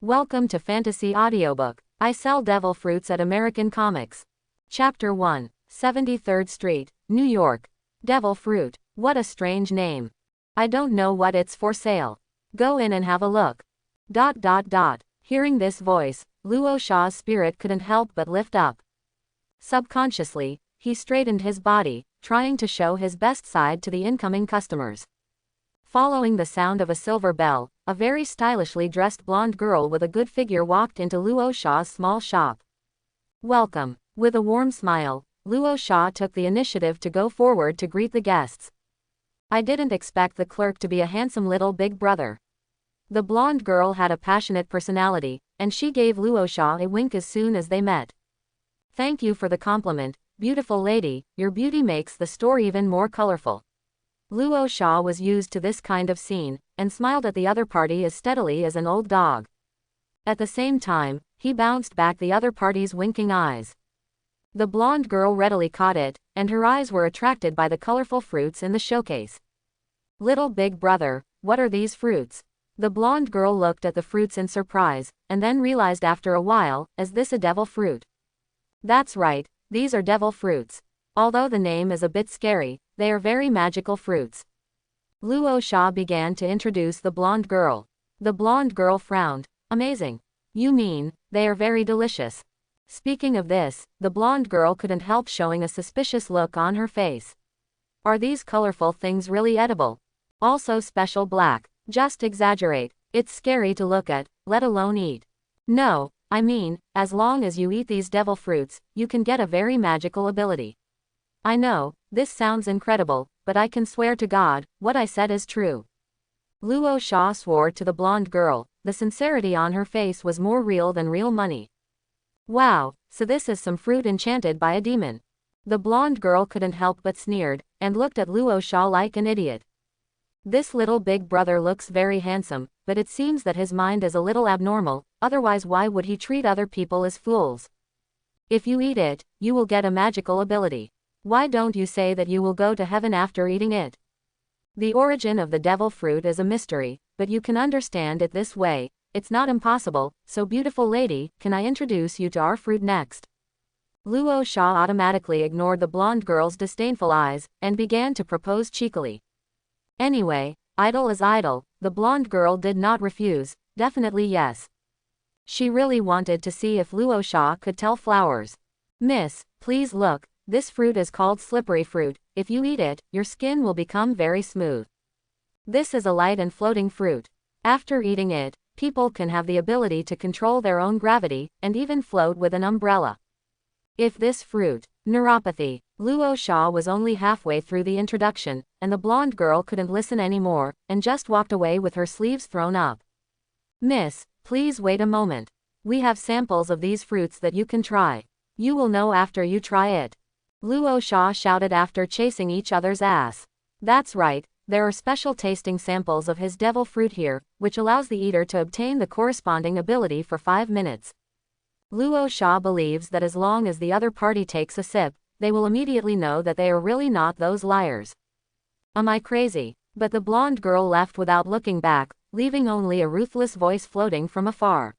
Welcome to Fantasy Audiobook. I Sell Devil Fruits at American Comics. Chapter 1, 73rd Street, New York. Devil Fruit. What a strange name. I don't know what it's for sale. Go in and have a look. Hearing this voice, Luo Shaw's spirit couldn't help but lift up. Subconsciously, he straightened his body, trying to show his best side to the incoming customers. Following the sound of a silver bell, a very stylishly dressed blonde girl with a good figure walked into Luo Shaw's small shop. Welcome. With a warm smile, Luo Shaw took the initiative to go forward to greet the guests. I didn't expect the clerk to be a handsome little big brother. The blonde girl had a passionate personality, and she gave Luo Shaw a wink as soon as they met. Thank you for the compliment, beautiful lady, your beauty makes the store even more colorful. Luo Shaw was used to this kind of scene, and smiled at the other party as steadily as an old dog. At the same time, he bounced back the other party's winking eyes. The blonde girl readily caught it, and her eyes were attracted by the colorful fruits in the showcase. Little big brother, what are these fruits? The blonde girl looked at the fruits in surprise, and then realized after a while, is this a devil fruit? That's right, these are devil fruits. Although the name is a bit scary, they are very magical fruits. Luo Shaw began to introduce the blonde girl. The blonde girl frowned. Amazing. You mean, they are very delicious. Speaking of this, the blonde girl couldn't help showing a suspicious look on her face. Are these colorful things really edible? Also special black. Just exaggerate. It's scary to look at, let alone eat. No, I mean, as long as you eat these devil fruits, you can get a very magical ability. I know, this sounds incredible, but I can swear to God, what I said is true. Luo Shaw swore to the blonde girl, the sincerity on her face was more real than real money. Wow, so this is some fruit enchanted by a demon. The blonde girl couldn't help but sneered, and looked at Luo Shaw like an idiot. This little big brother looks very handsome, but it seems that his mind is a little abnormal, otherwise why would he treat other people as fools? If you eat it, you will get a magical ability. Why don't you say that you will go to heaven after eating it? The origin of the devil fruit is a mystery, but you can understand it this way, it's not impossible, so beautiful lady, can I introduce you to our fruit next? Luo Shaw automatically ignored the blonde girl's disdainful eyes, and began to propose cheekily. Anyway, idle is idle, the blonde girl did not refuse, definitely yes. She really wanted to see if Luo Shaw could tell flowers. Miss, please look. This fruit is called slippery fruit. If you eat it, your skin will become very smooth. This is a light and floating fruit. After eating it, people can have the ability to control their own gravity, and even float with an umbrella. If this fruit, neuropathy, Luo Shaw was only halfway through the introduction, and the blonde girl couldn't listen anymore, and just walked away with her sleeves thrown up. Miss, please wait a moment. We have samples of these fruits that you can try. You will know after you try it. Luo Shaw shouted after chasing each other's ass. That's right, there are special tasting samples of his devil fruit here, which allows the eater to obtain the corresponding ability for 5 minutes. Luo Shaw believes that as long as the other party takes a sip, they will immediately know that they are really not those liars. Am I crazy? But the blonde girl left without looking back, leaving only a ruthless voice floating from afar.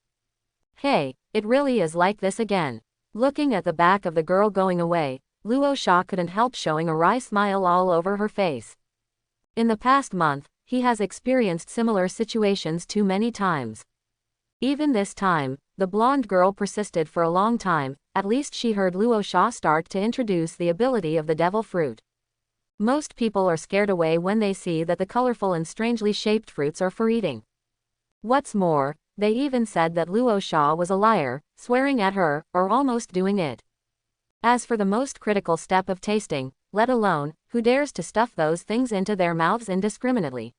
Hey, it really is like this again. Looking at the back of the girl going away, Luo Shaw couldn't help showing a wry smile all over her face. In the past month, he has experienced similar situations too many times. Even this time, the blonde girl persisted for a long time, at least she heard Luo Shaw start to introduce the ability of the devil fruit. Most people are scared away when they see that the colorful and strangely shaped fruits are for eating. What's more, they even said that Luo Shaw was a liar, swearing at her, or almost doing it. As for the most critical step of tasting, let alone, who dares to stuff those things into their mouths indiscriminately?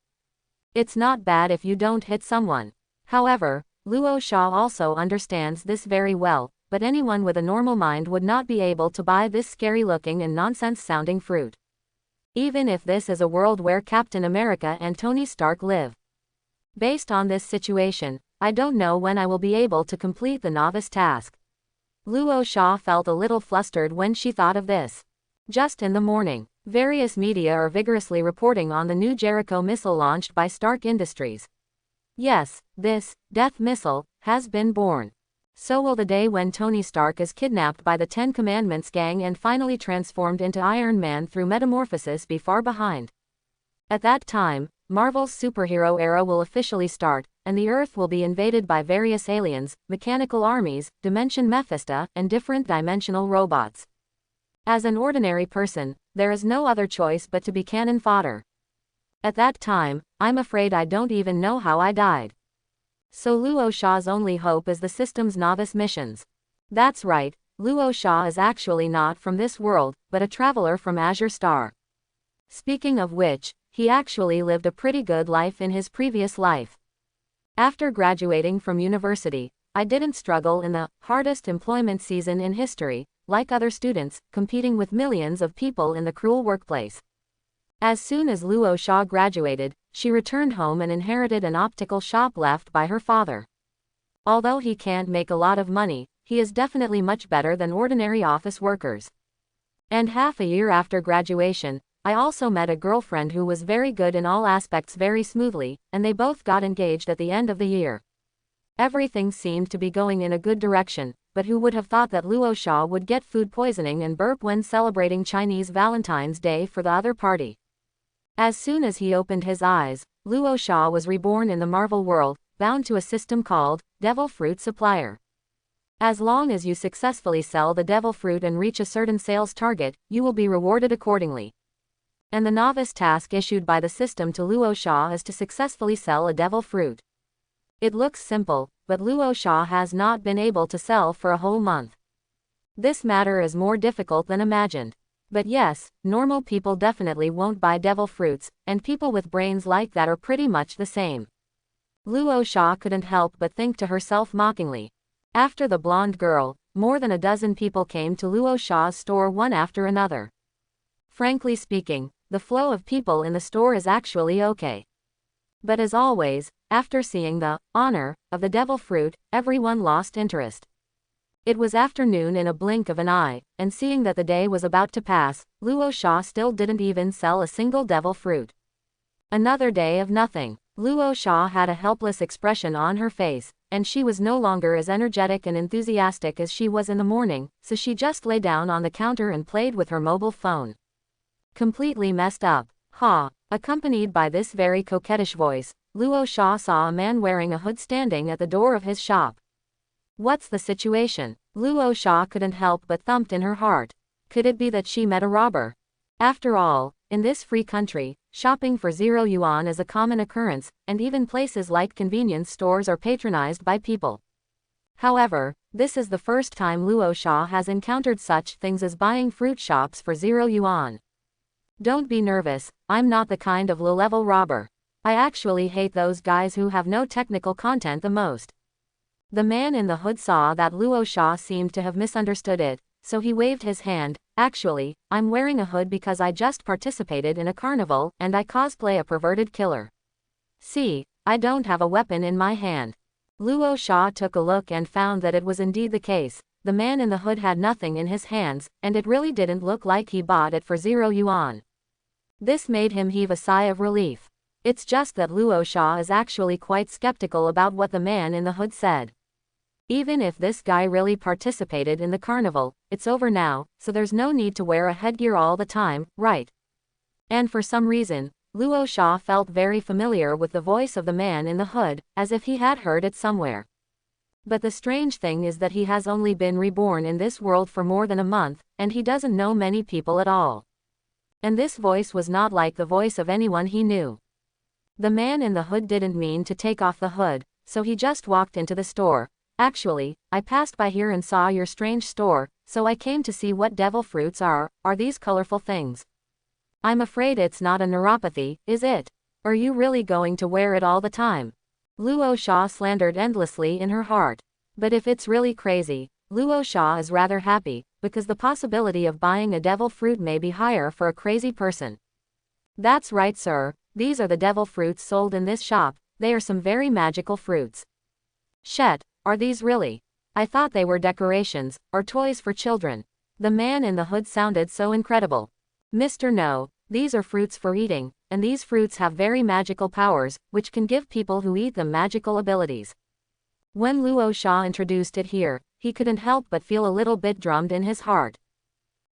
It's not bad if you don't hit someone. However, Luo Shaw also understands this very well, but anyone with a normal mind would not be able to buy this scary-looking and nonsense-sounding fruit. Even if this is a world where Captain America and Tony Stark live. Based on this situation, I don't know when I will be able to complete the novice task. Luo Shaw felt a little flustered when she thought of this. Just in the morning, various media are vigorously reporting on the new Jericho missile launched by Stark Industries. Yes, this death missile has been born. So will the day when Tony Stark is kidnapped by the Ten Commandments gang and finally transformed into Iron Man through metamorphosis be far behind. At that time, Marvel's superhero era will officially start, and the Earth will be invaded by various aliens, mechanical armies, Dimension Mephisto, and different dimensional robots. As an ordinary person, there is no other choice but to be cannon fodder. At that time, I'm afraid I don't even know how I died. So Luo Sha's only hope is the system's novice missions. That's right, Luo Sha is actually not from this world, but a traveler from Azure Star. Speaking of which, he actually lived a pretty good life in his previous life. After graduating from university, I didn't struggle in the hardest employment season in history, like other students, competing with millions of people in the cruel workplace. As soon as Luo Sha graduated, she returned home and inherited an optical shop left by her father. Although he can't make a lot of money, he is definitely much better than ordinary office workers. And half a year after graduation, I also met a girlfriend who was very good in all aspects very smoothly, and they both got engaged at the end of the year. Everything seemed to be going in a good direction, but who would have thought that Luo Sha would get food poisoning and burp when celebrating Chinese Valentine's Day for the other party? As soon as he opened his eyes, Luo Sha was reborn in the Marvel world, bound to a system called Devil Fruit Supplier. As long as you successfully sell the devil fruit and reach a certain sales target, you will be rewarded accordingly. And the novice task issued by the system to Luo Sha is to successfully sell a devil fruit. It looks simple, but Luo Sha has not been able to sell for a whole month. This matter is more difficult than imagined. But yes, normal people definitely won't buy devil fruits, and people with brains like that are pretty much the same. Luo Sha couldn't help but think to herself mockingly. After the blonde girl, more than a dozen people came to Luo Sha's store one after another. Frankly speaking, the flow of people in the store is actually okay. But as always, after seeing the honor of the devil fruit, everyone lost interest. It was afternoon in a blink of an eye, and seeing that the day was about to pass, Luo Sha still didn't even sell a single devil fruit. Another day of nothing. Luo Sha had a helpless expression on her face, and she was no longer as energetic and enthusiastic as she was in the morning, so she just lay down on the counter and played with her mobile phone. Completely messed up. Ha! Accompanied by this very coquettish voice, Luo Sha saw a man wearing a hood standing at the door of his shop. What's the situation? Luo Sha couldn't help but thumped in her heart. Could it be that she met a robber? After all, in this free country, shopping for 0 yuan is a common occurrence, and even places like convenience stores are patronized by people. However, this is the first time Luo Sha has encountered such things as buying fruit shops for 0 yuan. Don't be nervous, I'm not the kind of low-level robber. I actually hate those guys who have no technical content the most. The man in the hood saw that Luo Sha seemed to have misunderstood it, so he waved his hand. Actually, I'm wearing a hood because I just participated in a carnival, and I cosplay a perverted killer. See, I don't have a weapon in my hand. Luo Sha took a look and found that it was indeed the case. The man in the hood had nothing in his hands, and it really didn't look like he bought it for 0 yuan. This made him heave a sigh of relief. It's just that Luo Sha is actually quite skeptical about what the man in the hood said. Even if this guy really participated in the carnival, it's over now, so there's no need to wear a headgear all the time, right? And for some reason, Luo Sha felt very familiar with the voice of the man in the hood, as if he had heard it somewhere. But the strange thing is that he has only been reborn in this world for more than a month, and he doesn't know many people at all. And this voice was not like the voice of anyone he knew. The man in the hood didn't mean to take off the hood, so he just walked into the store. Actually, I passed by here and saw your strange store, so I came to see what devil fruits are these colorful things? I'm afraid it's not a neuropathy, is it? Are you really going to wear it all the time? Luo Sha slandered endlessly in her heart. But if it's really crazy, Luo Sha is rather happy, because the possibility of buying a devil fruit may be higher for a crazy person. That's right, sir, these are the devil fruits sold in this shop, they are some very magical fruits. Shet, are these really? I thought they were decorations, or toys for children. The man in the hood sounded so incredible. Mr. No, these are fruits for eating, and these fruits have very magical powers, which can give people who eat them magical abilities. When Luo Sha introduced it here, he couldn't help but feel a little bit drummed in his heart.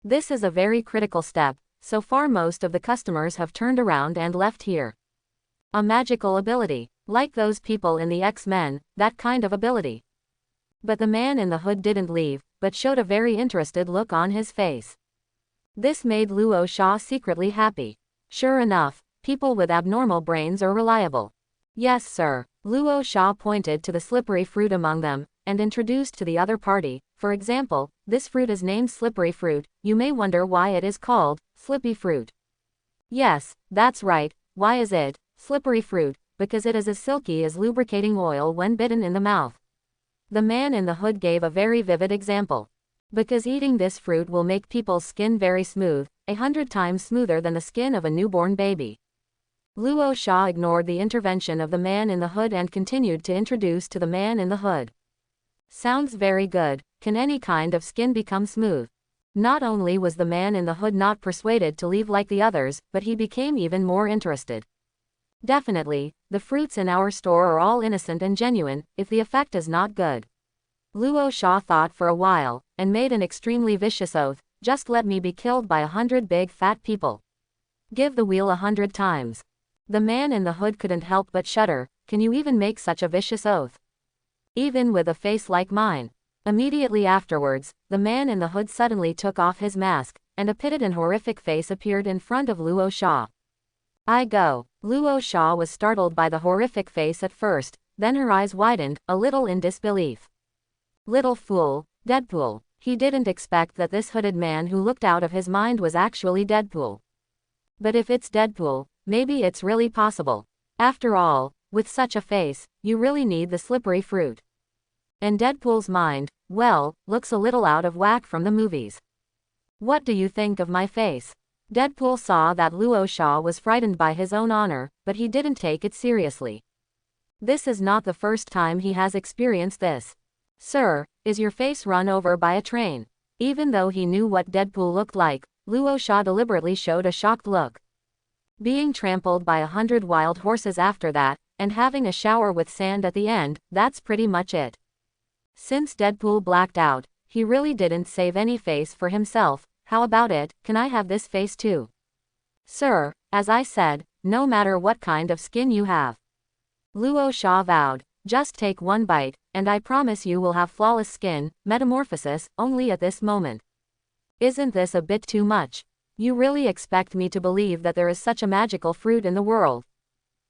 This is a very critical step. So far most of the customers have turned around and left here. A magical ability, like those people in the X-Men, that kind of ability. But the man in the hood didn't leave, but showed a very interested look on his face. This made Luo Sha secretly happy. Sure enough, people with abnormal brains are reliable. Yes sir. Luo Sha pointed to the slippery fruit among them, and introduced to the other party. For example, this fruit is named slippery fruit. You may wonder why it is called slippy fruit. Yes, that's right. Why is it slippery fruit? Because it is as silky as lubricating oil when bitten in the mouth. The man in the hood gave a very vivid example. Because eating this fruit will make people's skin very smooth, 100 times smoother than the skin of a newborn baby. Luo Sha ignored the intervention of the man in the hood and continued to introduce to the man in the hood. Sounds very good. Can any kind of skin become smooth? Not only was the man in the hood not persuaded to leave like the others, but he became even more interested. Definitely, the fruits in our store are all innocent and genuine, if the effect is not good. Luo Sha thought for a while, and made an extremely vicious oath, just let me be killed by 100 big fat people. Give the wheel 100 times. The man in the hood couldn't help but shudder. Can you even make such a vicious oath? Even with a face like mine. Immediately afterwards, the man in the hood suddenly took off his mask, and a pitted and horrific face appeared in front of Luo Sha. I go. Luo Sha was startled by the horrific face at first, then her eyes widened, a little in disbelief. Little fool, Deadpool. He didn't expect that this hooded man who looked out of his mind was actually Deadpool. But if it's Deadpool, maybe it's really possible. After all, with such a face, you really need the slippery fruit. And Deadpool's mind, well, looks a little out of whack from the movies. What do you think of my face? Deadpool saw that Luo Sha was frightened by his own honor, but he didn't take it seriously. This is not the first time he has experienced this. Sir, is your face run over by a train? Even though he knew what Deadpool looked like, Luo Sha deliberately showed a shocked look. Being trampled by 100 wild horses after that, and having a shower with sand at the end, that's pretty much it. Since Deadpool blacked out, he really didn't save any face for himself. How about it, can I have this face too? Sir, as I said, no matter what kind of skin you have. Luo Sha vowed, just take one bite, and I promise you will have flawless skin, metamorphosis, only at this moment. Isn't this a bit too much? You really expect me to believe that there is such a magical fruit in the world?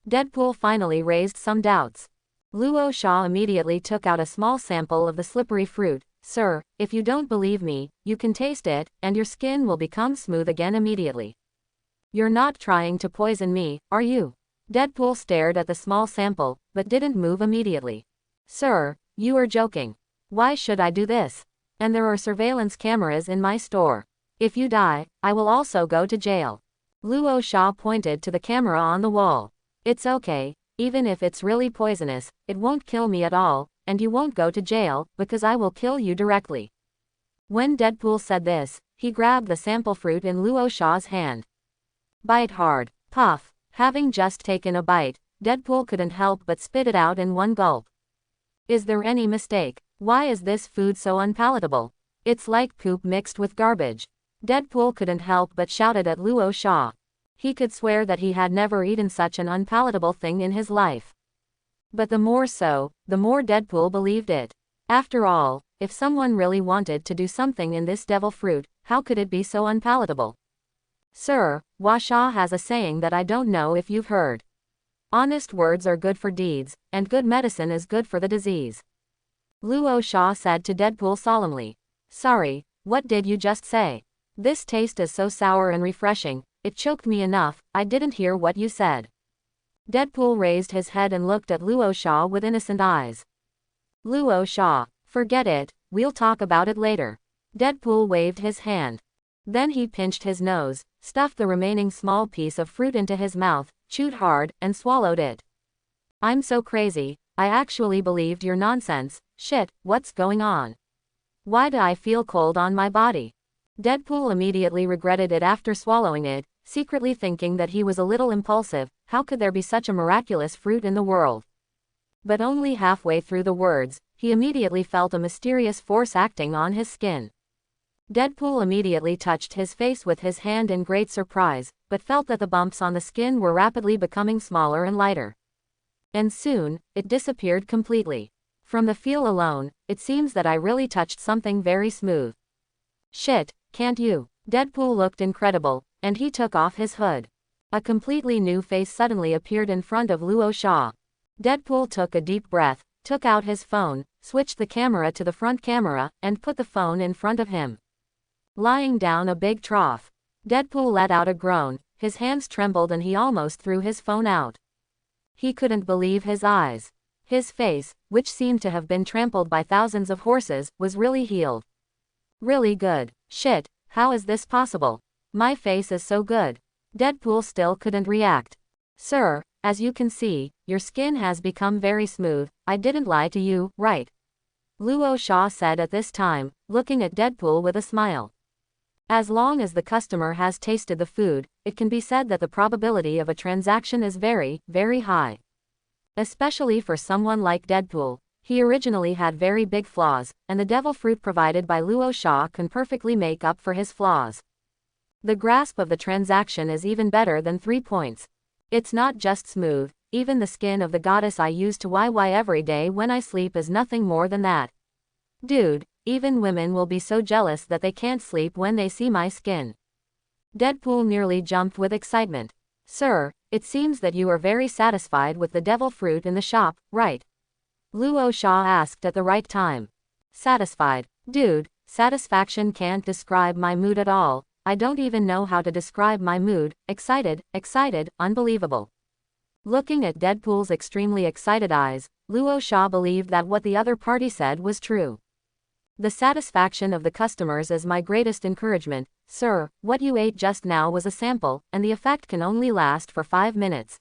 Deadpool finally raised some doubts. Luo Sha immediately took out a small sample of the slippery fruit. Sir, if you don't believe me, you can taste it, and your skin will become smooth again immediately. You're not trying to poison me, are you? Deadpool stared at the small sample, but didn't move immediately. Sir, you are joking. Why should I do this? And there are surveillance cameras in my store. If you die, I will also go to jail. Luo Sha pointed to the camera on the wall. It's okay, even if it's really poisonous, it won't kill me at all, and you won't go to jail, because I will kill you directly. When Deadpool said this, he grabbed the sample fruit in Luo Sha's hand. Bite hard. Puff. Having just taken a bite, Deadpool couldn't help but spit it out in one gulp. Is there any mistake? Why is this food so unpalatable? It's like poop mixed with garbage. Deadpool couldn't help but shouted at Luo Sha. He could swear that he had never eaten such an unpalatable thing in his life. But the more Deadpool believed it. After all, if someone really wanted to do something in this devil fruit, how could it be so unpalatable? Sir, Washa has a saying that I don't know if you've heard. Honest words are good for deeds, and good medicine is good for the disease. Luo Sha said to Deadpool solemnly. Sorry, what did you just say? This taste is so sour and refreshing, it choked me enough, I didn't hear what you said. Deadpool raised his head and looked at Luo Sha with innocent eyes. Luo Sha, forget it, we'll talk about it later. Deadpool waved his hand. Then he pinched his nose, stuffed the remaining small piece of fruit into his mouth, chewed hard, and swallowed it. I'm so crazy, I actually believed your nonsense. Shit, what's going on? Why do I feel cold on my body? Deadpool immediately regretted it after swallowing it, secretly thinking that he was a little impulsive. How could there be such a miraculous fruit in the world? But only halfway through the words, he immediately felt a mysterious force acting on his skin. Deadpool immediately touched his face with his hand in great surprise, but felt that the bumps on the skin were rapidly becoming smaller and lighter. And soon, it disappeared completely. From the feel alone, it seems that I really touched something very smooth. Shit, can't you? Deadpool looked incredible, and he took off his hood. A completely new face suddenly appeared in front of Luo Sha. Deadpool took a deep breath, took out his phone, switched the camera to the front camera, and put the phone in front of him. Lying down a big trough, Deadpool let out a groan, his hands trembled and he almost threw his phone out. He couldn't believe his eyes. His face, which seemed to have been trampled by thousands of horses, was really healed. Really good. Shit, how is this possible? My face is so good. Deadpool still couldn't react. Sir, as you can see, your skin has become very smooth. I didn't lie to you, right? Luo Sha said at this time, looking at Deadpool with a smile. As long as the customer has tasted the food, it can be said that the probability of a transaction is very, very high. Especially for someone like Deadpool. He originally had very big flaws, and the devil fruit provided by Luo Sha can perfectly make up for his flaws. The grasp of the transaction is even better than 3 points. It's not just smooth, even the skin of the goddess I use to YY every day when I sleep is nothing more than that. Dude, even women will be so jealous that they can't sleep when they see my skin. Deadpool nearly jumped with excitement. Sir, it seems that you are very satisfied with the devil fruit in the shop, right? Luo Sha asked at the right time. Satisfied? Dude, satisfaction can't describe my mood at all. I don't even know how to describe my mood. Excited, unbelievable. Looking at Deadpool's extremely excited eyes, Luo Sha believed that what the other party said was true. The satisfaction of the customers is my greatest encouragement. Sir, what you ate just now was a sample, and the effect can only last for 5 minutes.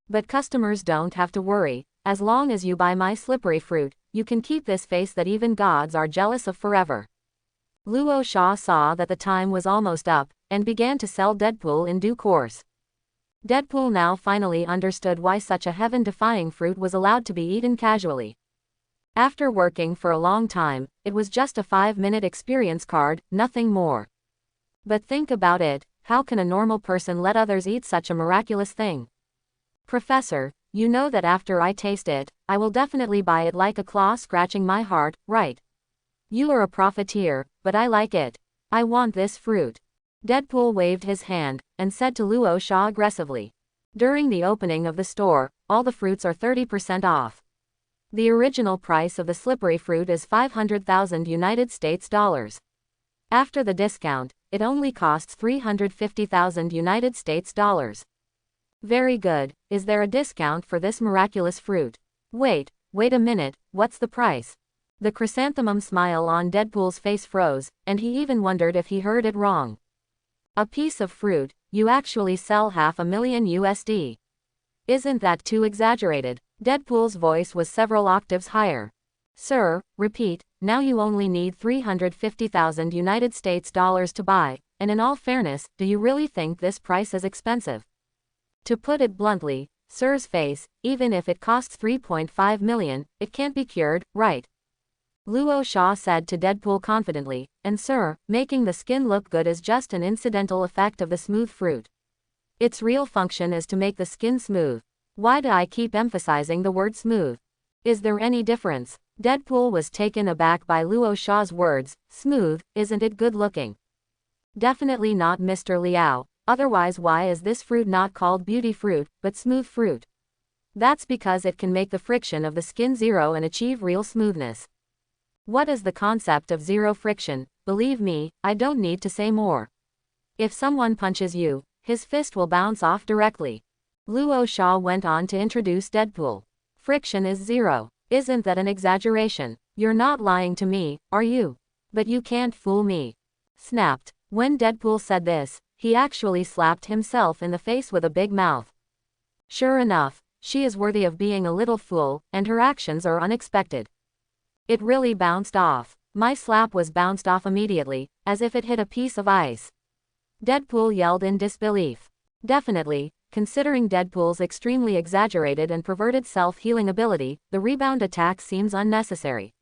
But customers don't have to worry. As long as you buy my slippery fruit, you can keep this face that even gods are jealous of forever. Luo Sha saw that the time was almost up, and began to sell Deadpool in due course. Deadpool now finally understood why such a heaven-defying fruit was allowed to be eaten casually. After working for a long time, it was just a 5-minute experience card, nothing more. But think about it, how can a normal person let others eat such a miraculous thing? Professor, you know that after I taste it, I will definitely buy it like a claw scratching my heart, right? You are a profiteer, but I like it. I want this fruit. Deadpool waved his hand, and said to Luo Sha aggressively. During the opening of the store, all the fruits are 30% off. The original price of the slippery fruit is 500,000 United States dollars. After the discount, it only costs 350,000 United States dollars. Very good. Is there a discount for this miraculous fruit? Wait a minute, what's the price? The chrysanthemum smile on Deadpool's face froze, and he even wondered if he heard it wrong. A piece of fruit, you actually sell $500,000 USD. Isn't that too exaggerated? Deadpool's voice was several octaves higher. Sir, repeat, now you only need 350,000 United States dollars to buy, and in all fairness, do you really think this price is expensive? To put it bluntly, Sir's face, even if it costs 3.5 million, it can't be cured, right? Luo Sha said to Deadpool confidently, and sir, making the skin look good is just an incidental effect of the smooth fruit. Its real function is to make the skin smooth. Why do I keep emphasizing the word smooth? Is there any difference? Deadpool was taken aback by Luo Sha's words. Smooth, isn't it good looking? Definitely not, Mr. Liao. Otherwise, why is this fruit not called beauty fruit, but smooth fruit? That's because it can make the friction of the skin zero and achieve real smoothness. What is the concept of zero friction? Believe me, I don't need to say more. If someone punches you, his fist will bounce off directly. Luo Sha went on to introduce Deadpool. Friction is zero. Isn't that an exaggeration? You're not lying to me, are you? But you can't fool me. Snapped. When Deadpool said this, he actually slapped himself in the face with a big mouth. Sure enough, she is worthy of being a little fool, and her actions are unexpected. It really bounced off. My slap was bounced off immediately, as if it hit a piece of ice. Deadpool yelled in disbelief. Definitely, considering Deadpool's extremely exaggerated and perverted self-healing ability, the rebound attack seems unnecessary.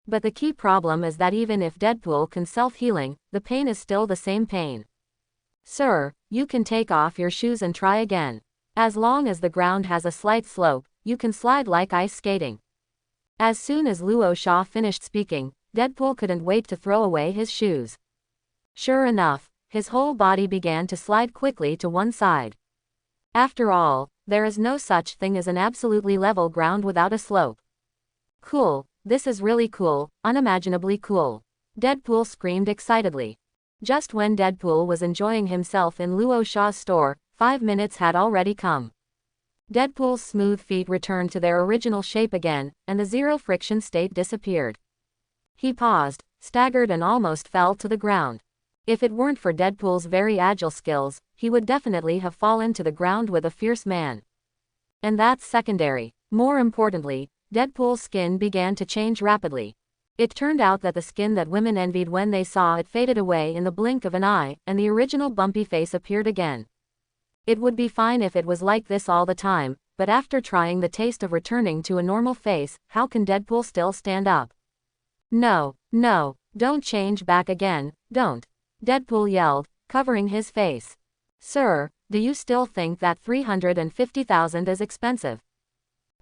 But the key problem is that even if Deadpool can self-healing, the pain is still the same pain. Sir, you can take off your shoes and try again. As long as the ground has a slight slope, you can slide like ice skating. As soon as Luo Sha finished speaking, Deadpool couldn't wait to throw away his shoes. Sure enough, his whole body began to slide quickly to one side. After all, there is no such thing as an absolutely level ground without a slope. Cool, this is really cool, unimaginably cool. Deadpool screamed excitedly. Just when Deadpool was enjoying himself in Luo Sha's store, 5 minutes had already come. Deadpool's smooth feet returned to their original shape again, and the zero-friction state disappeared. He paused, staggered and almost fell to the ground. If it weren't for Deadpool's very agile skills, he would definitely have fallen to the ground with a fierce man. And that's secondary. More importantly, Deadpool's skin began to change rapidly. It turned out that the skin that women envied when they saw it faded away in the blink of an eye, and the original bumpy face appeared again. It would be fine if it was like this all the time, but after trying the taste of returning to a normal face, how can Deadpool still stand up? No, no, don't change back again, don't. Deadpool yelled, covering his face. Sir, do you still think that 350,000 is expensive?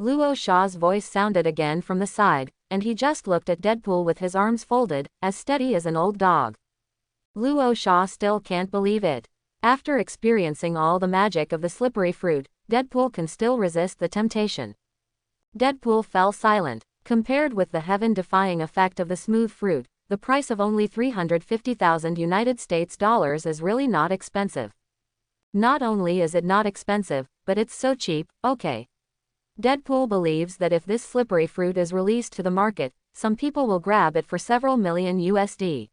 Luo Sha's voice sounded again from the side, and he just looked at Deadpool with his arms folded, as steady as an old dog. Luo Sha still can't believe it. After experiencing all the magic of the slippery fruit, Deadpool can still resist the temptation. Deadpool fell silent. Compared with the heaven-defying effect of the smooth fruit, the price of only 350,000 United States dollars is really not expensive. Not only is it not expensive, but it's so cheap, okay. Deadpool believes that if this slippery fruit is released to the market, some people will grab it for several million USD.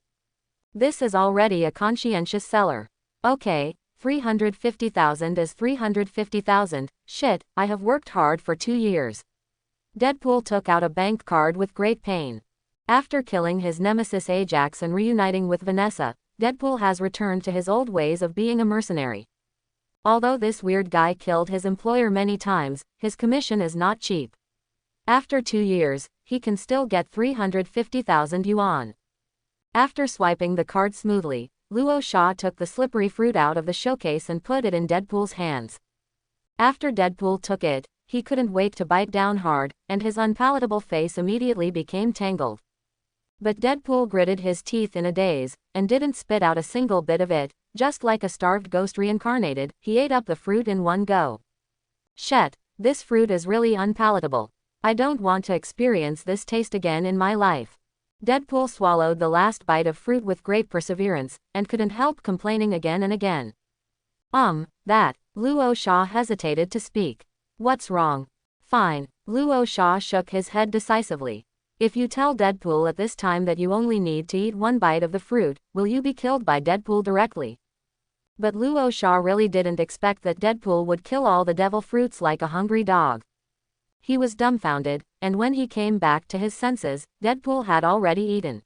This is already a conscientious seller. Okay, 350,000 is 350,000, shit, I have worked hard for 2 years. Deadpool took out a bank card with great pain. After killing his nemesis Ajax and reuniting with Vanessa, Deadpool has returned to his old ways of being a mercenary. Although this weird guy killed his employer many times, his commission is not cheap. After 2 years, he can still get 350,000 yuan. After swiping the card smoothly, Luo Sha took the slippery fruit out of the showcase and put it in Deadpool's hands. After Deadpool took it, he couldn't wait to bite down hard, and his unpalatable face immediately became tangled. But Deadpool gritted his teeth in a daze, and didn't spit out a single bit of it. Just like a starved ghost reincarnated, he ate up the fruit in one go. Shit, this fruit is really unpalatable. I don't want to experience this taste again in my life. Deadpool swallowed the last bite of fruit with great perseverance, and couldn't help complaining again and again. That. Luo Sha hesitated to speak. What's wrong? Fine. Luo Sha shook his head decisively. If you tell Deadpool at this time that you only need to eat one bite of the fruit, will you be killed by Deadpool directly? But Luo Sha really didn't expect that Deadpool would kill all the devil fruits like a hungry dog. He was dumbfounded, and when he came back to his senses, Deadpool had already eaten.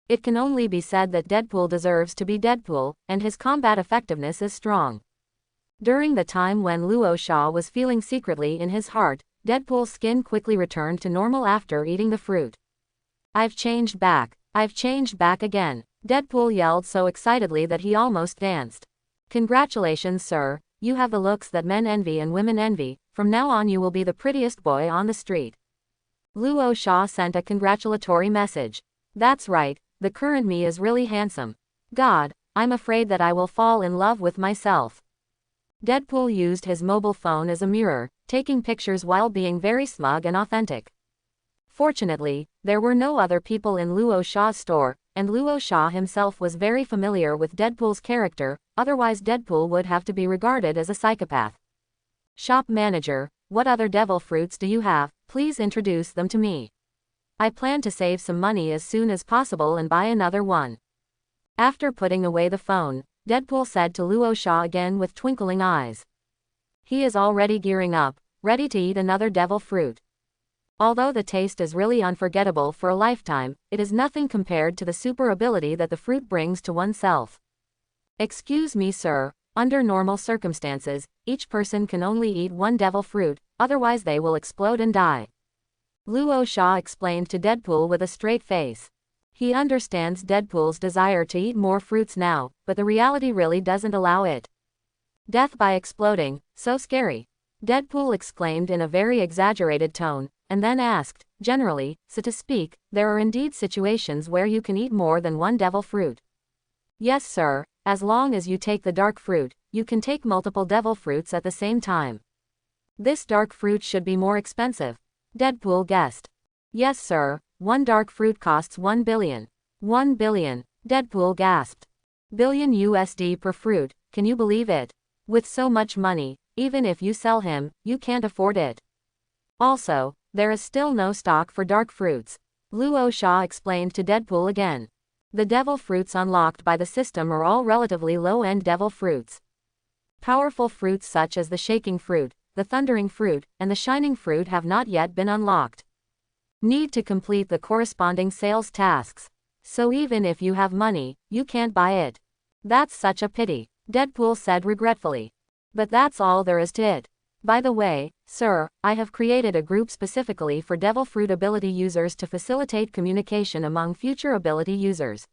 It can only be said that Deadpool deserves to be Deadpool, and his combat effectiveness is strong. During the time when Luo Sha was feeling secretly in his heart, Deadpool's skin quickly returned to normal after eating the fruit. I've changed back again. Deadpool yelled so excitedly that he almost danced. Congratulations, sir, you have the looks that men envy and women envy, from now on you will be the prettiest boy on the street. Luo Sha sent a congratulatory message. That's right, the current me is really handsome. God, I'm afraid that I will fall in love with myself. Deadpool used his mobile phone as a mirror, taking pictures while being very smug and authentic. Fortunately, there were no other people in Luo Sha's store, and Luo Sha himself was very familiar with Deadpool's character, otherwise Deadpool would have to be regarded as a psychopath. Shop manager, what other devil fruits do you have? Please introduce them to me. I plan to save some money as soon as possible and buy another one. After putting away the phone, Deadpool said to Luo Sha again with twinkling eyes. He is already gearing up, ready to eat another devil fruit. Although the taste is really unforgettable for a lifetime, it is nothing compared to the super ability that the fruit brings to oneself. Excuse me, sir, Under normal circumstances, each person can only eat one devil fruit, otherwise they will explode and die. Luo Xia explained to Deadpool with a straight face. He understands Deadpool's desire to eat more fruits now, but the reality really doesn't allow it. Death by exploding, so scary. Deadpool exclaimed in a very exaggerated tone, and then asked, generally, so to speak, there are indeed situations where you can eat more than one devil fruit. Yes sir, as long as you take the dark fruit, you can take multiple devil fruits at the same time. This dark fruit should be more expensive. Deadpool guessed. Yes sir, one dark fruit costs 1 billion. 1 billion, Deadpool gasped. Billion USD per fruit, can you believe it? With so much money, even if you sell him, you can't afford it. Also, there is still no stock for dark fruits. Luo Xia explained to Deadpool again. The devil fruits unlocked by the system are all relatively low-end devil fruits. Powerful fruits such as the shaking fruit, the thundering fruit, and the shining fruit have not yet been unlocked. Need to complete the corresponding sales tasks. So even if you have money, you can't buy it. That's such a pity, Deadpool said regretfully. But that's all there is to it. By the way, sir, I have created a group specifically for devil fruit ability users to facilitate communication among future ability users.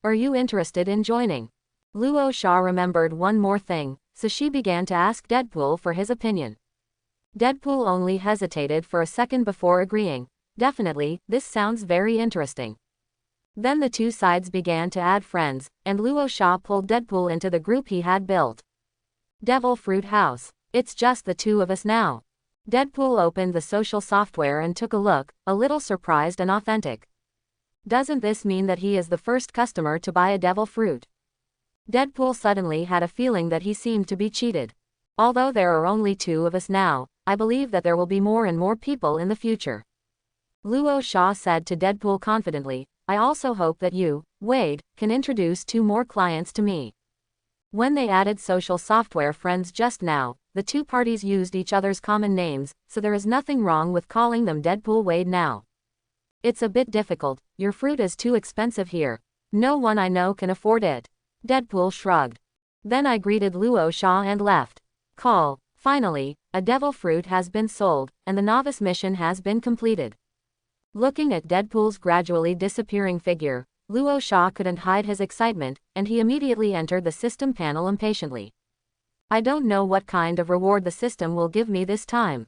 Are you interested in joining? Luo Xia remembered one more thing, so she began to ask Deadpool for his opinion. Deadpool only hesitated for a second before agreeing. Definitely, this sounds very interesting. Then the two sides began to add friends, and Luo Xia pulled Deadpool into the group he had built. Devil Fruit House. It's just the two of us now. Deadpool opened the social software and took a look, a little surprised and authentic. Doesn't this mean that he is the first customer to buy a devil fruit? Deadpool suddenly had a feeling that he seemed to be cheated. Although there are only two of us now, I believe that there will be more and more people in the future. Luo Xia said to Deadpool confidently, I also hope that you, Wade, can introduce 2 more clients to me. When they added social software friends just now, the two parties used each other's common names, so there is nothing wrong with calling them Deadpool Wade now. It's a bit difficult, your fruit is too expensive here. No one I know can afford it. Deadpool shrugged. Then I greeted Luo Xia and left. Call. Finally, a devil fruit has been sold, and the novice mission has been completed. Looking at Deadpool's gradually disappearing figure, Luo Xia couldn't hide his excitement, and he immediately entered the system panel impatiently. I don't know what kind of reward the system will give me this time.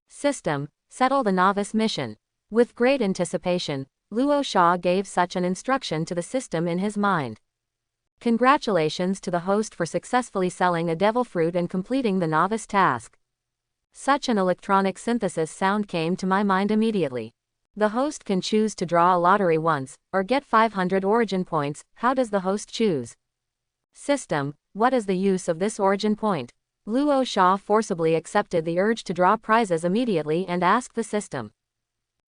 System, settle the novice mission. With great anticipation, Luo Xia gave such an instruction to the system in his mind. Congratulations to the host for successfully selling a devil fruit and completing the novice task. Such an electronic synthesis sound came to my mind immediately. The host can choose to draw a lottery once, or get 500 origin points. How does the host choose? System, what is the use of this origin point? Luo Xia forcibly accepted the urge to draw prizes immediately and asked the system.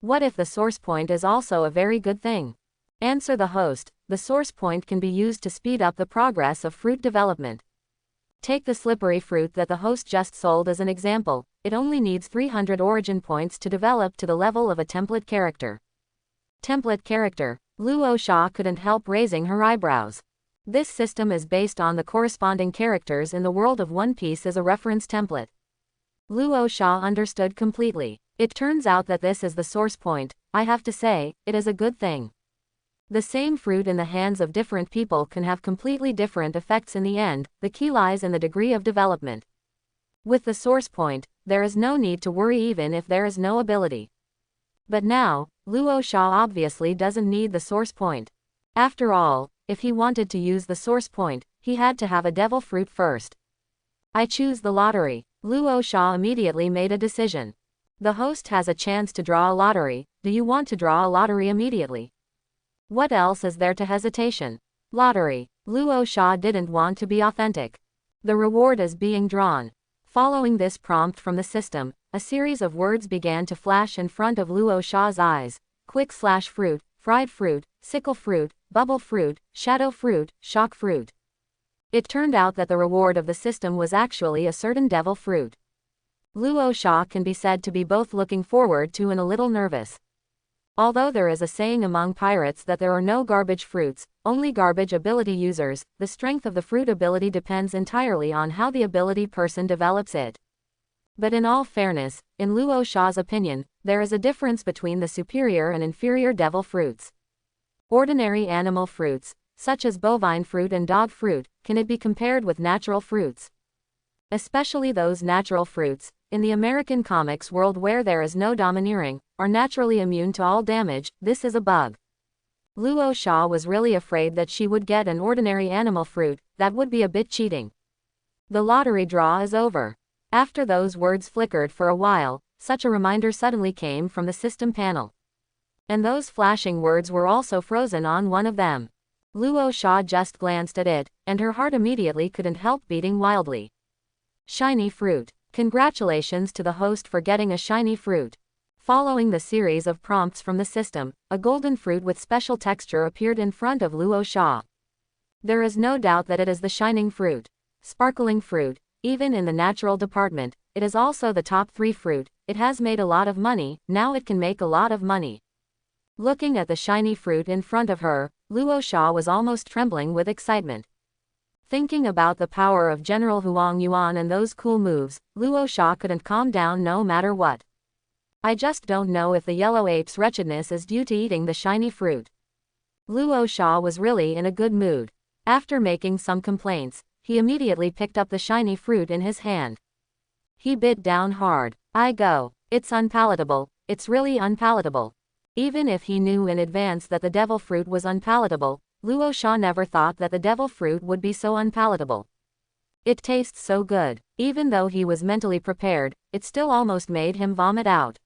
What if the source point is also a very good thing? Answer the host, the source point can be used to speed up the progress of fruit development. Take the slippery fruit that the host just sold as an example. It only needs 300 origin points to develop to the level of a template character. Template character. Luo Xia couldn't help raising her eyebrows. This system is based on the corresponding characters in the world of One Piece as a reference template. Luo Xia understood completely. It turns out that this is the source point. I have to say, it is a good thing. The same fruit in the hands of different people can have completely different effects in the end. The key lies in the degree of development. With the source point, there is no need to worry even if there is no ability. But now, Luo Xia obviously doesn't need the source point. After all, if he wanted to use the source point, he had to have a devil fruit first. I choose the lottery. Luo Xia immediately made a decision. The host has a chance to draw a lottery. Do you want to draw a lottery immediately? What else is there to hesitation? Lottery. Luo Xia didn't want to be authentic. The reward is being drawn. Following this prompt from the system, a series of words began to flash in front of Luo Xia's eyes. Quick/fruit, fried fruit, sickle fruit, bubble fruit, shadow fruit, shock fruit. It turned out that the reward of the system was actually a certain devil fruit. Luo Xia can be said to be both looking forward to and a little nervous. Although there is a saying among pirates that there are no garbage fruits, only garbage ability users, the strength of the fruit ability depends entirely on how the ability person develops it. But in all fairness, in Luo Sha's opinion, there is a difference between the superior and inferior devil fruits. Ordinary animal fruits, such as bovine fruit and dog fruit, can it be compared with natural fruits? Especially those natural fruits, in the American comics world where there is no domineering, are naturally immune to all damage. This is a bug. Luo Sha was really afraid that she would get an ordinary animal fruit. That would be a bit cheating. The lottery draw is over. After those words flickered for a while, such a reminder suddenly came from the system panel. And those flashing words were also frozen on one of them. Luo Sha just glanced at it, and her heart immediately couldn't help beating wildly. Shiny fruit. Congratulations to the host for getting a shiny fruit. Following the series of prompts from the system, a golden fruit with special texture appeared in front of Luo Sha. There is no doubt that it is the shining fruit. Sparkling fruit. Even in the natural department, it is also the top 3 fruit. It has made a lot of money, now it can make a lot of money. Looking at the shiny fruit in front of her, Luo Sha was almost trembling with excitement. Thinking about the power of General Huang Yuan and those cool moves, Luo Sha couldn't calm down no matter what. I just don't know if the yellow ape's wretchedness is due to eating the shiny fruit. Luo Sha was really in a good mood. After making some complaints, he immediately picked up the shiny fruit in his hand. He bit down hard. It's unpalatable, it's really unpalatable. Even if he knew in advance that the devil fruit was unpalatable, Luo Sha never thought that the devil fruit would be so unpalatable. It tastes so good. Even though he was mentally prepared, it still almost made him vomit out.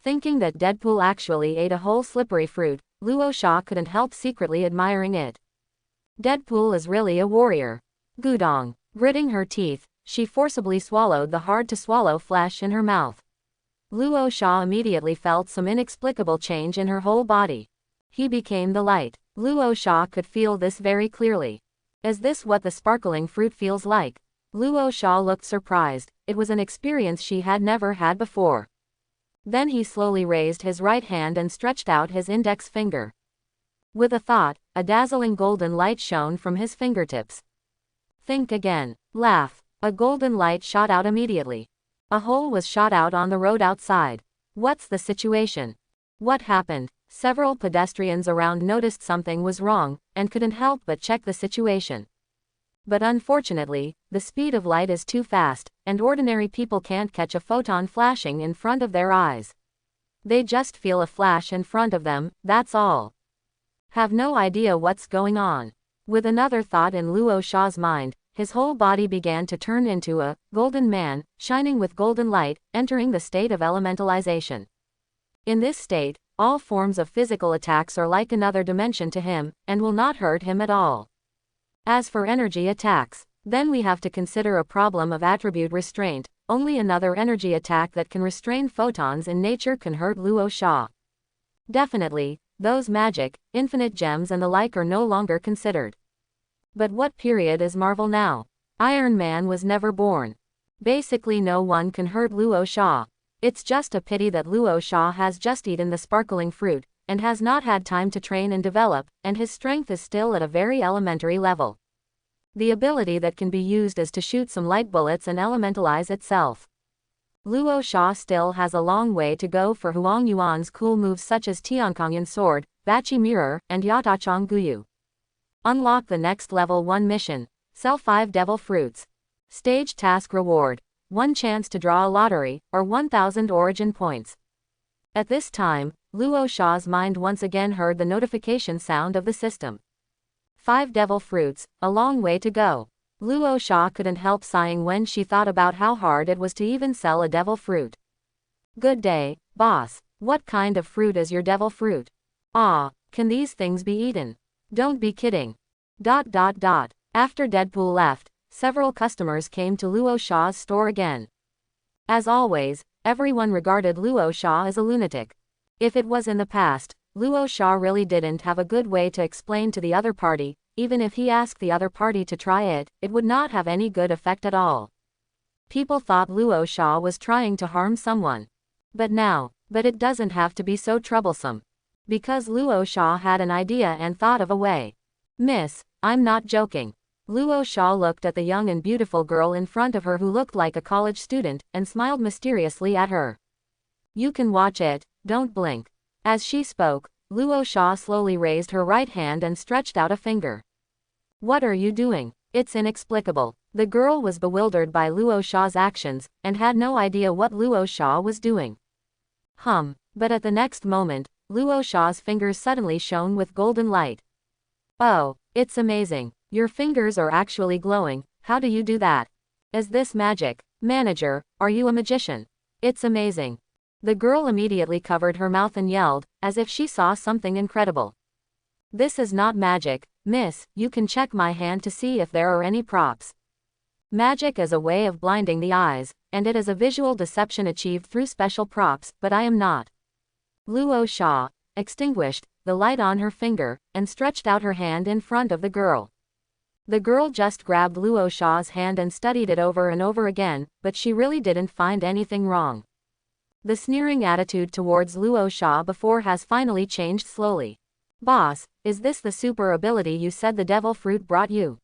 Thinking that Deadpool actually ate a whole slippery fruit, Luo Sha couldn't help secretly admiring it. Deadpool is really a warrior. Gudong. Gritting her teeth, she forcibly swallowed the hard-to-swallow flesh in her mouth. Luo Sha immediately felt some inexplicable change in her whole body. He became the light. Luo Sha could feel this very clearly. Is this what the sparkling fruit feels like? Luo Sha looked surprised. It was an experience she had never had before. Then he slowly raised his right hand and stretched out his index finger. With a thought, a dazzling golden light shone from his fingertips. Think again. Laugh. A golden light shot out immediately. A hole was shot out on the road outside. What's the situation? What happened? Several pedestrians around noticed something was wrong, and couldn't help but check the situation. But unfortunately, the speed of light is too fast, and ordinary people can't catch a photon flashing in front of their eyes. They just feel a flash in front of them, that's all. Have no idea what's going on. With another thought in Luo Sha's mind, his whole body began to turn into a golden man, shining with golden light, entering the state of elementalization. In this state, all forms of physical attacks are like another dimension to him, and will not hurt him at all. As for energy attacks, then we have to consider a problem of attribute restraint. Only another energy attack that can restrain photons in nature can hurt Luo Sha. Definitely, those magic, infinite gems and the like are no longer considered. But what period is Marvel now? Iron Man was never born. Basically no one can hurt Luo Sha. It's just a pity that Luo Sha has just eaten the sparkling fruit, and has not had time to train and develop, and his strength is still at a very elementary level. The ability that can be used is to shoot some light bullets and elementalize itself. Luo Sha still has a long way to go for Huang Yuan's cool moves such as Tiankongyan Sword, Bachi Mirror, and Yatachong Guyu. Unlock the next level 1 mission. Sell 5 devil fruits. Stage task reward. 1 chance to draw a lottery, or 1,000 origin points. At this time, Luo Sha's mind once again heard the notification sound of the system. 5 devil fruits, a long way to go. Luo Sha couldn't help sighing when she thought about how hard it was to even sell a devil fruit. Good day, boss. What kind of fruit is your devil fruit? Can these things be eaten? Don't be kidding. After Deadpool left, several customers came to Luo Sha's store again. As always, everyone regarded Luo Sha as a lunatic. If it was in the past, Luo Sha really didn't have a good way to explain to the other party. Even if he asked the other party to try it, it would not have any good effect at all. People thought Luo Sha was trying to harm someone. But now, But it doesn't have to be so troublesome. Because Luo Sha had an idea and thought of a way. Miss, I'm not joking. Luo Sha looked at the young and beautiful girl in front of her who looked like a college student, and smiled mysteriously at her. You can watch it, don't blink. As she spoke, Luo Sha slowly raised her right hand and stretched out a finger. What are you doing? It's inexplicable. The girl was bewildered by Luo Sha's actions, and had no idea what Luo Sha was doing. But at the next moment, Luo Sha's fingers suddenly shone with golden light. Oh, it's amazing. Your fingers are actually glowing. How do you do that? Is this magic? Manager, are you a magician? It's amazing. The girl immediately covered her mouth and yelled, as if she saw something incredible. This is not magic, miss, you can check my hand to see if there are any props. Magic is a way of blinding the eyes, and it is a visual deception achieved through special props, but I am not. Luo Sha extinguished the light on her finger, and stretched out her hand in front of the girl. The girl just grabbed Luo Sha's hand and studied it over and over again, but she really didn't find anything wrong. The sneering attitude towards Luo Sha before has finally changed slowly. Boss, is this the super ability you said the devil fruit brought you?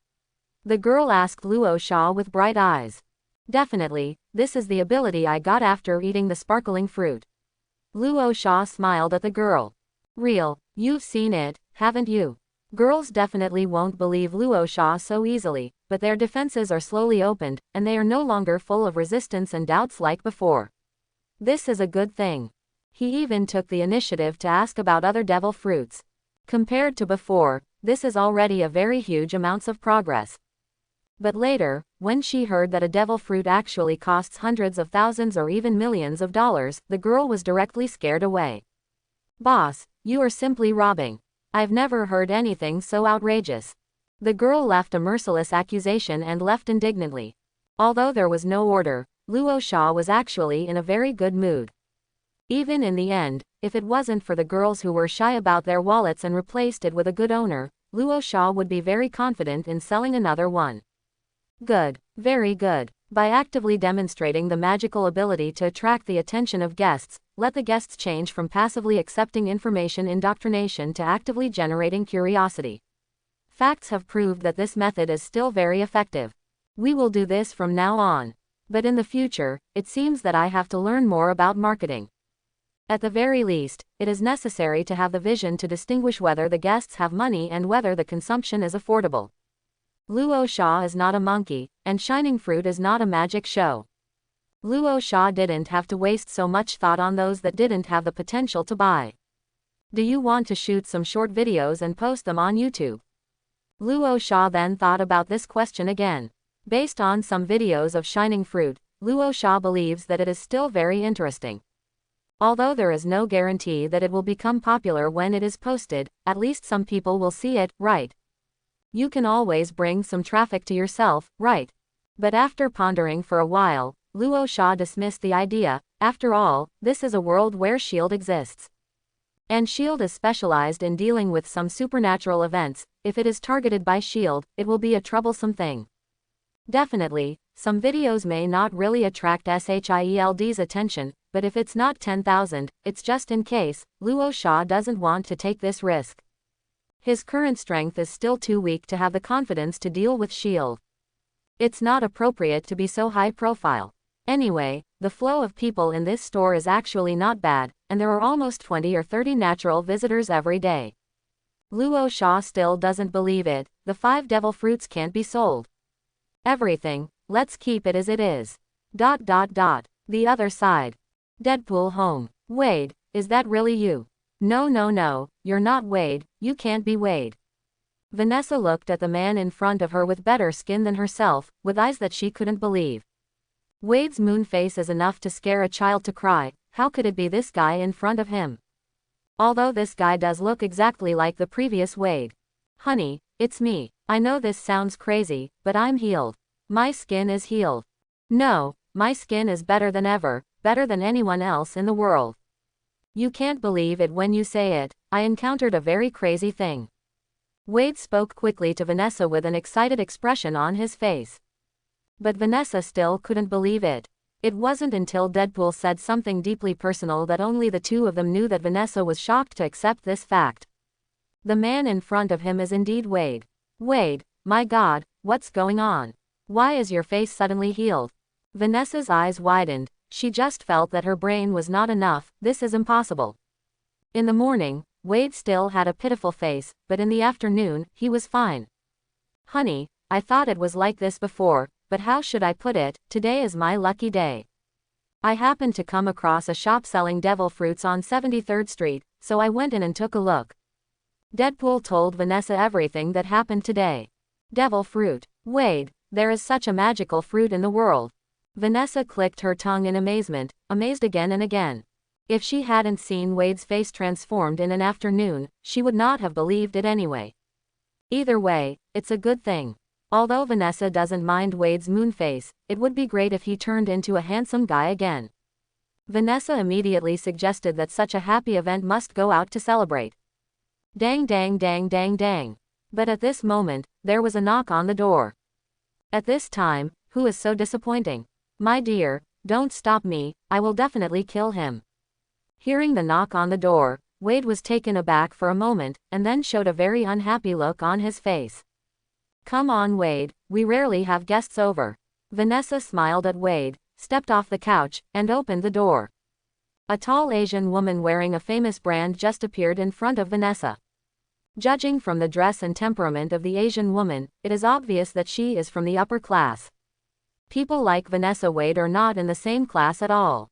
The girl asked Luo Sha with bright eyes. Definitely, this is the ability I got after eating the sparkling fruit. Luo Sha smiled at the girl. Real, you've seen it, haven't you? Girls definitely won't believe Luo Sha so easily, but their defenses are slowly opened, and they are no longer full of resistance and doubts like before. This is a good thing. He even took the initiative to ask about other devil fruits. Compared to before, this is already a very huge amounts of progress. But later, when she heard that a devil fruit actually costs hundreds of thousands or even millions of dollars, the girl was directly scared away. Boss, you are simply robbing. I've never heard anything so outrageous. The girl laughed a merciless accusation and left indignantly. Although there was no order, Luo Sha was actually in a very good mood. Even in the end, if it wasn't for the girls who were shy about their wallets and replaced it with a good owner, Luo Sha would be very confident in selling another one. Good, very good. By actively demonstrating the magical ability to attract the attention of guests, let the guests change from passively accepting information indoctrination to actively generating curiosity. Facts have proved that this method is still very effective. We will do this from now on. But in the future, it seems that I have to learn more about marketing. At the very least, it is necessary to have the vision to distinguish whether the guests have money and whether the consumption is affordable. Luo Sha is not a monkey, and shining fruit is not a magic show. Luo Sha didn't have to waste so much thought on those that didn't have the potential to buy. Do you want to shoot some short videos and post them on YouTube? Luo Sha then thought about this question again. Based on some videos of shining fruit, Luo Sha believes that it is still very interesting. Although there is no guarantee that it will become popular when it is posted, at least some people will see it, right? You can always bring some traffic to yourself, right? But after pondering for a while, Luo Sha dismissed the idea. After all, this is a world where S.H.I.E.L.D. exists. And S.H.I.E.L.D. is specialized in dealing with some supernatural events. If it is targeted by S.H.I.E.L.D., it will be a troublesome thing. Definitely, some videos may not really attract S.H.I.E.L.D.'s attention, but if it's not 10,000, it's just in case. Luo Sha doesn't want to take this risk. His current strength is still too weak to have the confidence to deal with S.H.I.E.L.D. It's not appropriate to be so high profile. Anyway, the flow of people in this store is actually not bad, and there are almost 20 or 30 natural visitors every day. Luo Sha still doesn't believe it. The 5 devil fruits can't be sold. Everything, let's keep it as it is. The other side. Deadpool home. Wade, is that really you? No, you're not Wade, you can't be Wade. Vanessa looked at the man in front of her with better skin than herself, with eyes that she couldn't believe. Wade's moon face is enough to scare a child to cry. How could it be this guy in front of him? Although this guy does look exactly like the previous Wade. Honey, it's me. I know this sounds crazy, but I'm healed. My skin is healed. No, my skin is better than ever, better than anyone else in the world. You can't believe it when you say it. I encountered a very crazy thing. Wade spoke quickly to Vanessa with an excited expression on his face. But Vanessa still couldn't believe it. It wasn't until Deadpool said something deeply personal that only the two of them knew that Vanessa was shocked to accept this fact. The man in front of him is indeed Wade. Wade, my God, what's going on? Why is your face suddenly healed? Vanessa's eyes widened. She just felt that her brain was not enough. This is impossible. In the morning, Wade still had a pitiful face, but in the afternoon, he was fine. Honey, I thought it was like this before, but how should I put it, today is my lucky day. I happened to come across a shop selling devil fruits on 73rd Street, so I went in and took a look. Deadpool told Vanessa everything that happened today. Devil fruit. Wade, there is such a magical fruit in the world. Vanessa clicked her tongue in amazement, amazed again and again. If she hadn't seen Wade's face transformed in an afternoon, she would not have believed it anyway. Either way, it's a good thing. Although Vanessa doesn't mind Wade's moon face, it would be great if he turned into a handsome guy again. Vanessa immediately suggested that such a happy event must go out to celebrate. Dang dang dang dang dang. But at this moment, there was a knock on the door. At this time, who is so disappointing? My dear, don't stop me, I will definitely kill him. Hearing the knock on the door, Wade was taken aback for a moment, and then showed a very unhappy look on his face. Come on Wade, we rarely have guests over. Vanessa smiled at Wade, stepped off the couch, and opened the door. A tall Asian woman wearing a famous brand just appeared in front of Vanessa. Judging from the dress and temperament of the Asian woman, it is obvious that she is from the upper class. People like Vanessa Wade are not in the same class at all.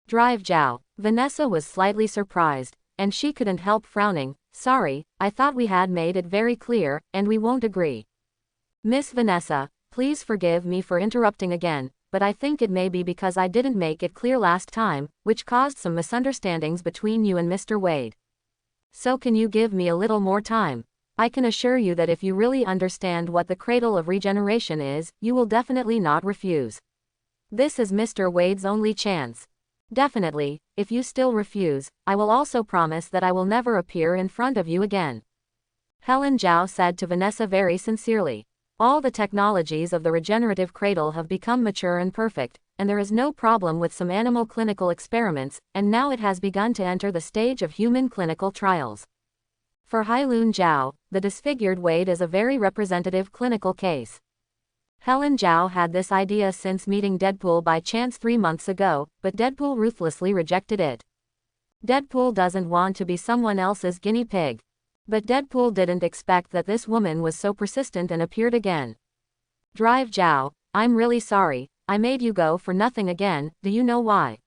Drive Zhao. Vanessa was slightly surprised, and she couldn't help frowning. Sorry, I thought we had made it very clear, and we won't agree. Miss Vanessa, please forgive me for interrupting again, but I think it may be because I didn't make it clear last time, which caused some misunderstandings between you and Mr. Wade. So can you give me a little more time? I can assure you that if you really understand what the cradle of regeneration is, you will definitely not refuse. This is Mr. Wade's only chance. Definitely, if you still refuse, I will also promise that I will never appear in front of you again. Helen Zhao said to Vanessa very sincerely. All the technologies of the regenerative cradle have become mature and perfect, and there is no problem with some animal clinical experiments, and now it has begun to enter the stage of human clinical trials. For Helen Zhao, the disfigured Wade is a very representative clinical case. Helen Zhao had this idea since meeting Deadpool by chance 3 months ago, but Deadpool ruthlessly rejected it. Deadpool doesn't want to be someone else's guinea pig. But Deadpool didn't expect that this woman was so persistent and appeared again. Drive Zhao, I'm really sorry, I made you go for nothing again, do you know why?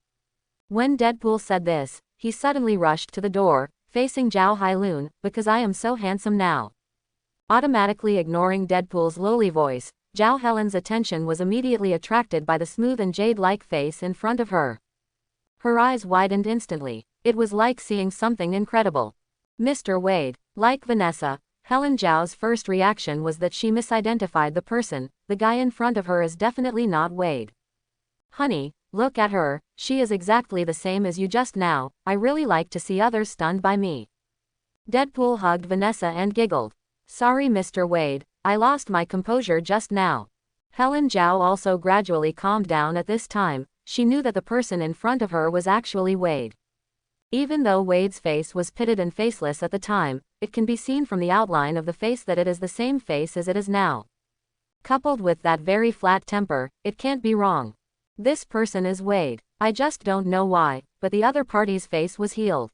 When Deadpool said this, he suddenly rushed to the door, facing Zhao Hailun, because I am so handsome now. Automatically ignoring Deadpool's lowly voice, Zhao Helen's attention was immediately attracted by the smooth and jade-like face in front of her. Her eyes widened instantly. It was like seeing something incredible. Mr. Wade. Like Vanessa, Helen Zhao's first reaction was that she misidentified the person. The guy in front of her is definitely not Wade. Honey, look at her, she is exactly the same as you just now. I really like to see others stunned by me. Deadpool hugged Vanessa and giggled. Sorry Mr. Wade, I lost my composure just now. Helen Zhao also gradually calmed down at this time. She knew that the person in front of her was actually Wade. Even though Wade's face was pitted and faceless at the time, it can be seen from the outline of the face that it is the same face as it is now. Coupled with that very flat temper, it can't be wrong. This person is Wade. I just don't know why, but the other party's face was healed.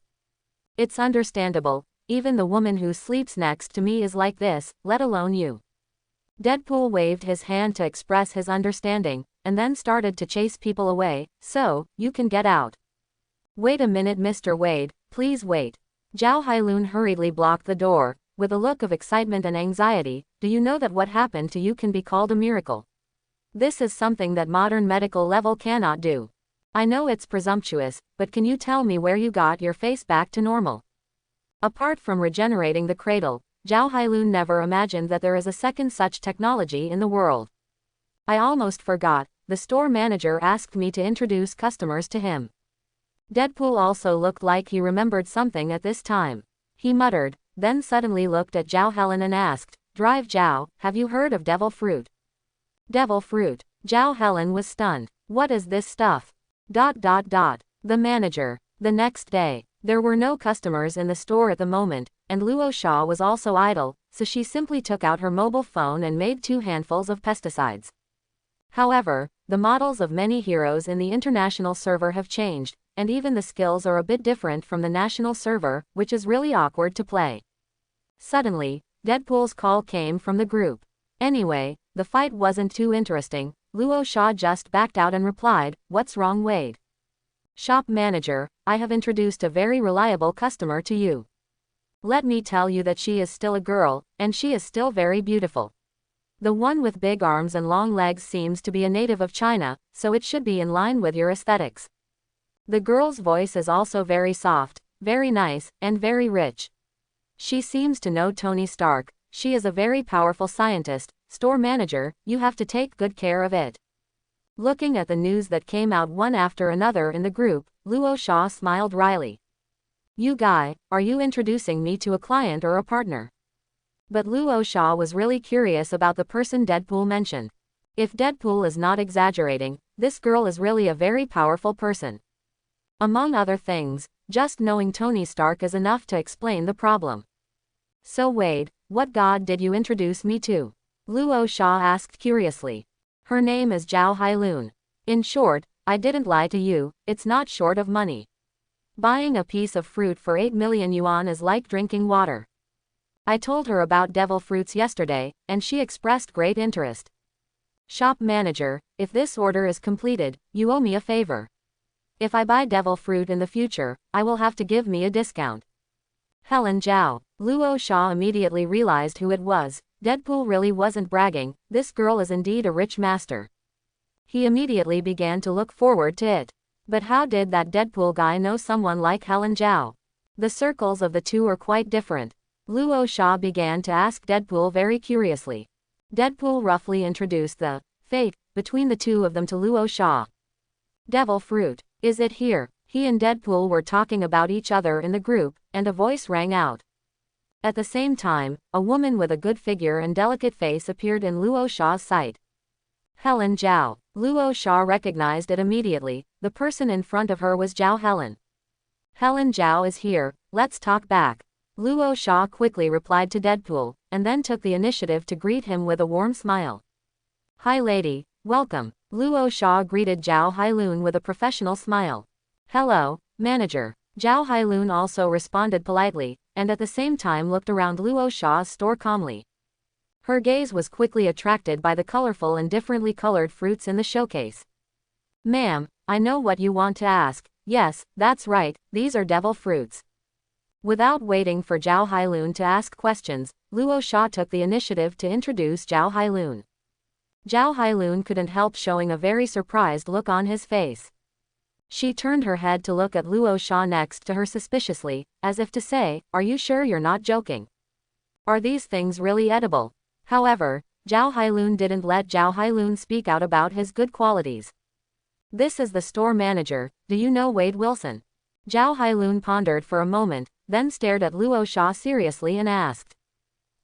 It's understandable, even the woman who sleeps next to me is like this, let alone you. Deadpool waved his hand to express his understanding, and then started to chase people away. So, you can get out. Wait a minute Mr. Wade, please wait. Zhao Hailun hurriedly blocked the door, with a look of excitement and anxiety. Do you know that what happened to you can be called a miracle? This is something that modern medical level cannot do. I know it's presumptuous, but can you tell me where you got your face back to normal? Apart from regenerating the cradle, Zhao Hailun never imagined that there is a second such technology in the world. I almost forgot, the store manager asked me to introduce customers to him. Deadpool also looked like he remembered something at this time. He muttered, then suddenly looked at Zhao Helen and asked, Drive Zhao, have you heard of devil fruit? Devil fruit. Zhao Helen was stunned. What is this stuff? The manager. The next day, there were no customers in the store at the moment, and Luo Sha was also idle, so she simply took out her mobile phone and made 2 handfuls of pesticides. However, the models of many heroes in the international server have changed, and even the skills are a bit different from the national server, which is really awkward to play. Suddenly, Deadpool's call came from the group. Anyway, the fight wasn't too interesting. Luo Sha just backed out and replied, "What's wrong, Wade?" "Shop manager, I have introduced a very reliable customer to you. Let me tell you that she is still a girl, and she is still very beautiful. The one with big arms and long legs seems to be a native of China, so it should be in line with your aesthetics. The girl's voice is also very soft, very nice, and very rich. She seems to know Tony Stark. She is a very powerful scientist. Store manager, you have to take good care of it." Looking at the news that came out one after another in the group, Luo Sha smiled wryly. "You guy, are you introducing me to a client or a partner?" But Luo Sha was really curious about the person Deadpool mentioned. If Deadpool is not exaggerating, this girl is really a very powerful person. Among other things, just knowing Tony Stark is enough to explain the problem. "So Wade, what god did you introduce me to?" Luo Sha asked curiously. "Her name is Zhao Hailun. In short, I didn't lie to you, it's not short of money. Buying a piece of fruit for 8 million yuan is like drinking water. I told her about devil fruits yesterday, and she expressed great interest. Shop manager, if this order is completed, you owe me a favor. If I buy devil fruit in the future, I will have to give me a discount." Helen Zhao. Luo Sha immediately realized who it was. Deadpool really wasn't bragging, this girl is indeed a rich master. He immediately began to look forward to it. But how did that Deadpool guy know someone like Helen Zhao? The circles of the two are quite different. Luo Sha began to ask Deadpool very curiously. Deadpool roughly introduced the fate between the two of them to Luo Sha. "Devil fruit, is it here?" He and Deadpool were talking about each other in the group, and a voice rang out. At the same time, a woman with a good figure and delicate face appeared in Luo Sha's sight. Helen Zhao. Luo Sha recognized it immediately. The person in front of her was Zhao Helen. "Helen Zhao is here, let's talk back." Luo Sha quickly replied to Deadpool, and then took the initiative to greet him with a warm smile. "Hi lady, welcome." Luo Sha greeted Zhao Hailun with a professional smile. "Hello, manager." Zhao Hailun also responded politely, and at the same time looked around Luo Sha's store calmly. Her gaze was quickly attracted by the colorful and differently colored fruits in the showcase. "Ma'am, I know what you want to ask. Yes, that's right, these are devil fruits." Without waiting for Zhao Hailun to ask questions, Luo Sha took the initiative to introduce Zhao Hailun. Zhao Hailun couldn't help showing a very surprised look on his face. She turned her head to look at Luo Sha next to her suspiciously, as if to say, "Are you sure you're not joking? Are these things really edible?" However, Zhao Hailun didn't let Zhao Hailun speak out about his good qualities. "This is the store manager, do you know Wade Wilson?" Zhao Hailun pondered for a moment, then stared at Luo Sha seriously and asked.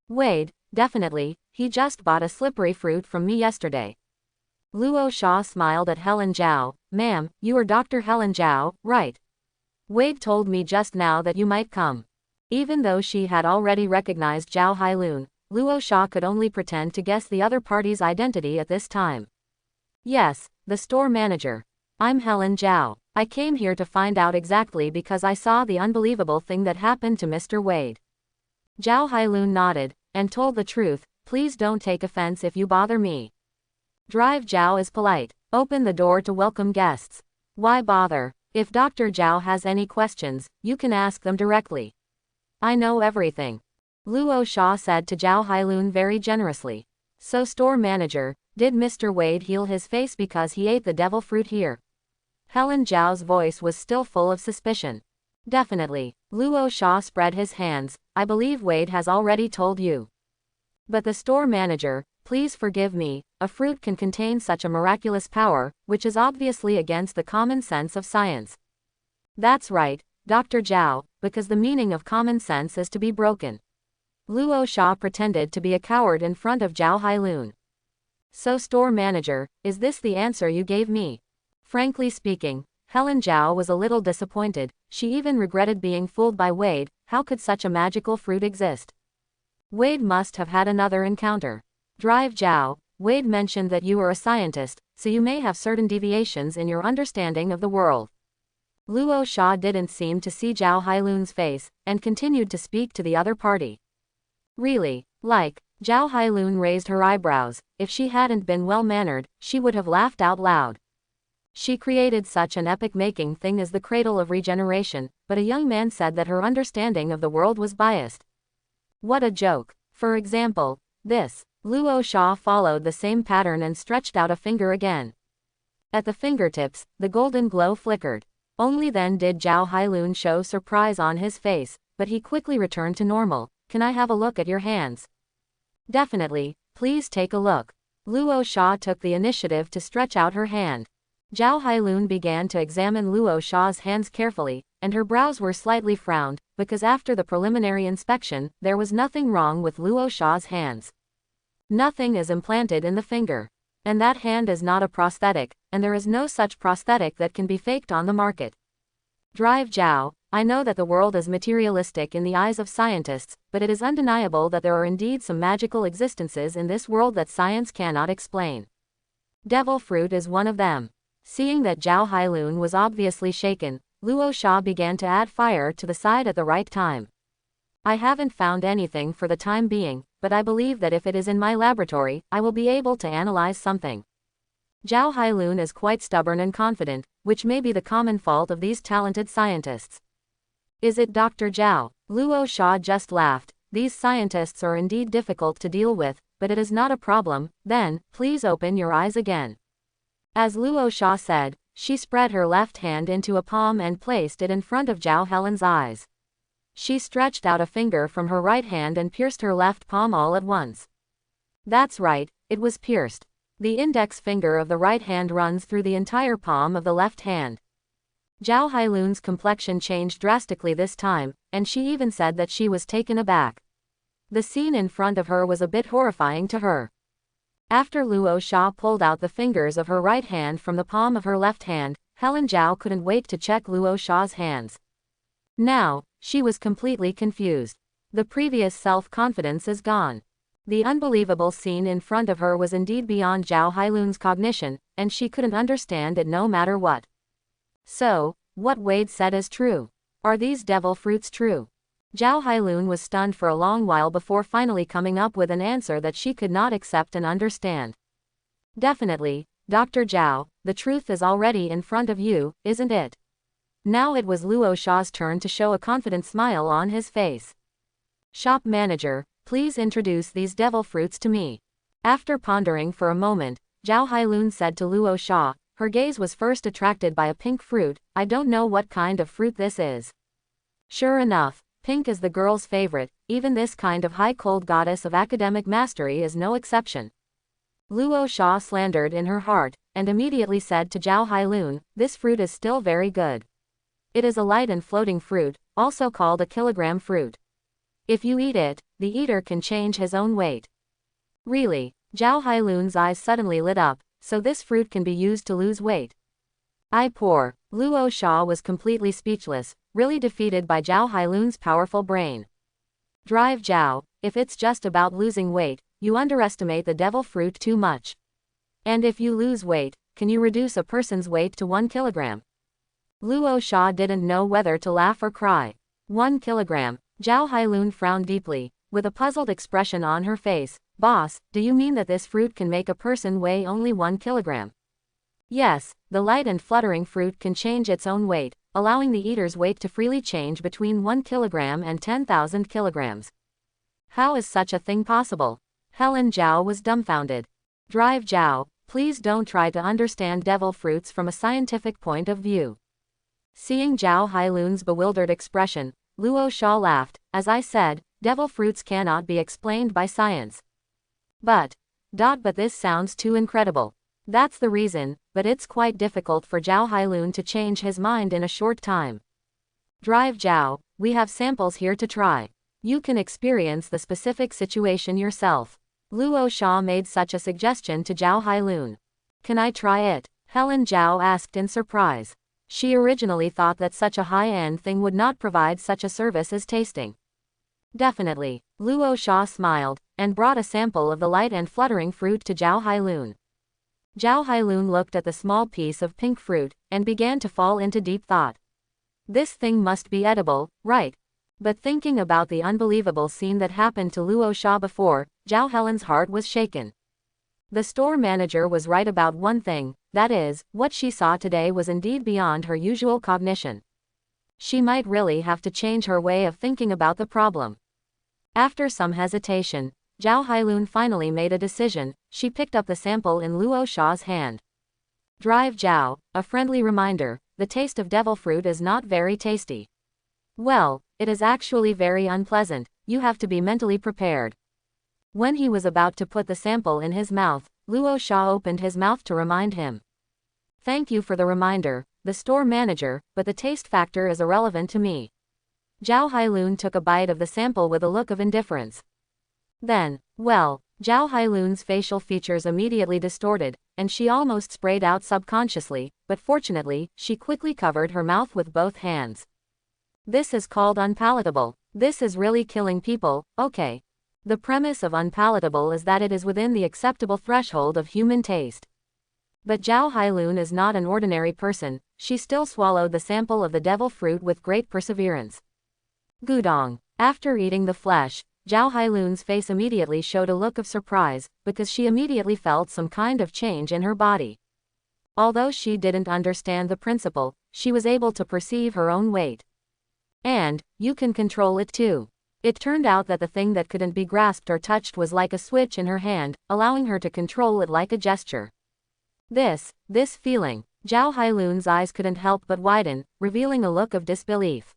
"Wade, definitely, he just bought a slippery fruit from me yesterday." Luo Sha smiled at Helen Zhao. "Ma'am, you are Dr. Helen Zhao, right? Wade told me just now that you might come." Even though she had already recognized Zhao Hailun, Luo Sha could only pretend to guess the other party's identity at this time. "Yes, the store manager. I'm Helen Zhao. I came here to find out exactly because I saw the unbelievable thing that happened to Mr. Wade." Zhao Hailun nodded, and told the truth. "Please don't take offense if you bother me. Drive Zhao is polite. Open the door to welcome guests. Why bother? If Dr. Zhao has any questions, you can ask them directly. I know everything." Luo Sha said to Zhao Hailun very generously. "So store manager, did Mr. Wade heal his face because he ate the devil fruit here?" Helen Zhao's voice was still full of suspicion. "Definitely." Luo Sha spread his hands. "I believe Wade has already told you. But the store manager, please forgive me, a fruit can contain such a miraculous power, which is obviously against the common sense of science." "That's right, Dr. Zhao, because the meaning of common sense is to be broken." Luo Sha pretended to be a coward in front of Zhao Hailun. So store manager, is this the answer you gave me? Frankly speaking, Helen Zhao was a little disappointed. She even regretted being fooled by Wade. How could such a magical fruit exist? Wade must have had another encounter. Drive Zhao, Wade mentioned that you are a scientist, so you may have certain deviations in your understanding of the world. Luo Sha didn't seem to see Zhao Hailun's face, and continued to speak to the other party. Really, like, Zhao Hailun raised her eyebrows. If she hadn't been well-mannered, she would have laughed out loud. She created such an epic-making thing as the cradle of regeneration, but a young man said that her understanding of the world was biased. What a joke. For example, this. Luo Sha followed the same pattern and stretched out a finger again. At the fingertips, the golden glow flickered. Only then did Zhao Hailun show surprise on his face, but he quickly returned to normal. Can I have a look at your hands? Definitely, please take a look. Luo Sha took the initiative to stretch out her hand. Zhao Hailun began to examine Luo Sha's hands carefully, and her brows were slightly frowned, because after the preliminary inspection, there was nothing wrong with Luo Sha's hands. Nothing is implanted in the finger. And that hand is not a prosthetic, and there is no such prosthetic that can be faked on the market. Drive Zhao, I know that the world is materialistic in the eyes of scientists, but it is undeniable that there are indeed some magical existences in this world that science cannot explain. Devil fruit is one of them. Seeing that Zhao Hailun was obviously shaken, Luo Sha began to add fire to the side at the right time. I haven't found anything for the time being, but I believe that if it is in my laboratory, I will be able to analyze something. Zhao Hailun is quite stubborn and confident, which may be the common fault of these talented scientists. Is it Dr. Zhao? Luo Sha just laughed. These scientists are indeed difficult to deal with, but it is not a problem. Then, please open your eyes again. As Luo Sha said, she spread her left hand into a palm and placed it in front of Zhao Helen's eyes. She stretched out a finger from her right hand and pierced her left palm all at once. That's right, it was pierced. The index finger of the right hand runs through the entire palm of the left hand. Zhao Hailun's complexion changed drastically this time, and she even said that she was taken aback. The scene in front of her was a bit horrifying to her. After Luo Sha pulled out the fingers of her right hand from the palm of her left hand, Helen Zhao couldn't wait to check Luo Sha's hands. Now, she was completely confused. The previous self-confidence is gone. The unbelievable scene in front of her was indeed beyond Zhao Hailun's cognition, and she couldn't understand it no matter what. So, what Wade said is true. Are these devil fruits true? Zhao Hailun was stunned for a long while before finally coming up with an answer that she could not accept and understand. Definitely, Dr. Zhao, the truth is already in front of you, isn't it? Now it was Luo Sha's turn to show a confident smile on his face. Shop manager, please introduce these devil fruits to me. After pondering for a moment, Zhao Hailun said to Luo Sha, her gaze was first attracted by a pink fruit. I don't know what kind of fruit this is. Sure enough, pink is the girl's favorite, even this kind of high-cold goddess of academic mastery is no exception. Luo Sha slandered in her heart, and immediately said to Zhao Hailun, this fruit is still very good. It is a light and floating fruit, also called a kilogram fruit. If you eat it, the eater can change his own weight. Really? Zhao Hailun's eyes suddenly lit up, so this fruit can be used to lose weight. Poor. Luo Sha was completely speechless, really defeated by Zhao Hailun's powerful brain. Drive Zhao, if it's just about losing weight, you underestimate the devil fruit too much. And if you lose weight, can you reduce a person's weight to 1 kilogram? Luo Sha didn't know whether to laugh or cry. 1 kilogram. Zhao Hailun frowned deeply, with a puzzled expression on her face. Boss, do you mean that this fruit can make a person weigh only 1 kilogram? Yes, the light and fluttering fruit can change its own weight, allowing the eater's weight to freely change between 1 kilogram and 10,000 kilograms. How is such a thing possible? Helen Zhao was dumbfounded. Drive Zhao, please don't try to understand devil fruits from a scientific point of view. Seeing Zhao Hailun's bewildered expression, Luo Sha laughed. As I said, devil fruits cannot be explained by science. But this sounds too incredible. That's the reason, but it's quite difficult for Zhao Hailun to change his mind in a short time. Drive Zhao, we have samples here to try. You can experience the specific situation yourself. Luo Sha made such a suggestion to Zhao Hailun. Can I try it? Helen Zhao asked in surprise. She originally thought that such a high-end thing would not provide such a service as tasting. Definitely. Luo Sha smiled, and brought a sample of the light and fluttering fruit to Zhao Hailun. Zhao Hailun looked at the small piece of pink fruit, and began to fall into deep thought. This thing must be edible, right? But thinking about the unbelievable scene that happened to Luo Sha before, Zhao Helen's heart was shaken. The store manager was right about one thing, that is, what she saw today was indeed beyond her usual cognition. She might really have to change her way of thinking about the problem. After some hesitation, Zhao Hailun finally made a decision. She picked up the sample in Luo Sha's hand. Drive Zhao, a friendly reminder, the taste of devil fruit is not very tasty. Well, it is actually very unpleasant, you have to be mentally prepared. When he was about to put the sample in his mouth, Luo Sha opened his mouth to remind him. Thank you for the reminder, the store manager, but the taste factor is irrelevant to me. Zhao Hailun took a bite of the sample with a look of indifference. Then, well, Zhao Hailun's facial features immediately distorted, and she almost sprayed out subconsciously, but fortunately, she quickly covered her mouth with both hands. This is called unpalatable. This is really killing people, okay. The premise of unpalatable is that it is within the acceptable threshold of human taste. But Zhao Hailun is not an ordinary person, she still swallowed the sample of the devil fruit with great perseverance. Gudong. After eating the flesh, Zhao Hailun's face immediately showed a look of surprise, because she immediately felt some kind of change in her body. Although she didn't understand the principle, she was able to perceive her own weight. And, you can control it too. It turned out that the thing that couldn't be grasped or touched was like a switch in her hand, allowing her to control it like a gesture. This feeling, Zhao Hailun's eyes couldn't help but widen, revealing a look of disbelief.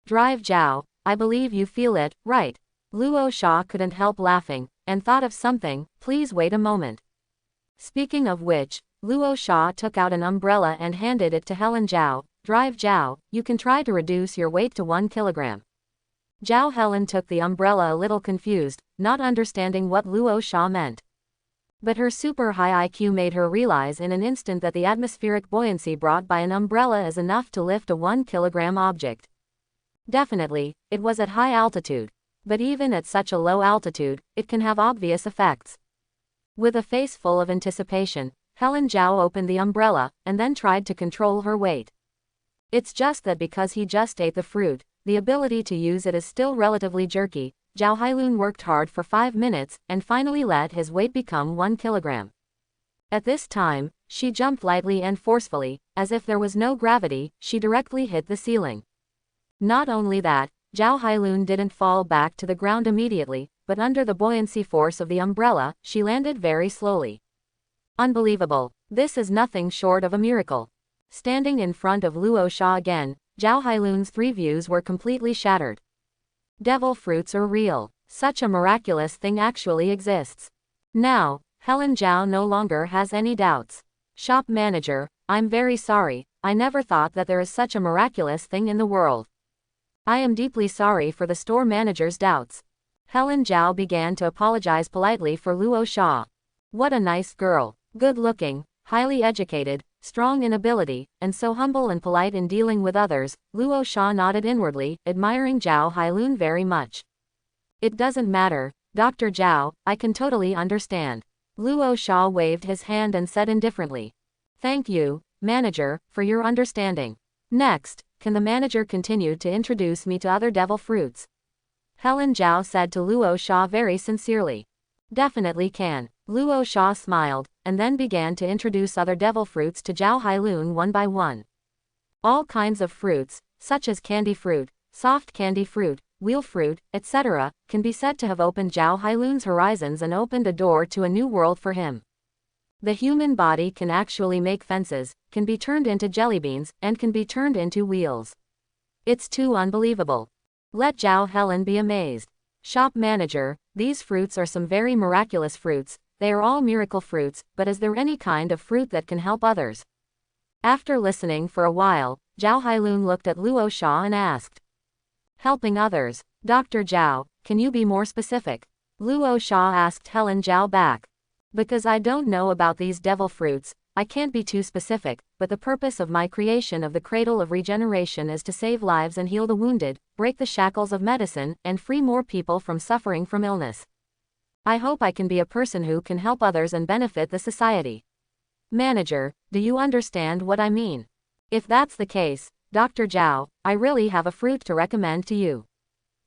Drive Zhao, I believe you feel it, right? Luo Sha couldn't help laughing, and thought of something. Please wait a moment. Speaking of which, Luo Sha took out an umbrella and handed it to Helen Zhao. Drive Zhao, you can try to reduce your weight to 1 kilogram. Zhao Helen took the umbrella a little confused, not understanding what Luo Sha meant. But her super high IQ made her realize in an instant that the atmospheric buoyancy brought by an umbrella is enough to lift a 1 kilogram object. Definitely, it was at high altitude. But even at such a low altitude, it can have obvious effects. With a face full of anticipation, Helen Zhao opened the umbrella, and then tried to control her weight. It's just that because he just ate the fruit, the ability to use it is still relatively jerky. Zhao Hailun worked hard for 5 minutes, and finally let his weight become 1 kilogram. At this time, she jumped lightly and forcefully, as if there was no gravity, she directly hit the ceiling. Not only that, Zhao Hailun didn't fall back to the ground immediately, but under the buoyancy force of the umbrella, she landed very slowly. Unbelievable. This is nothing short of a miracle. Standing in front of Luo Sha again, Zhao Hailun's 3 views were completely shattered. Devil fruits are real. Such a miraculous thing actually exists. Now, Helen Zhao no longer has any doubts. Shop manager, I'm very sorry, I never thought that there is such a miraculous thing in the world. I am deeply sorry for the store manager's doubts. Helen Zhao began to apologize politely for Luo Sha. What a nice girl. Good looking, highly educated, strong in ability, and so humble and polite in dealing with others. Luo Sha nodded inwardly, admiring Zhao Hailun very much. It doesn't matter, Dr. Zhao, I can totally understand. Luo Sha waved his hand and said indifferently. Thank you, manager, for your understanding. Next, can the manager continue to introduce me to other devil fruits? Helen Zhao said to Luo Sha very sincerely. Definitely can. Luo Sha smiled, and then began to introduce other devil fruits to Zhao Hailun one by one. All kinds of fruits, such as candy fruit, soft candy fruit, wheel fruit, etc., can be said to have opened Zhao Hailun's horizons and opened a door to a new world for him. The human body can actually make fences, can be turned into jelly beans, and can be turned into wheels. It's too unbelievable. Let Zhao Helen be amazed. Shop manager, these fruits are some very miraculous fruits. They are all miracle fruits, but is there any kind of fruit that can help others? After listening for a while, Zhao Hailun looked at Luo Sha and asked. Helping others. Dr. Zhao, can you be more specific? Luo Sha asked Helen Zhao back. Because I don't know about these devil fruits, I can't be too specific, but the purpose of my creation of the cradle of regeneration is to save lives and heal the wounded, break the shackles of medicine, and free more people from suffering from illness. I hope I can be a person who can help others and benefit the society. Manager, do you understand what I mean? If that's the case, Dr. Zhao, I really have a fruit to recommend to you.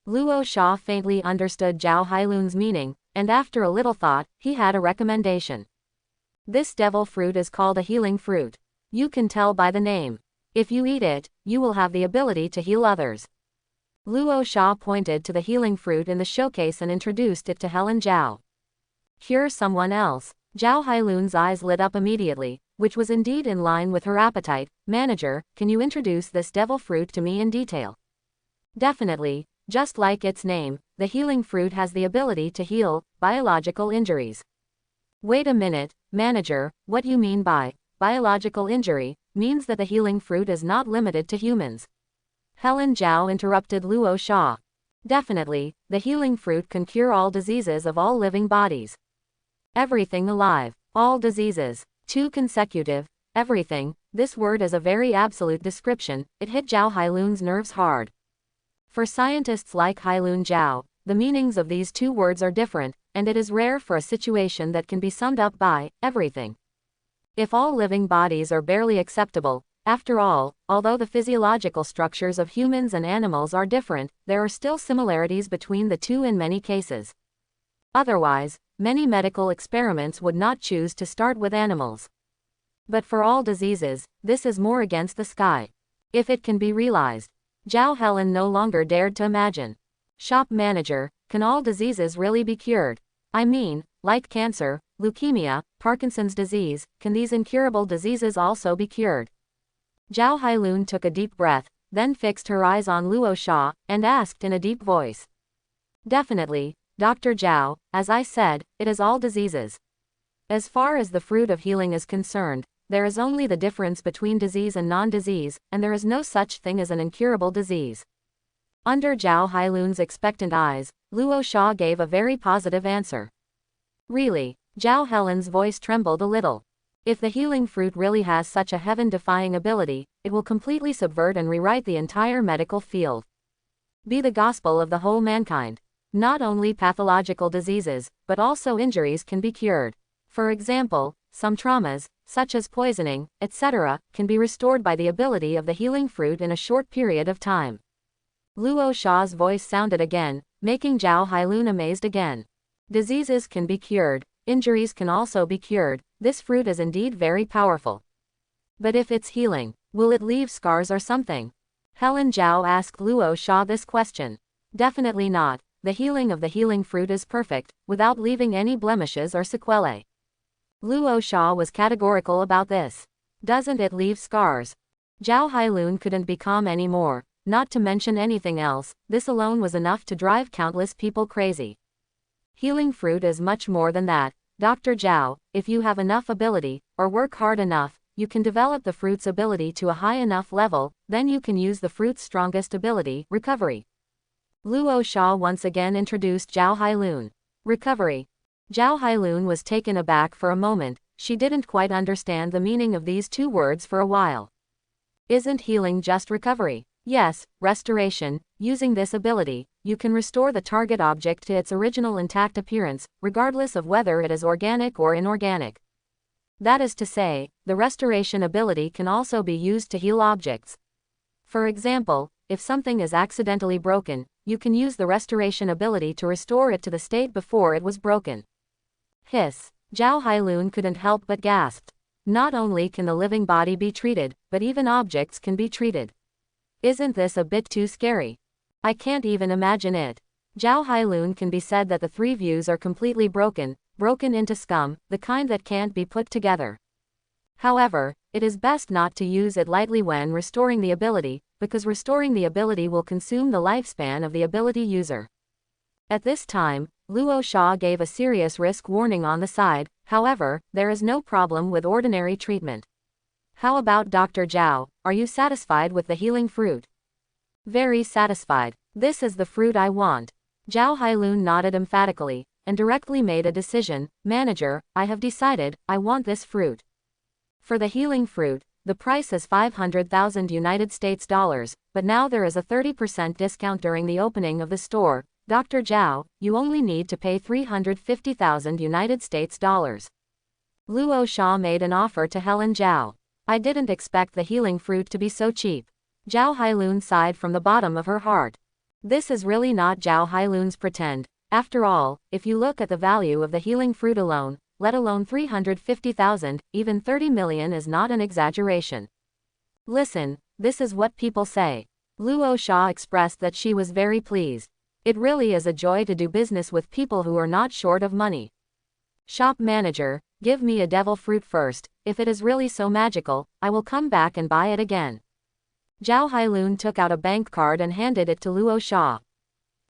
Luo Sha faintly understood Zhao Hailun's meaning, and after a little thought, he had a recommendation. This devil fruit is called a healing fruit. You can tell by the name. If you eat it, you will have the ability to heal others. Luo Sha pointed to the healing fruit in the showcase and introduced it to Helen Zhao. Cure someone else. Zhao Hailun's eyes lit up immediately, which was indeed in line with her appetite. Manager, can you introduce this devil fruit to me in detail? Definitely, just like its name, the healing fruit has the ability to heal biological injuries. Wait a minute, manager, what you mean by biological injury means that the healing fruit is not limited to humans. Helen Zhao interrupted Luo Sha. Definitely, the healing fruit can cure all diseases of all living bodies. Everything alive, all diseases, 2 consecutive, everything, this word is a very absolute description, it hit Zhao Hailun's nerves hard. For scientists like Hailun Zhao, the meanings of these 2 words are different, and it is rare for a situation that can be summed up by everything. If all living bodies are barely acceptable, after all, although the physiological structures of humans and animals are different, there are still similarities between the 2 in many cases. Otherwise, many medical experiments would not choose to start with animals. But for all diseases, this is more against the sky. If it can be realized. Zhao Helen no longer dared to imagine. Shop manager, can all diseases really be cured? I mean, like cancer, leukemia, Parkinson's disease, can these incurable diseases also be cured? Zhao Hailun took a deep breath, then fixed her eyes on Luo Sha, and asked in a deep voice. Definitely, Dr. Zhao, as I said, it is all diseases. As far as the fruit of healing is concerned, there is only the difference between disease and non-disease, and there is no such thing as an incurable disease. Under Zhao Hailun's expectant eyes, Luo Sha gave a very positive answer. Really? Zhao Helen's voice trembled a little. If the healing fruit really has such a heaven-defying ability, it will completely subvert and rewrite the entire medical field. Be the gospel of the whole mankind. Not only pathological diseases, but also injuries can be cured. For example, some traumas, such as poisoning, etc., can be restored by the ability of the healing fruit in a short period of time. Luo Sha's voice sounded again, making Zhao Hailun amazed again. Diseases can be cured, injuries can also be cured, this fruit is indeed very powerful. But if it's healing, will it leave scars or something? Helen Zhao asked Luo Sha this question. Definitely not, the healing of the healing fruit is perfect, without leaving any blemishes or sequelae. Luo Sha was categorical about this. Doesn't it leave scars? Zhao Hailun couldn't be calm anymore, not to mention anything else, this alone was enough to drive countless people crazy. Healing fruit is much more than that, Dr. Zhao, if you have enough ability, or work hard enough, you can develop the fruit's ability to a high enough level, then you can use the fruit's strongest ability, recovery. Luo Sha once again introduced Zhao Hailun. Recovery. Zhao Hailun was taken aback for a moment, she didn't quite understand the meaning of these 2 words for a while. Isn't healing just recovery? Yes, restoration. Using this ability, you can restore the target object to its original intact appearance, regardless of whether it is organic or inorganic. That is to say, the restoration ability can also be used to heal objects. For example, if something is accidentally broken, you can use the restoration ability to restore it to the state before it was broken. Hiss. Zhao Hailun couldn't help but gasp. Not only can the living body be treated, but even objects can be treated. Isn't this a bit too scary? I can't even imagine it. Zhao Hailun can be said that the 3 views are completely broken into scum, the kind that can't be put together. However, it is best not to use it lightly when restoring the ability, because restoring the ability will consume the lifespan of the ability user. At this time, Luo Sha gave a serious risk warning on the side, however, there is no problem with ordinary treatment. How about Dr. Zhao, are you satisfied with the healing fruit? Very satisfied. This is the fruit I want. Zhao Hailun nodded emphatically, and directly made a decision. Manager, I have decided, I want this fruit. For the healing fruit, the price is 500,000 United States dollars, but now there is a 30% discount during the opening of the store. Dr. Zhao, you only need to pay 350,000 United States dollars. Luo Sha made an offer to Helen Zhao. I didn't expect the healing fruit to be so cheap. Zhao Hailun sighed from the bottom of her heart. This is really not Zhao Hailun's pretend. After all, if you look at the value of the healing fruit alone, let alone 350,000, even 30 million is not an exaggeration. Listen, this is what people say. Luo Sha expressed that she was very pleased. It really is a joy to do business with people who are not short of money. Shop manager, give me a devil fruit first. If it is really so magical, I will come back and buy it again. Zhao Hailun took out a bank card and handed it to Luo Sha.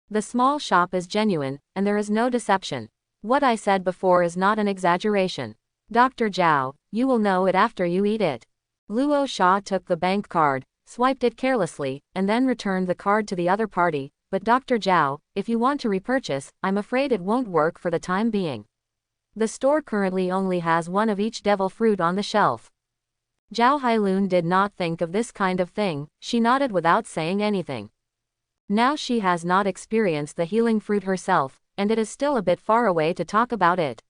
The small shop is genuine, and there is no deception. What I said before is not an exaggeration. Dr. Zhao, you will know it after you eat it. Luo Sha took the bank card, swiped it carelessly, and then returned the card to the other party. But Dr. Zhao, if you want to repurchase, I'm afraid it won't work for the time being. The store currently only has one of each devil fruit on the shelf. Zhao Hailun did not think of this kind of thing. She nodded without saying anything. Now she has not experienced the healing fruit herself, and it is still a bit far away to talk about it.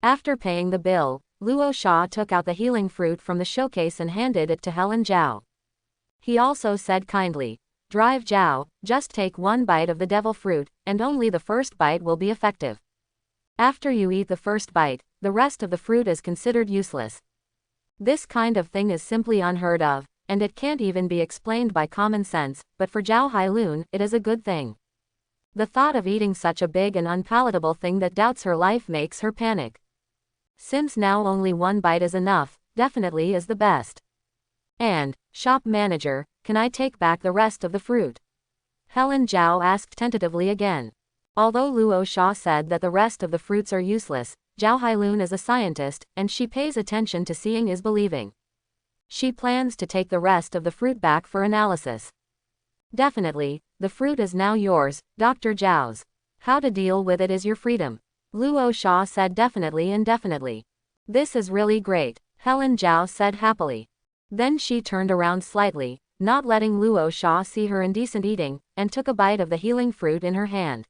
After paying the bill, Luo Sha took out the healing fruit from the showcase and handed it to Helen Zhao. He also said kindly, "Drive Zhao, just take one bite of the devil fruit, and only the first bite will be effective. After you eat the first bite, the rest of the fruit is considered useless." This kind of thing is simply unheard of, and it can't even be explained by common sense, but for Zhao Hailun, it is a good thing. The thought of eating such a big and unpalatable thing that doubts her life makes her panic. Since now only one bite is enough, definitely is the best. And, shop manager, can I take back the rest of the fruit? Helen Zhao asked tentatively again. Although Luo Sha said that the rest of the fruits are useless, Zhao Hailun is a scientist, and she pays attention to seeing is believing. She plans to take the rest of the fruit back for analysis. Definitely, the fruit is now yours, Dr. Zhao's. How to deal with it is your freedom. Luo Sha said definitely and definitely. This is really great, Helen Zhao said happily. Then she turned around slightly, not letting Luo Sha see her indecent eating, and took a bite of the healing fruit in her hand.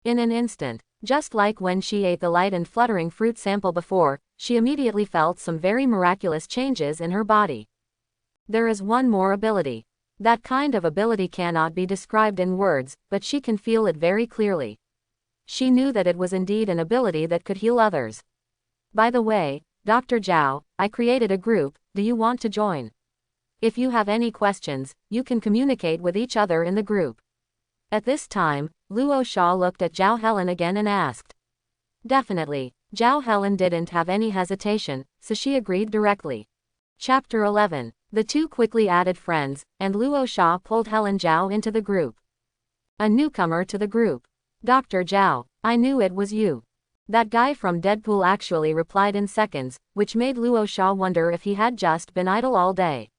In an instant, just like when she ate the light and fluttering fruit sample before, she immediately felt some very miraculous changes in her body. There is one more ability. That kind of ability cannot be described in words, but she can feel it very clearly. She knew that it was indeed an ability that could heal others. By the way, Dr. Zhao, I created a group, do you want to join? If you have any questions, you can communicate with each other in the group. At this time, Luo Sha looked at Zhao Helen again and asked. Definitely. Zhao Helen didn't have any hesitation, so she agreed directly. Chapter 11. The two quickly added friends, and Luo Sha pulled Helen Zhao into the group. A newcomer to the group. Dr. Zhao, I knew it was you. That guy from Deadpool actually replied in seconds, which made Luo Sha wonder if he had just been idle all day.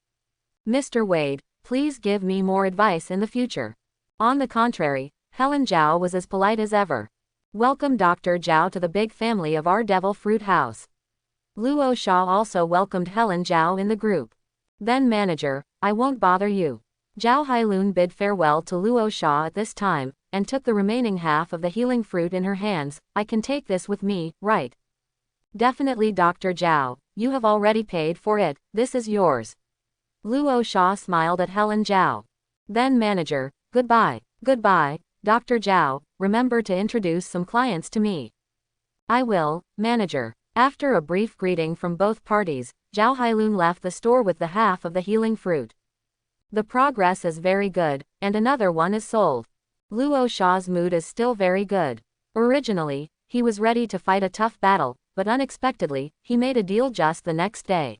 Mr. Wade, please give me more advice in the future. On the contrary, Helen Zhao was as polite as ever. Welcome Dr. Zhao to the big family of our Devil Fruit House. Luo Sha also welcomed Helen Zhao in the group. Then manager, I won't bother you. Zhao Hailun bid farewell to Luo Sha at this time, and took the remaining half of the healing fruit in her hands. I can take this with me, right? Definitely Dr. Zhao, you have already paid for it, this is yours. Luo Sha smiled at Helen Zhao. Then manager, goodbye. Goodbye, Dr. Zhao, remember to introduce some clients to me. I will, manager. After a brief greeting from both parties, Zhao Hailun left the store with the half of the healing fruit. The progress is very good, and another one is sold. Luo Sha's mood is still very good. Originally, he was ready to fight a tough battle, but unexpectedly, he made a deal just the next day.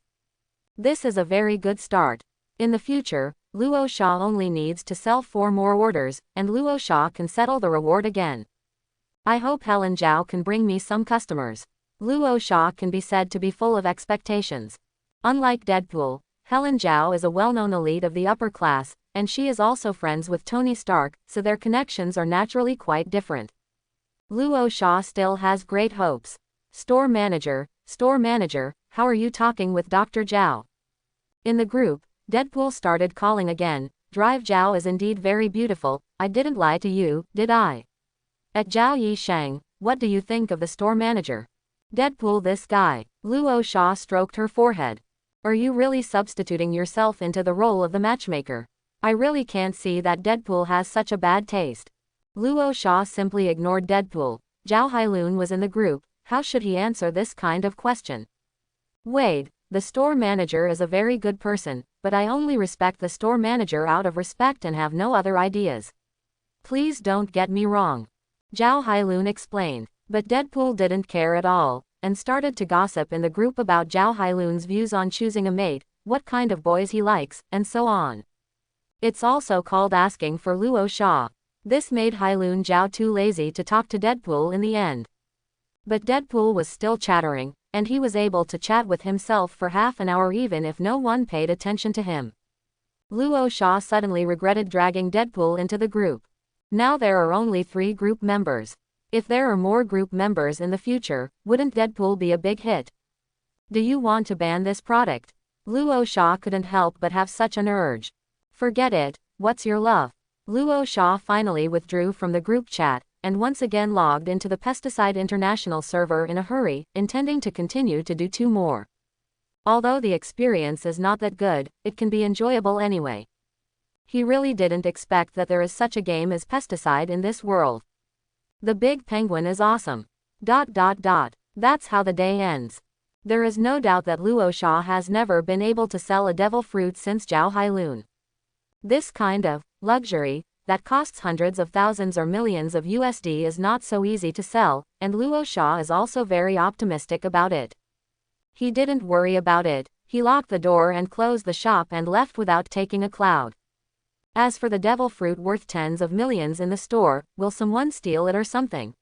This is a very good start. In the future, Luo Sha only needs to sell 4 more orders, and Luo Sha can settle the reward again. I hope Helen Zhao can bring me some customers. Luo Sha can be said to be full of expectations. Unlike Deadpool, Helen Zhao is a well-known elite of the upper class, and she is also friends with Tony Stark, so their connections are naturally quite different. Luo Sha still has great hopes. Store manager, how are you talking with Dr. Zhao? In the group, Deadpool started calling again. Drive Zhao is indeed very beautiful, I didn't lie to you, did I? At Zhao Yi Shang, what do you think of the store manager? Deadpool, this guy. Luo Sha stroked her forehead. Are you really substituting yourself into the role of the matchmaker? I really can't see that Deadpool has such a bad taste. Luo Sha simply ignored Deadpool. Zhao Hailun was in the group, how should he answer this kind of question? Wade, the store manager is a very good person, but I only respect the store manager out of respect and have no other ideas. Please don't get me wrong. Zhao Hailun explained, but Deadpool didn't care at all, and started to gossip in the group about Zhao Hailun's views on choosing a mate, what kind of boys he likes, and so on. It's also called asking for Luo Sha. This made Hailun Zhao too lazy to talk to Deadpool in the end. But Deadpool was still chattering, and he was able to chat with himself for half an hour even if no one paid attention to him. Luo Sha suddenly regretted dragging Deadpool into the group. Now there are only 3 group members. If there are more group members in the future, wouldn't Deadpool be a big hit? Do you want to ban this product? Luo Sha couldn't help but have such an urge. Forget it, what's your love? Luo Sha finally withdrew from the group chat, and once again logged into the Pesticide International server in a hurry, intending to continue to do 2 more. Although the experience is not that good, it can be enjoyable anyway. He really didn't expect that there is such a game as Pesticide in this world. The big penguin is awesome. ... That's how the day ends. There is no doubt that Luo Sha has never been able to sell a devil fruit since Zhao Hailun. This kind of luxury that costs hundreds of thousands or millions of USD is not so easy to sell, and Luo Sha is also very optimistic about it. He didn't worry about it, he locked the door and closed the shop and left without taking a cloud. As for the devil fruit worth tens of millions in the store, will someone steal it or something?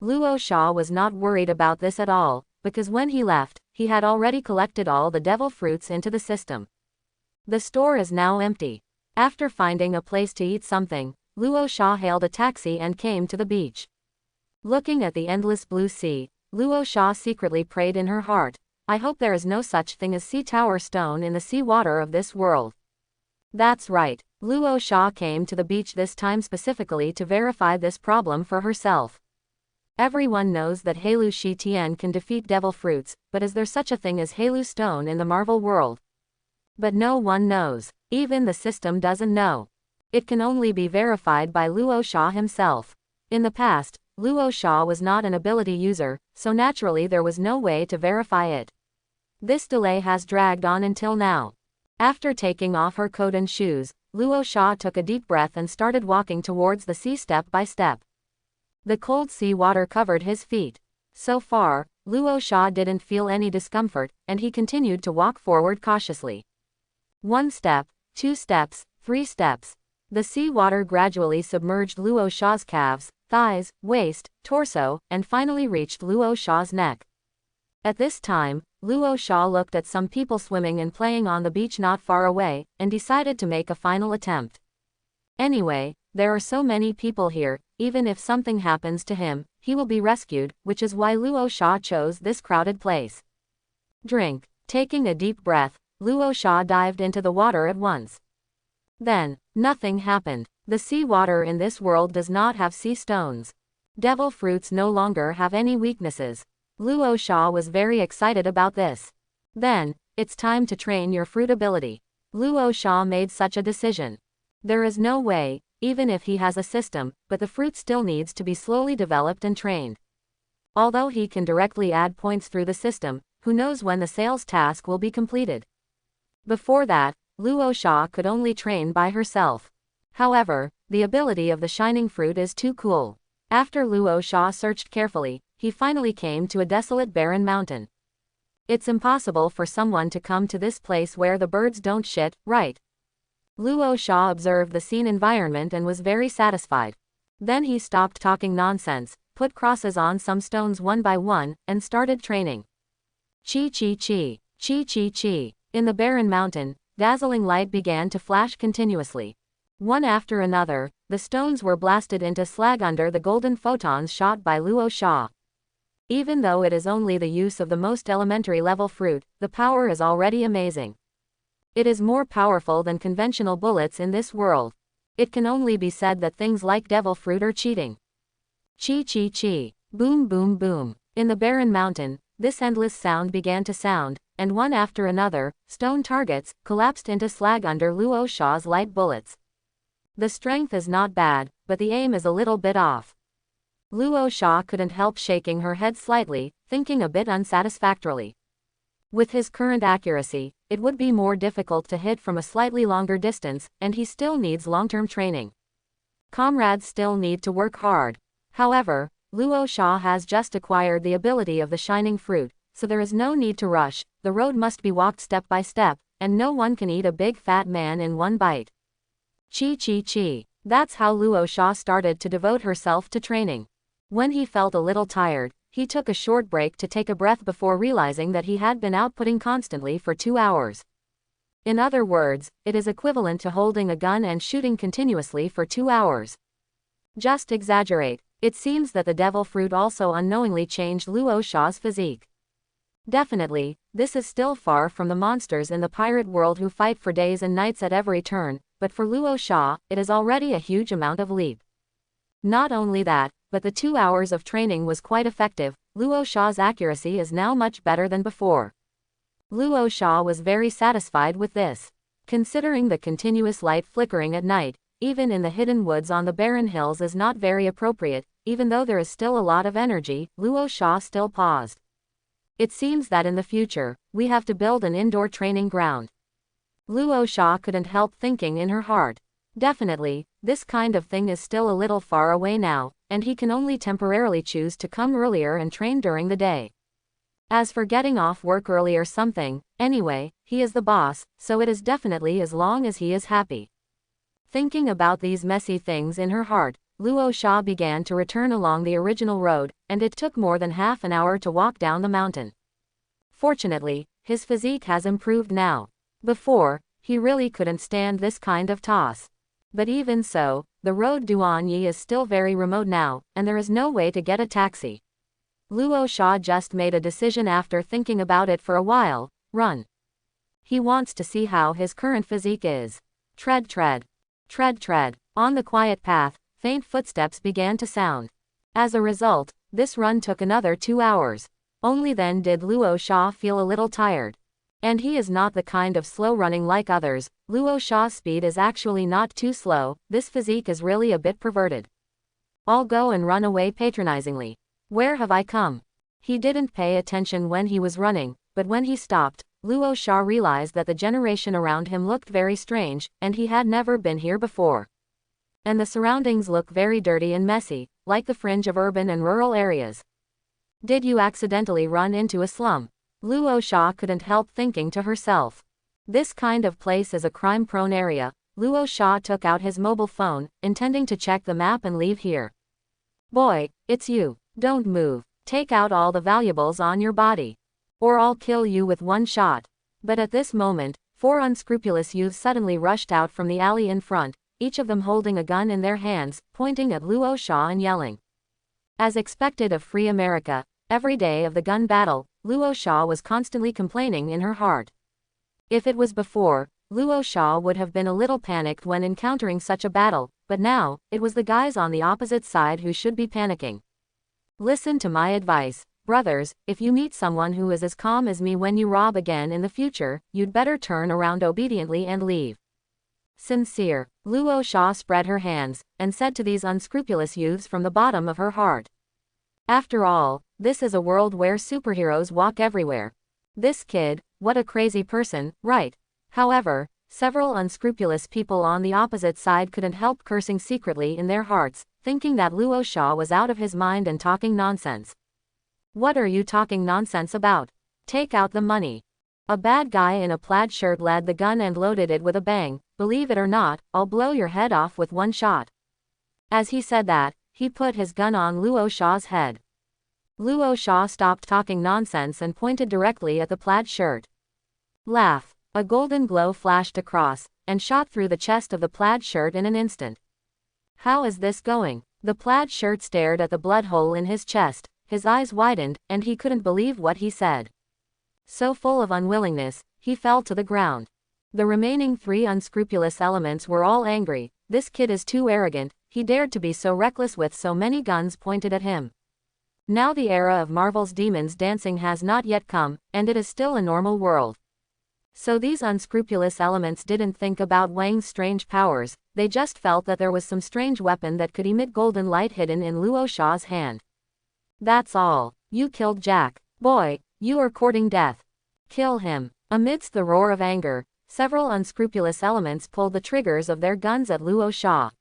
Luo Sha was not worried about this at all, because when he left, he had already collected all the devil fruits into the system. The store is now empty. After finding a place to eat something, Luo Sha hailed a taxi and came to the beach. Looking at the endless blue sea, Luo Sha secretly prayed in her heart, I hope there is no such thing as sea tower stone in the sea water of this world. That's right, Luo Sha came to the beach this time specifically to verify this problem for herself. Everyone knows that Heilu Shi Tian can defeat devil fruits, but is there such a thing as Heilu stone in the Marvel world? But no one knows. Even the system doesn't know. It can only be verified by Luo Sha himself. In the past, Luo Sha was not an ability user, so naturally there was no way to verify it. This delay has dragged on until now. After taking off her coat and shoes, Luo Sha took a deep breath and started walking towards the sea step by step. The cold sea water covered his feet. So far, Luo Sha didn't feel any discomfort, and he continued to walk forward cautiously. 1 step, 2 steps, 3 steps. The sea water gradually submerged Luo Sha's calves, thighs, waist, torso, and finally reached Luo Sha's neck. At this time, Luo Sha looked at some people swimming and playing on the beach not far away, and decided to make a final attempt. Anyway, there are so many people here, even if something happens to him, he will be rescued, which is why Luo Sha chose this crowded place. Drink. Taking a deep breath, Luo Sha dived into the water at once. Then, nothing happened. The sea water in this world does not have sea stones. Devil fruits no longer have any weaknesses. Luo Sha was very excited about this. Then, it's time to train your fruit ability. Luo Sha made such a decision. There is no way, even if he has a system, but the fruit still needs to be slowly developed and trained. Although he can directly add points through the system, who knows when the sales task will be completed. Before that, Luo Sha could only train by herself. However, the ability of the shining fruit is too cool. After Luo Sha searched carefully, he finally came to a desolate barren mountain. It's impossible for someone to come to this place where the birds don't shit, right? Luo Sha observed the scene environment and was very satisfied. Then he stopped talking nonsense, put crosses on some stones one by one, and started training. Chi chi chi, chi chi chi. In the barren mountain, dazzling light began to flash continuously. One after another, the stones were blasted into slag under the golden photons shot by Luo Sha. Even though it is only the use of the most elementary level fruit, the power is already amazing. It is more powerful than conventional bullets in this world. It can only be said that things like devil fruit are cheating. Chi chi chi. Boom boom boom. In the barren mountain, this endless sound began to sound, and one after another, stone targets collapsed into slag under Luo Sha's light bullets. The strength is not bad, but the aim is a little bit off. Luo Sha couldn't help shaking her head slightly, thinking a bit unsatisfactorily. With his current accuracy, it would be more difficult to hit from a slightly longer distance, and he still needs long-term training. Comrades still need to work hard. However, Luo Sha has just acquired the ability of the shining fruit, so there is no need to rush. The road must be walked step by step, and no one can eat a big fat man in one bite. Chi chi chi. That's how Luo Sha started to devote herself to training. When he felt a little tired, he took a short break to take a breath before realizing that he had been outputting constantly for 2 hours. In other words, it is equivalent to holding a gun and shooting continuously for 2 hours. Just exaggerate. It seems that the devil fruit also unknowingly changed Luo Sha's physique. Definitely, this is still far from the monsters in the pirate world who fight for days and nights at every turn, but for Luo Sha, it is already a huge amount of leap. Not only that, but the 2 hours of training was quite effective. Luo Sha's accuracy is now much better than before. Luo Sha was very satisfied with this. Considering the continuous light flickering at night, even in the hidden woods on the barren hills is not very appropriate. Even though there is still a lot of energy, Luo Sha still paused. It seems that in the future, we have to build an indoor training ground. Luo Sha couldn't help thinking in her heart. Definitely, this kind of thing is still a little far away now, and he can only temporarily choose to come earlier and train during the day. As for getting off work early or something, anyway, he is the boss, so it is definitely as long as he is happy. Thinking about these messy things in her heart, Luo Sha began to return along the original road, and it took more than half an hour to walk down the mountain. Fortunately, his physique has improved now. Before, he really couldn't stand this kind of toss. But even so, the road Duanyi is still very remote now, and there is no way to get a taxi. Luo Sha just made a decision after thinking about it for a while: run. He wants to see how his current physique is. Tread tread. Tread tread. On the quiet path, faint footsteps began to sound. As a result, this run took another 2 hours. Only then did Luo Sha feel a little tired. And he is not the kind of slow running like others. Luo Sha's speed is actually not too slow. This physique is really a bit perverted. I'll go and run away patronizingly. Where have I come? He didn't pay attention when he was running, but when he stopped, Luo Sha realized that the generation around him looked very strange, and he had never been here before. And the surroundings look very dirty and messy, like the fringe of urban and rural areas. Did you accidentally run into a slum? Luo Sha couldn't help thinking to herself. This kind of place is a crime-prone area. Luo Sha took out his mobile phone, intending to check the map and leave here. Boy, it's you. Don't move. Take out all the valuables on your body. Or I'll kill you with one shot. But at this moment, 4 unscrupulous youths suddenly rushed out from the alley in front, each of them holding a gun in their hands, pointing at Luo Sha and yelling. As expected of free America, every day of the gun battle, Luo Sha was constantly complaining in her heart. If it was before, Luo Sha would have been a little panicked when encountering such a battle, but now, it was the guys on the opposite side who should be panicking. Listen to my advice, brothers. If you meet someone who is as calm as me when you rob again in the future, you'd better turn around obediently and leave. Sincere. Luo Sha spread her hands, and said to these unscrupulous youths from the bottom of her heart. After all, this is a world where superheroes walk everywhere. This kid, what a crazy person, right? However, several unscrupulous people on the opposite side couldn't help cursing secretly in their hearts, thinking that Luo Sha was out of his mind and talking nonsense. What are you talking nonsense about? Take out the money. A bad guy in a plaid shirt led the gun and loaded it with a bang. Believe it or not, I'll blow your head off with one shot. As he said that, he put his gun on Luo Sha's head. Luo Sha stopped talking nonsense and pointed directly at the plaid shirt. Laugh. A golden glow flashed across, and shot through the chest of the plaid shirt in an instant. How is this going? The plaid shirt stared at the blood hole in his chest, his eyes widened, and he couldn't believe what he said. So full of unwillingness, he fell to the ground. The remaining 3 unscrupulous elements were all angry. This kid is too arrogant, he dared to be so reckless with so many guns pointed at him. Now the era of Marvel's demons dancing has not yet come, and it is still a normal world. So these unscrupulous elements didn't think about Wang's strange powers, they just felt that there was some strange weapon that could emit golden light hidden in Luo Sha's hand. That's all. You killed Jack. Boy, you are courting death. Kill him. Amidst the roar of anger, several unscrupulous elements pulled the triggers of their guns at Luo Sha.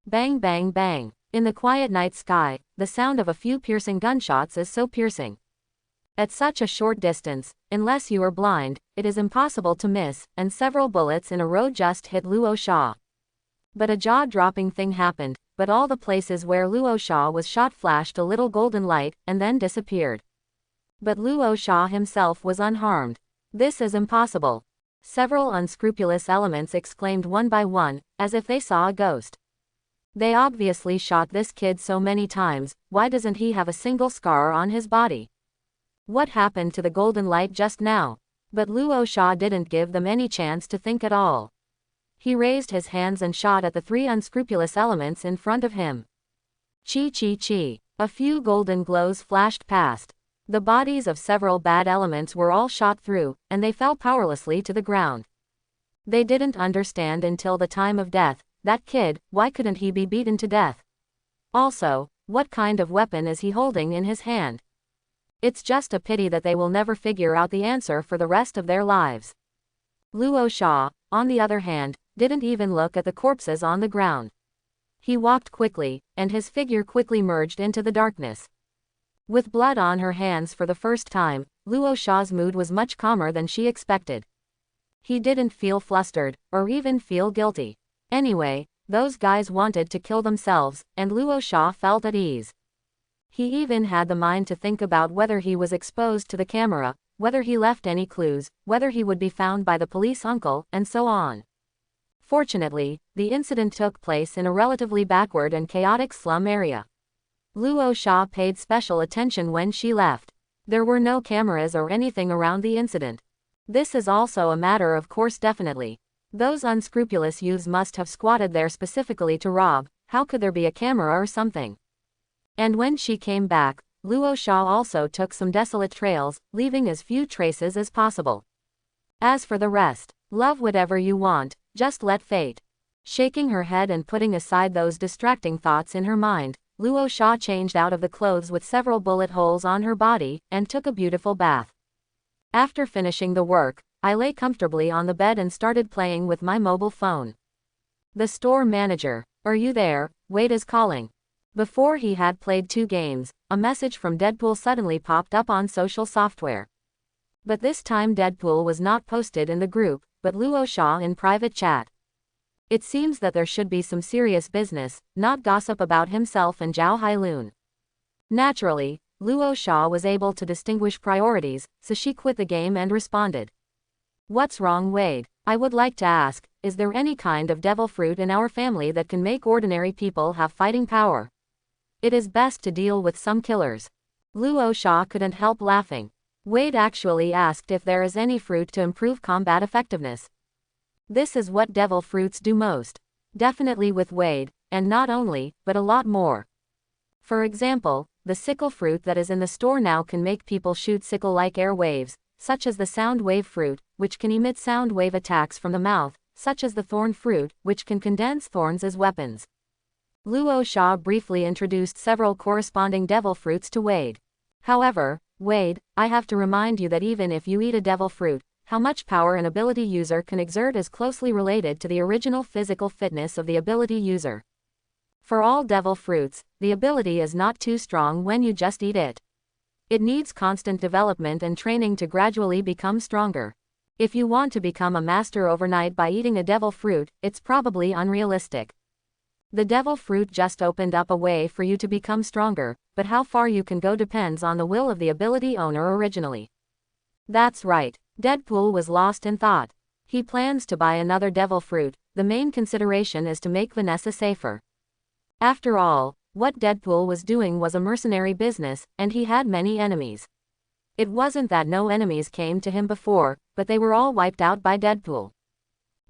Bang bang bang. In the quiet night sky, the sound of a few piercing gunshots is so piercing. At such a short distance, unless you are blind, it is impossible to miss, and several bullets in a row just hit Luo Sha. But a jaw-dropping thing happened, but all the places where Luo Sha was shot flashed a little golden light, and then disappeared. But Luo Sha himself was unharmed. This is impossible. Several unscrupulous elements exclaimed one by one, as if they saw a ghost. They obviously shot this kid so many times, why doesn't he have a single scar on his body? What happened to the golden light just now? But Luo Sha didn't give them any chance to think at all. He raised his hands and shot at the 3 unscrupulous elements in front of him. Chi chi chi. A few golden glows flashed past. The bodies of several bad elements were all shot through, and they fell powerlessly to the ground. They didn't understand until the time of death. That kid, why couldn't he be beaten to death? Also, what kind of weapon is he holding in his hand? It's just a pity that they will never figure out the answer for the rest of their lives. Luo Sha, on the other hand, didn't even look at the corpses on the ground. He walked quickly, and his figure quickly merged into the darkness. With blood on her hands for the first time, Luo Sha's mood was much calmer than she expected. He didn't feel flustered, or even feel guilty. Anyway, those guys wanted to kill themselves, and Luo Sha felt at ease. He even had the mind to think about whether he was exposed to the camera, whether he left any clues, whether he would be found by the police uncle, and so on. Fortunately, the incident took place in a relatively backward and chaotic slum area. Luo Sha paid special attention when she left. There were no cameras or anything around the incident. This is also a matter of course definitely. Those unscrupulous youths must have squatted there specifically to rob, how could there be a camera or something? And when she came back, Luo Sha also took some desolate trails, leaving as few traces as possible. As for the rest, love whatever you want, just let fate. Shaking her head and putting aside those distracting thoughts in her mind, Luo Sha changed out of the clothes with several bullet holes on her body, and took a beautiful bath. After finishing the work, I lay comfortably on the bed and started playing with my mobile phone. The store manager, are you there? Wade is calling. Before he had played 2 games, a message from Deadpool suddenly popped up on social software. But this time Deadpool was not posted in the group, but Luo Sha in private chat. It seems that there should be some serious business, not gossip about himself and Zhao Hailun. Naturally, Luo Sha was able to distinguish priorities, so she quit the game and responded. What's wrong, Wade? I would like to ask, is there any kind of devil fruit in our family that can make ordinary people have fighting power? It is best to deal with some killers. Luo Sha couldn't help laughing. Wade actually asked if there is any fruit to improve combat effectiveness. This is what devil fruits do most. Definitely with Wade, and not only, but a lot more. For example, the sickle fruit that is in the store now can make people shoot sickle-like air waves, such as the sound wave fruit, which can emit sound wave attacks from the mouth, such as the thorn fruit, which can condense thorns as weapons. Luo Sha briefly introduced several corresponding devil fruits to Wade. However, Wade, I have to remind you that even if you eat a devil fruit, how much power an ability user can exert is closely related to the original physical fitness of the ability user. For all devil fruits, the ability is not too strong when you just eat it. It needs constant development and training to gradually become stronger. If you want to become a master overnight by eating a devil fruit, it's probably unrealistic. The devil fruit just opened up a way for you to become stronger, but how far you can go depends on the will of the ability owner originally. That's right. Deadpool was lost in thought. He plans to buy another devil fruit. The main consideration is to make Vanessa safer. After all, what Deadpool was doing was a mercenary business, and he had many enemies. It wasn't that no enemies came to him before, but they were all wiped out by Deadpool.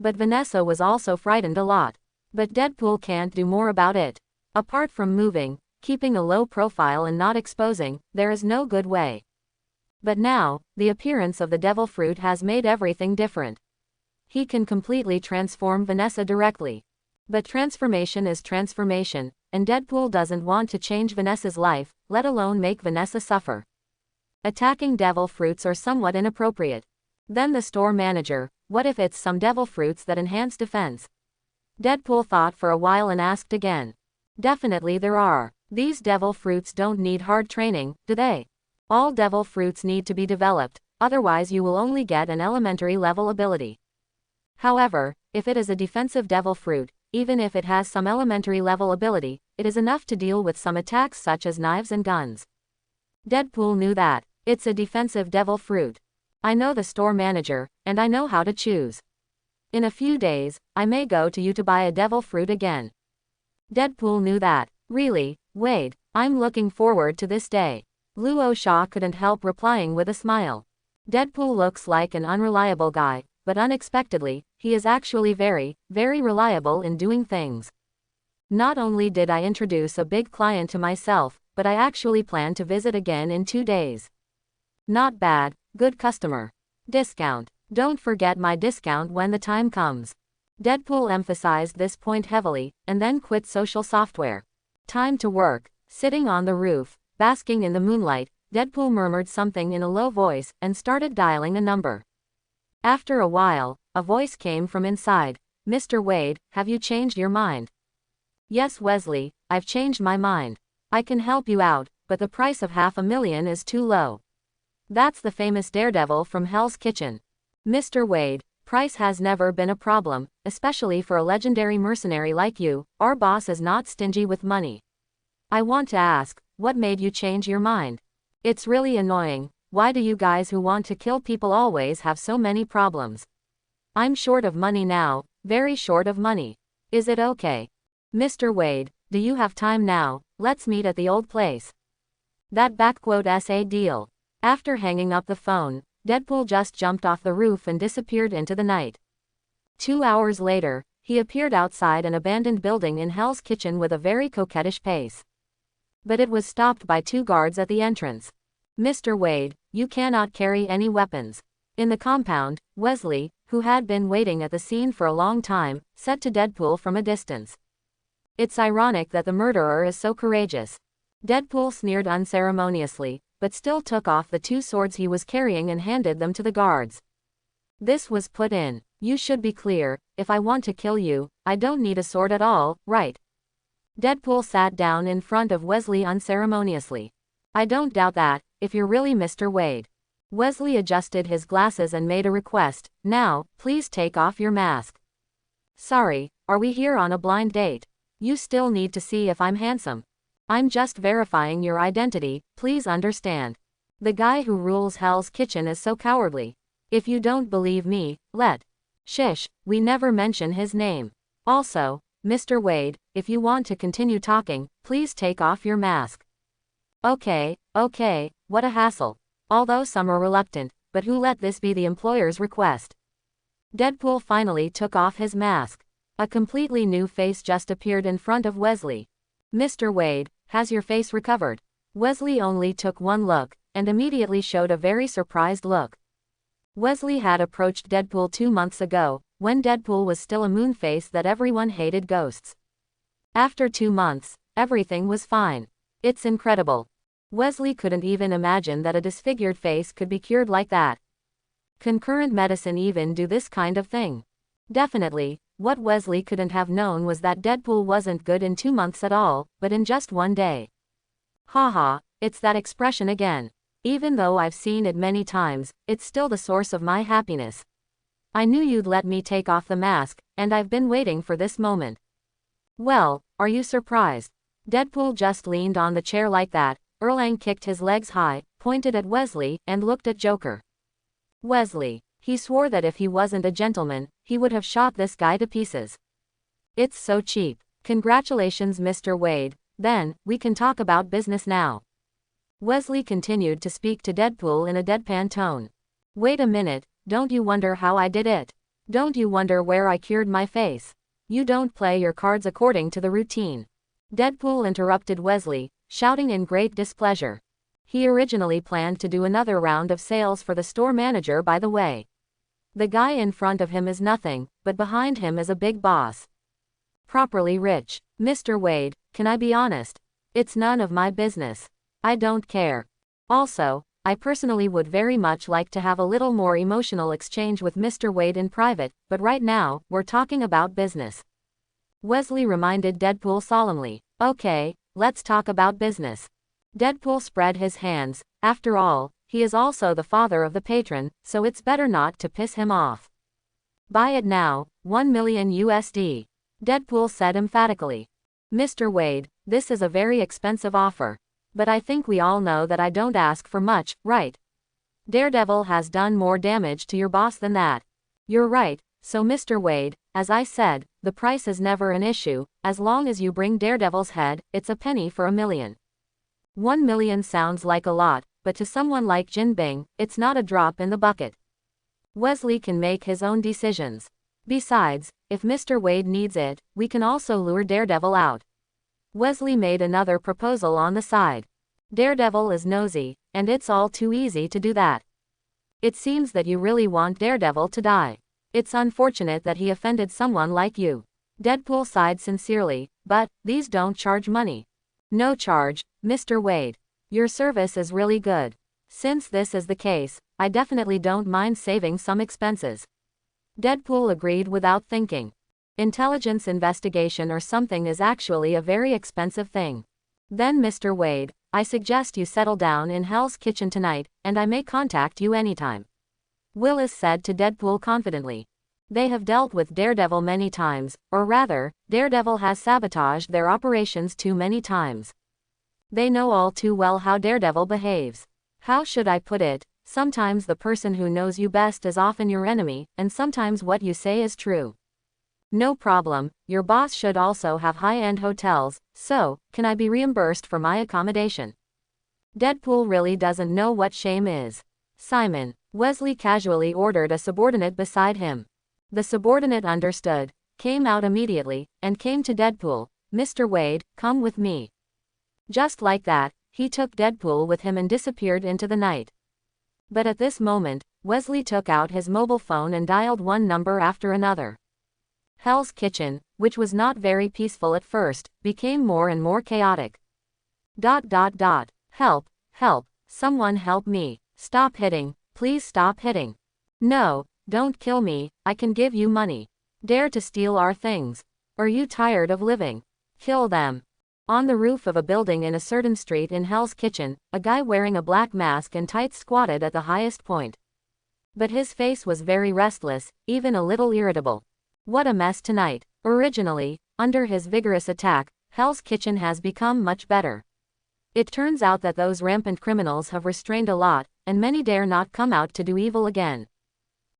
But Vanessa was also frightened a lot. But Deadpool can't do more about it. Apart from moving, keeping a low profile and not exposing, there is no good way. But now, the appearance of the devil fruit has made everything different. He can completely transform Vanessa directly. But transformation is transformation, and Deadpool doesn't want to change Vanessa's life, let alone make Vanessa suffer. Attacking devil fruits are somewhat inappropriate. Then the store manager, what if it's some devil fruits that enhance defense? Deadpool thought for a while and asked again. Definitely there are. These devil fruits don't need hard training, do they? All devil fruits need to be developed, otherwise you will only get an elementary level ability. However, if it is a defensive devil fruit, even if it has some elementary level ability, it is enough to deal with some attacks such as knives and guns. Deadpool knew that. It's a defensive devil fruit. I know the store manager, and I know how to choose. In a few days, I may go to you to buy a devil fruit again. Deadpool knew that. Really, Wade, I'm looking forward to this day. Luo Shaw couldn't help replying with a smile. Deadpool looks like an unreliable guy, but unexpectedly, he is actually very, very reliable in doing things. Not only did I introduce a big client to myself, but I actually plan to visit again in 2 days. Not bad, good customer. Discount. Don't forget my discount when the time comes. Deadpool emphasized this point heavily, and then quit social software. Time to work. Sitting on the roof, basking in the moonlight, Deadpool murmured something in a low voice, and started dialing a number. After a while, a voice came from inside. Mr. Wade, have you changed your mind? Yes, Wesley, I've changed my mind. I can help you out, but the price of $500,000 is too low. That's the famous Daredevil from Hell's Kitchen. Mr. Wade, price has never been a problem, especially for a legendary mercenary like you. Our boss is not stingy with money. I want to ask, what made you change your mind? It's really annoying. Why do you guys who want to kill people always have so many problems? I'm short of money now, very short of money. Is it okay? Mr. Wade, do you have time now? Let's meet at the old place. That *SA deal. After hanging up the phone, Deadpool just jumped off the roof and disappeared into the night. 2 hours later, he appeared outside an abandoned building in Hell's Kitchen with a very coquettish pace. But it was stopped by 2 guards at the entrance. Mr. Wade, you cannot carry any weapons. In the compound, Wesley, who had been waiting at the scene for a long time, said to Deadpool from a distance. It's ironic that the murderer is so courageous. Deadpool sneered unceremoniously, but still took off the 2 swords he was carrying and handed them to the guards. This was put in. You should be clear, if I want to kill you, I don't need a sword at all, right? Deadpool sat down in front of Wesley unceremoniously. I don't doubt that, if you're really Mr. Wade. Wesley adjusted his glasses and made a request. Now, please take off your mask. Sorry, are we here on a blind date? You still need to see if I'm handsome. I'm just verifying your identity, please understand. The guy who rules Hell's Kitchen is so cowardly. If you don't believe me, Shish, we never mention his name. Also, Mr. Wade, if you want to continue talking, please take off your mask. Okay, what a hassle. Although some are reluctant, but who let this be the employer's request? Deadpool finally took off his mask. A completely new face just appeared in front of Wesley. Mr. Wade, has your face recovered? Wesley only took one look, and immediately showed a very surprised look. Wesley had approached Deadpool 2 months ago, when Deadpool was still a moon face that everyone hated ghosts. After 2 months, everything was fine. It's incredible. Wesley couldn't even imagine that a disfigured face could be cured like that. Concurrent medicine even do this kind of thing? Definitely. What Wesley couldn't have known was that Deadpool wasn't good in 2 months at all, but in just 1 day. Haha, it's that expression again. Even though I've seen it many times, it's still the source of my happiness. I knew you'd let me take off the mask, and I've been waiting for this moment. Well, are you surprised? Deadpool just leaned on the chair like that. Erlang kicked his legs high, pointed at Wesley, and looked at Joker. Wesley, He swore that if he wasn't a gentleman, he would have shot this guy to pieces. It's so cheap. Congratulations, Mr. Wade. Then, we can talk about business now. Wesley continued to speak to Deadpool in a deadpan tone. Wait a minute, don't you wonder how I did it? Don't you wonder where I cured my face? You don't play your cards according to the routine. Deadpool interrupted Wesley, shouting in great displeasure. He originally planned to do another round of sales for the store manager, by the way. The guy in front of him is nothing, but behind him is a big boss. Properly rich. Mr. Wade, can I be honest? It's none of my business. I don't care. Also, I personally would very much like to have a little more emotional exchange with Mr. Wade in private, but right now, we're talking about business. Wesley reminded Deadpool solemnly. Okay, let's talk about business. Deadpool spread his hands. After all, he is also the father of the patron, so it's better not to piss him off. Buy it now, $1 million USD. Deadpool said emphatically. Mr. Wade, this is a very expensive offer. But I think we all know that I don't ask for much, right? Daredevil has done more damage to your boss than that. You're right, so Mr. Wade, as I said, the price is never an issue. As long as you bring Daredevil's head, it's a penny for $1 million. $1 million sounds like a lot, but to someone like Jin Bing, it's not a drop in the bucket. Wesley can make his own decisions. Besides, if Mr. Wade needs it, we can also lure Daredevil out. Wesley made another proposal on the side. Daredevil is nosy, and it's all too easy to do that. It seems that you really want Daredevil to die. It's unfortunate that he offended someone like you. Deadpool sighed sincerely, but these don't charge money. No charge, Mr. Wade. Your service is really good. Since this is the case, I definitely don't mind saving some expenses. Deadpool agreed without thinking. Intelligence investigation or something is actually a very expensive thing. Then Mr. Wade, I suggest you settle down in Hell's Kitchen tonight, and I may contact you anytime. Willis said to Deadpool confidently. They have dealt with Daredevil many times, or rather, Daredevil has sabotaged their operations too many times. They know all too well how Daredevil behaves. How should I put it? Sometimes the person who knows you best is often your enemy, and sometimes what you say is true. No problem, your boss should also have high-end hotels, so, can I be reimbursed for my accommodation? Deadpool really doesn't know what shame is. Simon, Wesley casually ordered a subordinate beside him. The subordinate understood, came out immediately, and came to Deadpool. Mr. Wade, come with me. Just like that, he took Deadpool with him and disappeared into the night. But at this moment, Wesley took out his mobile phone and dialed one number after another. Hell's Kitchen, which was not very peaceful at first, became more and more chaotic. ... Help, help, someone help me. Stop hitting, please stop hitting. No, don't kill me, I can give you money. Dare to steal our things. Are you tired of living? Kill them. On the roof of a building in a certain street in Hell's Kitchen, a guy wearing a black mask and tights squatted at the highest point. But his face was very restless, even a little irritable. What a mess tonight. Originally, under his vigorous attack, Hell's Kitchen has become much better. It turns out that those rampant criminals have restrained a lot, and many dare not come out to do evil again.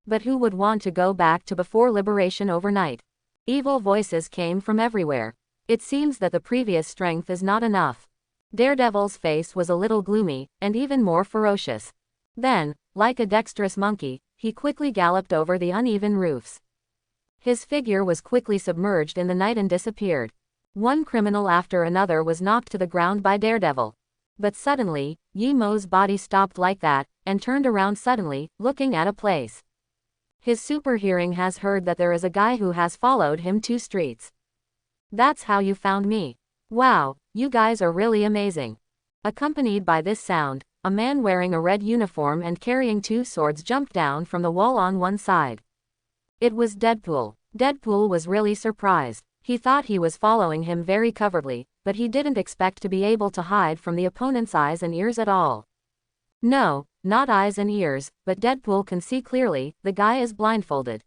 But who would want to go back to before liberation overnight? Evil voices came from everywhere. It seems that the previous strength is not enough. Daredevil's face was a little gloomy, and even more ferocious. Then, like a dexterous monkey, he quickly galloped over the uneven roofs. His figure was quickly submerged in the night and disappeared. One criminal after another was knocked to the ground by Daredevil. But suddenly, Yemo's body stopped like that, and turned around suddenly, looking at a place. His super hearing has heard that there is a guy who has followed him 2 streets. That's how you found me. Wow, you guys are really amazing. Accompanied by this sound, a man wearing a red uniform and carrying 2 swords jumped down from the wall on one side. It was Deadpool. Deadpool was really surprised. He thought he was following him very covertly, but he didn't expect to be able to hide from the opponent's eyes and ears at all. No, not eyes and ears, but Deadpool can see clearly, the guy is blindfolded.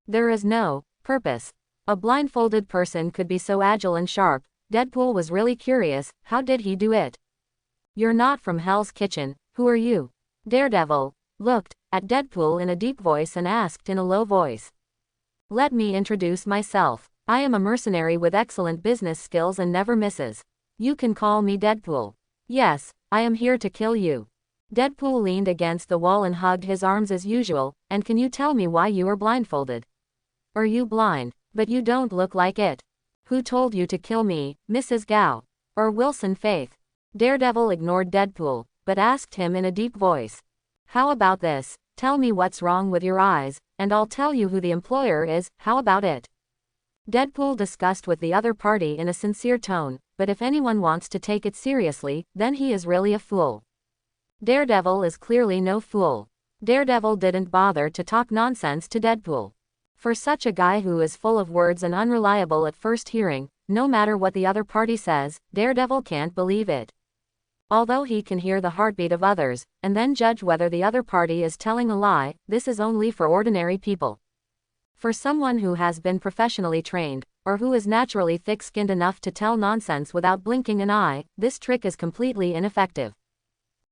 There is no purpose. A blindfolded person could be so agile and sharp. Deadpool was really curious, how did he do it? You're not from Hell's Kitchen, who are you? Daredevil. looked at Deadpool in a deep voice and asked in a low voice. Let me introduce myself. I am a mercenary with excellent business skills and never misses. You can call me Deadpool. Yes, I am here to kill you. Deadpool leaned against the wall and hugged his arms as usual. And can you tell me why you are blindfolded? Are you blind? But you don't look like it. Who told you to kill me, Mrs. Gao? Or Wilson Faith? Daredevil ignored Deadpool, but asked him in a deep voice. How about this? Tell me what's wrong with your eyes, and I'll tell you who the employer is. How about it? Deadpool discussed with the other party in a sincere tone, but if anyone wants to take it seriously, then he is really a fool. Daredevil is clearly no fool. Daredevil didn't bother to talk nonsense to Deadpool. For such a guy who is full of words and unreliable at first hearing, no matter what the other party says, Daredevil can't believe it. Although he can hear the heartbeat of others, and then judge whether the other party is telling a lie, this is only for ordinary people. For someone who has been professionally trained, or who is naturally thick-skinned enough to tell nonsense without blinking an eye, this trick is completely ineffective.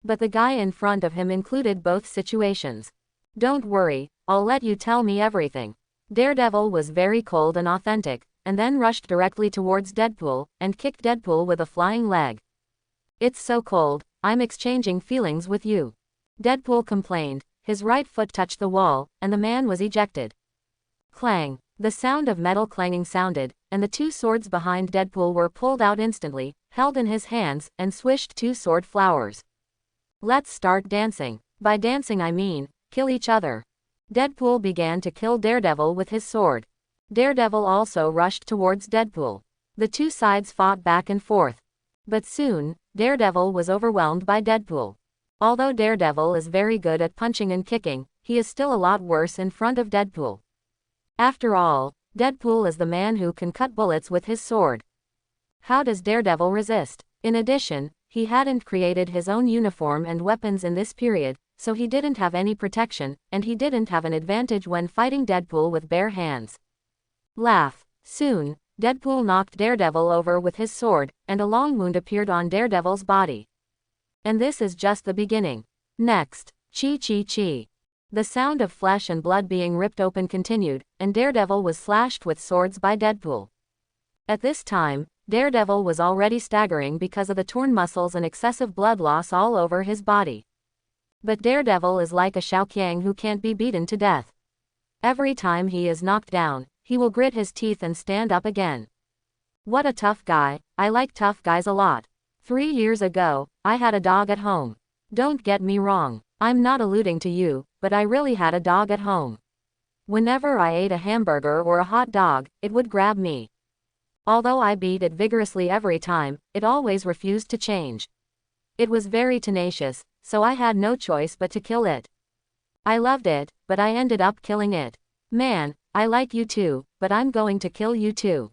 But the guy in front of him included both situations. Don't worry, I'll let you tell me everything. Daredevil was very cold and authentic, and then rushed directly towards Deadpool, and kicked Deadpool with a flying leg. It's so cold, I'm exchanging feelings with you. Deadpool complained, his right foot touched the wall, and the man was ejected. Clang. The sound of metal clanging sounded, and the two swords behind Deadpool were pulled out instantly, held in his hands, and swished two sword flowers. Let's start dancing. By dancing I mean, kill each other. Deadpool began to kill Daredevil with his sword. Daredevil also rushed towards Deadpool. The two sides fought back and forth. But soon, Daredevil was overwhelmed by Deadpool. Although Daredevil is very good at punching and kicking, he is still a lot worse in front of Deadpool. After all, Deadpool is the man who can cut bullets with his sword. How does Daredevil resist? In addition, he hadn't created his own uniform and weapons in this period, so he didn't have any protection, and he didn't have an advantage when fighting Deadpool with bare hands. Laugh. Soon, Deadpool knocked Daredevil over with his sword, and a long wound appeared on Daredevil's body. And this is just the beginning. Next, chi. The sound of flesh and blood being ripped open continued, and Daredevil was slashed with swords by Deadpool. At this time, Daredevil was already staggering because of the torn muscles and excessive blood loss all over his body. But Daredevil is like a Xiaoqiang who can't be beaten to death. Every time he is knocked down, he will grit his teeth and stand up again. What a tough guy. I like tough guys a lot. 3 years ago, I had a dog at home. Don't get me wrong, I'm not alluding to you, but I really had a dog at home. Whenever I ate a hamburger or a hot dog, it would grab me. Although I beat it vigorously every time, it always refused to change. It was very tenacious, so I had no choice but to kill it. I loved it, but I ended up killing it. Man, I like you too, but I'm going to kill you too.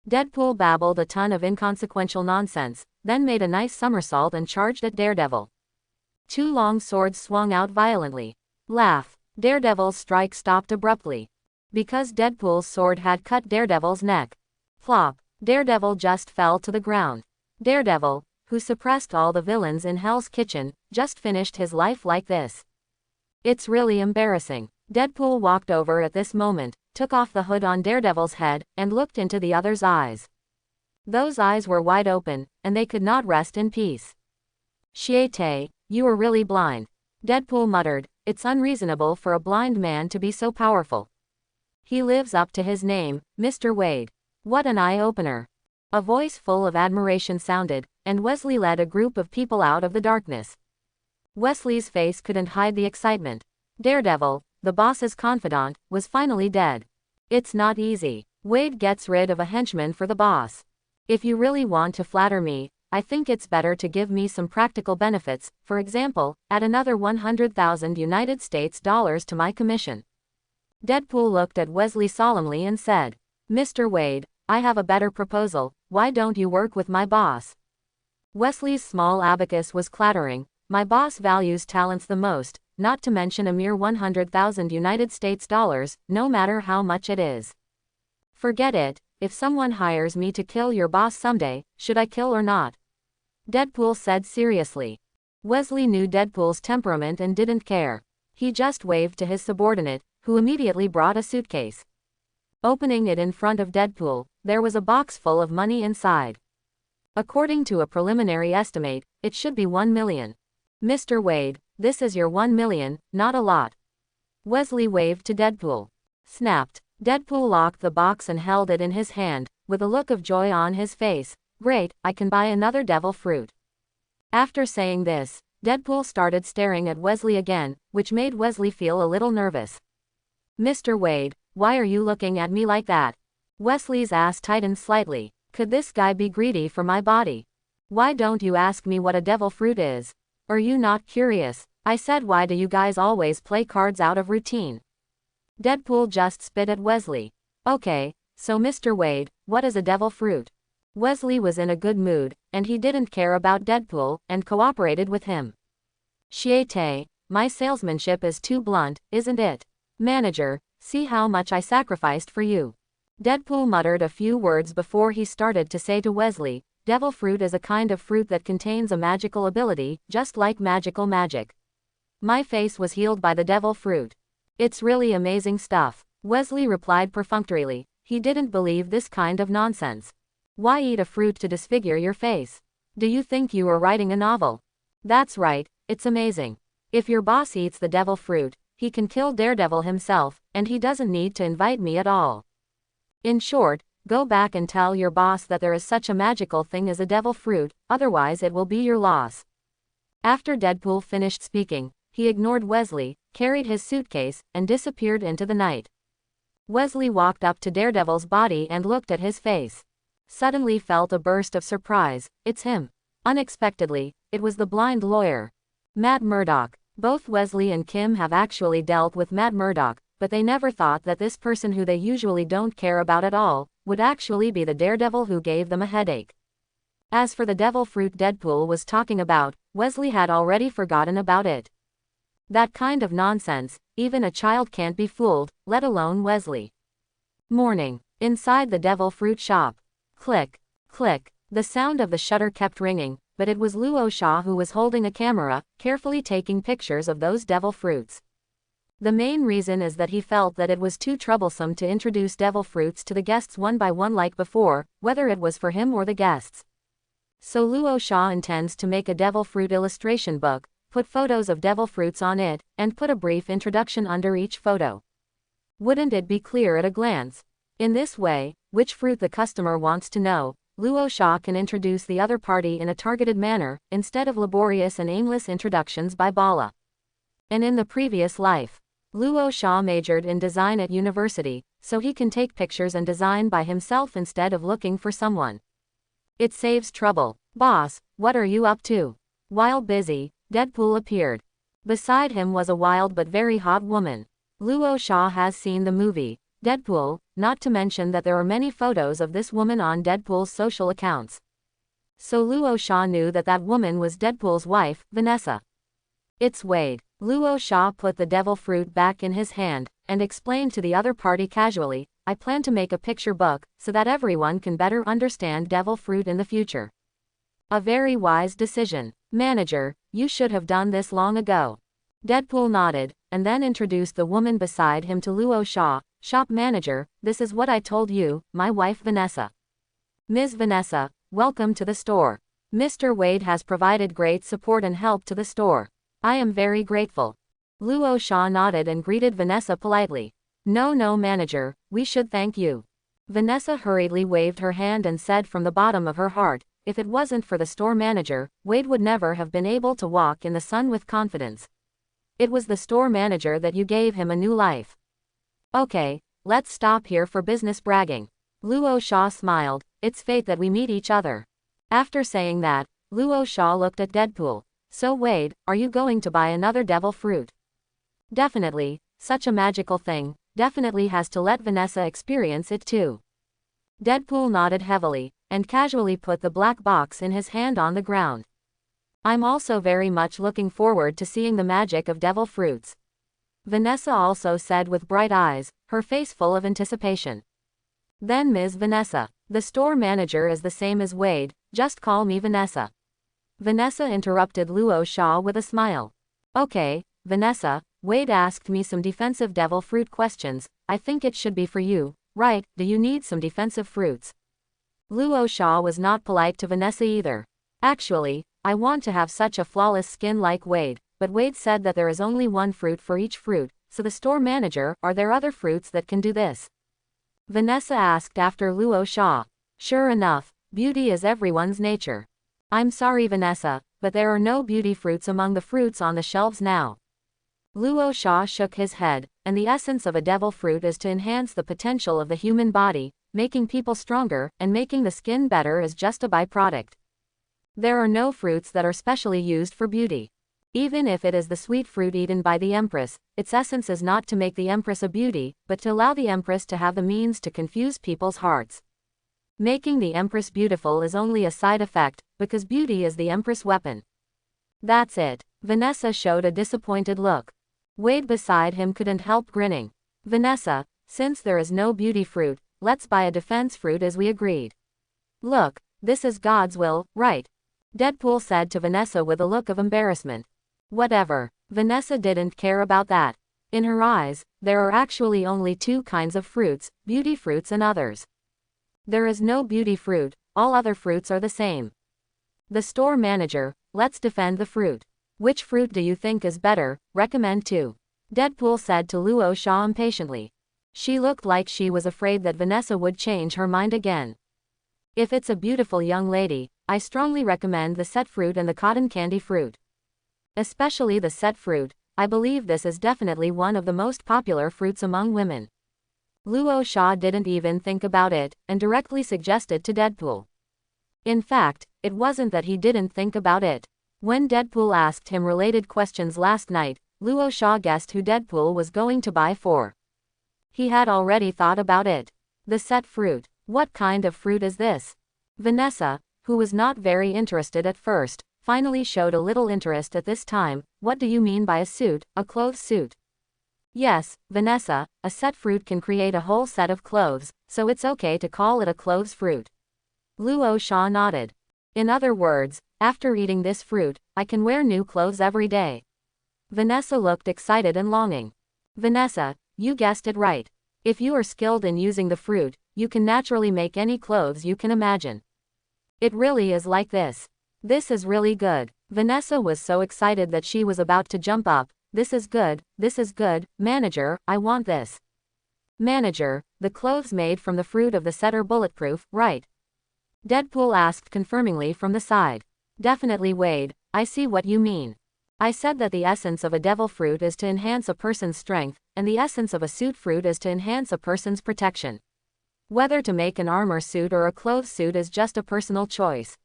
Deadpool babbled a ton of inconsequential nonsense, then made a nice somersault and charged at Daredevil. Two long swords swung out violently. Laugh. Daredevil's strike stopped abruptly. Because Deadpool's sword had cut Daredevil's neck. Flop. Daredevil just fell to the ground. Daredevil, who suppressed all the villains in Hell's Kitchen, just finished his life like this. It's really embarrassing. Deadpool walked over at this moment, took off the hood on Daredevil's head, and looked into the other's eyes. Those eyes were wide open, and they could not rest in peace. Shiete, you are really blind. Deadpool muttered, it's unreasonable for a blind man to be so powerful. He lives up to his name, Mr. Wade. What an eye-opener. A voice full of admiration sounded, and Wesley led a group of people out of the darkness. Wesley's face couldn't hide the excitement. Daredevil, the boss's confidant, was finally dead. It's not easy. Wade gets rid of a henchman for the boss. If you really want to flatter me, I think it's better to give me some practical benefits, for example, add another 100,000 United States dollars to my commission. Deadpool looked at Wesley solemnly and said, Mr. Wade, I have a better proposal. Why don't you work with my boss? Wesley's small abacus was clattering. My boss values talents the most, not to mention a mere 100,000 United States dollars, no matter how much it is. Forget it. If someone hires me to kill your boss someday, should I kill or not? Deadpool said seriously. Wesley knew Deadpool's temperament and didn't care. He just waved to his subordinate, who immediately brought a suitcase. Opening it in front of Deadpool, there was a box full of money inside. According to a preliminary estimate, it should be 1 million. Mr. Wade, this is your 1 million, not a lot. Wesley waved to Deadpool. Snapped. Deadpool locked the box and held it in his hand, with a look of joy on his face. Great, I can buy another devil fruit. After saying this, Deadpool started staring at Wesley again, which made Wesley feel a little nervous. Mr. Wade, why are you looking at me like that? Wesley's ass tightened slightly. Could this guy be greedy for my body? Why don't you ask me what a devil fruit is? Are you not curious? I said, why do you guys always play cards out of routine? Deadpool just spit at Wesley. Okay, so Mr. Wade, what is a devil fruit? Wesley was in a good mood, and he didn't care about Deadpool, and cooperated with him. Shiete, my salesmanship is too blunt, isn't it? Manager, see how much I sacrificed for you. Deadpool muttered a few words before he started to say to Wesley, devil fruit is a kind of fruit that contains a magical ability, just like magical magic. My face was healed by the devil fruit. It's really amazing stuff. Wesley replied perfunctorily. He didn't believe this kind of nonsense. Why eat a fruit to disfigure your face? Do you think you are writing a novel? That's right, it's amazing. If your boss eats the devil fruit, he can kill Daredevil himself, and he doesn't need to invite me at all. In short, go back and tell your boss that there is such a magical thing as a devil fruit, otherwise it will be your loss. After Deadpool finished speaking, he ignored Wesley, carried his suitcase, and disappeared into the night. Wesley walked up to Daredevil's body and looked at his face. Suddenly felt a burst of surprise. It's him. Unexpectedly, it was the blind lawyer. Matt Murdock. Both Wesley and Kim have actually dealt with Matt Murdock, but they never thought that this person who they usually don't care about at all, would actually be the Daredevil who gave them a headache. As for the devil fruit Deadpool was talking about, Wesley had already forgotten about it. That kind of nonsense, even a child can't be fooled, let alone Wesley. Morning. Inside the devil fruit shop. Click, click. The sound of the shutter kept ringing, but it was Luo Shaw who was holding a camera, carefully taking pictures of those devil fruits. The main reason is that he felt that it was too troublesome to introduce devil fruits to the guests one by one like before, whether it was for him or the guests. So Luo Shaw intends to make a devil fruit illustration book, put photos of devil fruits on it, and put a brief introduction under each photo. Wouldn't it be clear at a glance? In this way, which fruit the customer wants to know, Luo Shaw can introduce the other party in a targeted manner, instead of laborious and aimless introductions by Bala. And in the previous life, Luo Shaw majored in design at university, so he can take pictures and design by himself instead of looking for someone. It saves trouble. Boss, what are you up to? While busy, Deadpool appeared. Beside him was a wild but very hot woman. Luo Shaw has seen the movie, Deadpool, not to mention that there are many photos of this woman on Deadpool's social accounts. So Luo Shaw knew that that woman was Deadpool's wife, Vanessa. It's Wade. Luo Shaw put the devil fruit back in his hand, and explained to the other party casually, I plan to make a picture book, so that everyone can better understand devil fruit in the future. A very wise decision. Manager, you should have done this long ago. Deadpool nodded, and then introduced the woman beside him to Luo Shaw. Shop manager, this is what I told you, my wife Vanessa. Ms. Vanessa, welcome to the store. Mr. Wade has provided great support and help to the store. I am very grateful. Luo Shaw nodded and greeted Vanessa politely. No manager, we should thank you. Vanessa hurriedly waved her hand and said from the bottom of her heart, if it wasn't for the store manager, Wade would never have been able to walk in the sun with confidence. It was the store manager that you gave him a new life. Okay, let's stop here for business bragging. Luo Shaw smiled, it's fate that we meet each other. After saying that, Luo Shaw looked at Deadpool. So Wade, are you going to buy another devil fruit? Definitely, such a magical thing, definitely has to let Vanessa experience it too. Deadpool nodded heavily, and casually put the black box in his hand on the ground. I'm also very much looking forward to seeing the magic of devil fruits. Vanessa also said with bright eyes, her face full of anticipation. Then Ms. Vanessa, the store manager is the same as Wade, just call me Vanessa. Vanessa interrupted Luo Shaw with a smile. Okay, Vanessa, Wade asked me some defensive devil fruit questions. I think it should be for you, right? Do you need some defensive fruits? Luo Sha was not polite to Vanessa either. Actually, I want to have such a flawless skin like Wade, but Wade said that there is only one fruit for each fruit, so the store manager, are there other fruits that can do this? Vanessa asked after Luo Sha. Sure enough, beauty is everyone's nature. I'm sorry Vanessa, but there are no beauty fruits among the fruits on the shelves now. Luo Sha shook his head, and the essence of a devil fruit is to enhance the potential of the human body, making people stronger, and making the skin better is just a byproduct. There are no fruits that are specially used for beauty. Even if it is the sweet fruit eaten by the Empress, its essence is not to make the Empress a beauty, but to allow the Empress to have the means to confuse people's hearts. Making the Empress beautiful is only a side effect, because beauty is the Empress' weapon. That's it. Vanessa showed a disappointed look. Wade beside him couldn't help grinning. Vanessa, since there is no beauty fruit, let's buy a defense fruit as we agreed. Look, this is God's will, right? Deadpool said to Vanessa with a look of embarrassment. Whatever. Vanessa didn't care about that. In her eyes, there are actually only two kinds of fruits, beauty fruits and others. There is no beauty fruit, all other fruits are the same. The store manager, let's defend the fruit. Which fruit do you think is better, recommend to? Deadpool said to Luo Sha impatiently. She looked like she was afraid that Vanessa would change her mind again. If it's a beautiful young lady, I strongly recommend the set fruit and the cotton candy fruit. Especially the set fruit, I believe this is definitely one of the most popular fruits among women. Luo Sha didn't even think about it, and directly suggested to Deadpool. In fact, it wasn't that he didn't think about it. When Deadpool asked him related questions last night, Luo Sha guessed who Deadpool was going to buy for. He had already thought about it. The set fruit. What kind of fruit is this? Vanessa, who was not very interested at first, finally showed a little interest at this time. What do you mean by a suit, a clothes suit? Yes, Vanessa, a set fruit can create a whole set of clothes, so it's okay to call it a clothes fruit. Luo Sha nodded. In other words, after eating this fruit, I can wear new clothes every day. Vanessa looked excited and longing. Vanessa, you guessed it right. If you are skilled in using the fruit, you can naturally make any clothes you can imagine. It really is like this. This is really good. Vanessa was so excited that she was about to jump up. This is good, manager, I want this. Manager, the clothes made from the fruit of the set are bulletproof, right? Deadpool asked confirmingly from the side. Definitely Wade, I see what you mean. I said that the essence of a devil fruit is to enhance a person's strength, and the essence of a suit fruit is to enhance a person's protection. Whether to make an armor suit or a clothes suit is just a personal choice.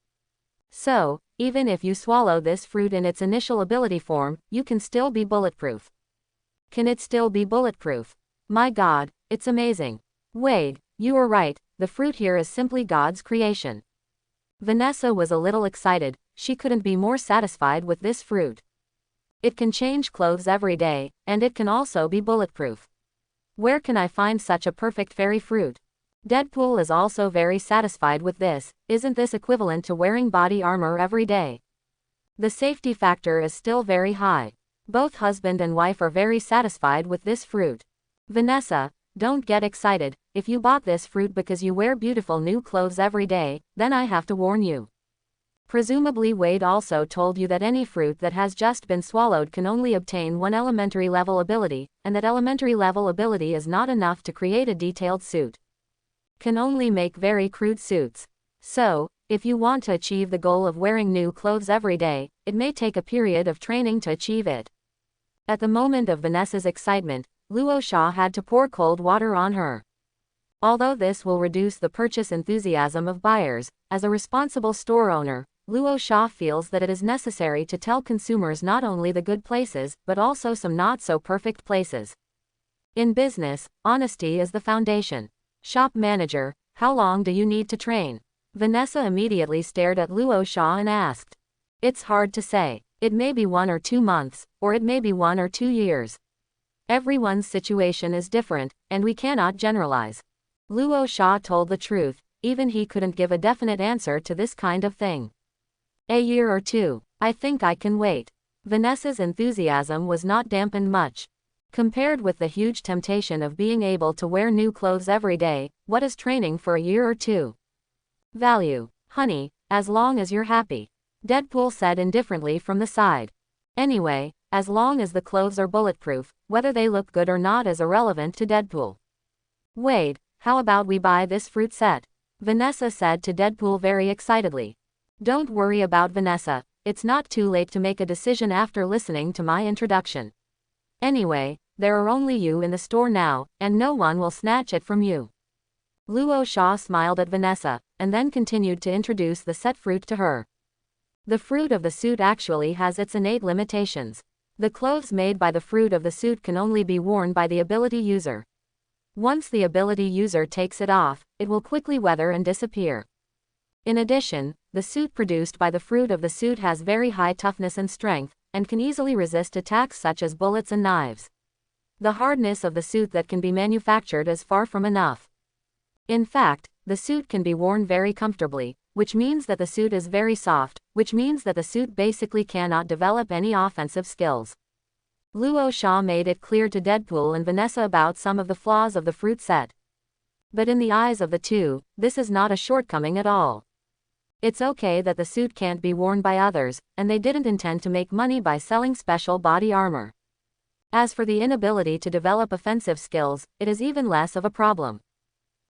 So, even if you swallow this fruit in its initial ability form, you can still be bulletproof. Can it still be bulletproof? My God, it's amazing. Wade, you are right, the fruit here is simply God's creation. Vanessa was a little excited, she couldn't be more satisfied with this fruit. It can change clothes every day, and it can also be bulletproof. Where can I find such a perfect fairy fruit? Deadpool is also very satisfied with this. Isn't this equivalent to wearing body armor every day? The safety factor is still very high. Both husband and wife are very satisfied with this fruit. Vanessa, don't get excited. If you bought this fruit because you wear beautiful new clothes every day, then I have to warn you. Presumably Wade also told you that any fruit that has just been swallowed can only obtain one elementary level ability, and that elementary level ability is not enough to create a detailed suit. Can only make very crude suits. So, if you want to achieve the goal of wearing new clothes every day, it may take a period of training to achieve it. At the moment of Vanessa's excitement, Luo Sha had to pour cold water on her. Although this will reduce the purchase enthusiasm of buyers, as a responsible store owner, Luo Sha feels that it is necessary to tell consumers not only the good places, but also some not-so-perfect places. In business, honesty is the foundation. Shop manager, how long do you need to train? Vanessa immediately stared at Luo Sha and asked. It's hard to say. It may be 1 or 2 months, or it may be 1 or 2 years. Everyone's situation is different, and we cannot generalize. Luo Sha told the truth, even he couldn't give a definite answer to this kind of thing. A year or 2. I think I can wait. Vanessa's enthusiasm was not dampened much. Compared with the huge temptation of being able to wear new clothes every day, what is training for a year or two? Value. Honey, as long as you're happy. Deadpool said indifferently from the side. Anyway, as long as the clothes are bulletproof, whether they look good or not is irrelevant to Deadpool. Wade, how about we buy this fruit set? Vanessa said to Deadpool very excitedly. Don't worry about Vanessa, it's not too late to make a decision after listening to my introduction. Anyway, there are only you in the store now, and no one will snatch it from you. Luo Shaw smiled at Vanessa, and then continued to introduce the set fruit to her. The fruit of the suit actually has its innate limitations. The clothes made by the fruit of the suit can only be worn by the ability user. Once the ability user takes it off, it will quickly weather and disappear. In addition, the suit produced by the fruit of the suit has very high toughness and strength, and can easily resist attacks such as bullets and knives. The hardness of the suit that can be manufactured is far from enough. In fact, the suit can be worn very comfortably, which means that the suit is very soft, which means that the suit basically cannot develop any offensive skills. Luo Shaw made it clear to Deadpool and Vanessa about some of the flaws of the fruit set. But in the eyes of the two, this is not a shortcoming at all. It's okay that the suit can't be worn by others, and they didn't intend to make money by selling special body armor. As for the inability to develop offensive skills, it is even less of a problem.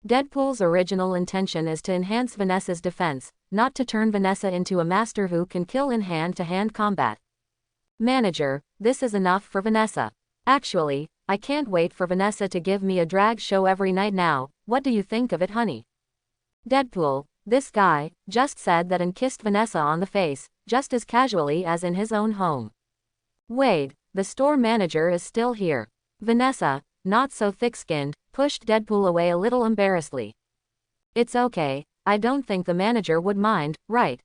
Deadpool's original intention is to enhance Vanessa's defense, not to turn Vanessa into a master who can kill in hand-to-hand combat. Manager, this is enough for Vanessa. Actually, I can't wait for Vanessa to give me a drag show every night now. What do you think of it, honey? Deadpool, this guy, just said that and kissed Vanessa on the face, just as casually as in his own home. Wade, the store manager is still here. Vanessa, not so thick-skinned, pushed Deadpool away a little embarrassedly. It's okay, I don't think the manager would mind, right?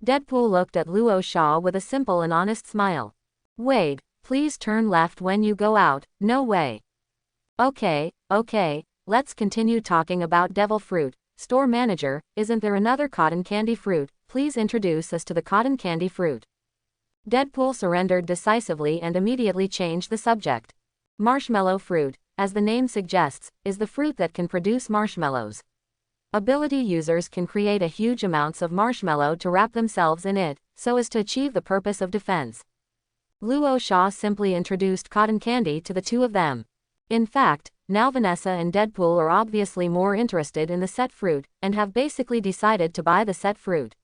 Deadpool looked at Luo Shaw with a simple and honest smile. Wade, please turn left when you go out, no way. Okay, let's continue talking about devil fruit. Store manager, isn't there another cotton candy fruit? Please introduce us to the cotton candy fruit. Deadpool surrendered decisively and immediately changed the subject. Marshmallow fruit, as the name suggests, is the fruit that can produce marshmallows. Ability users can create a huge amounts of marshmallow to wrap themselves in it, so as to achieve the purpose of defense. Luo Shaw simply introduced cotton candy to the two of them. In fact, now Vanessa and Deadpool are obviously more interested in the set fruit, and have basically decided to buy the set fruit.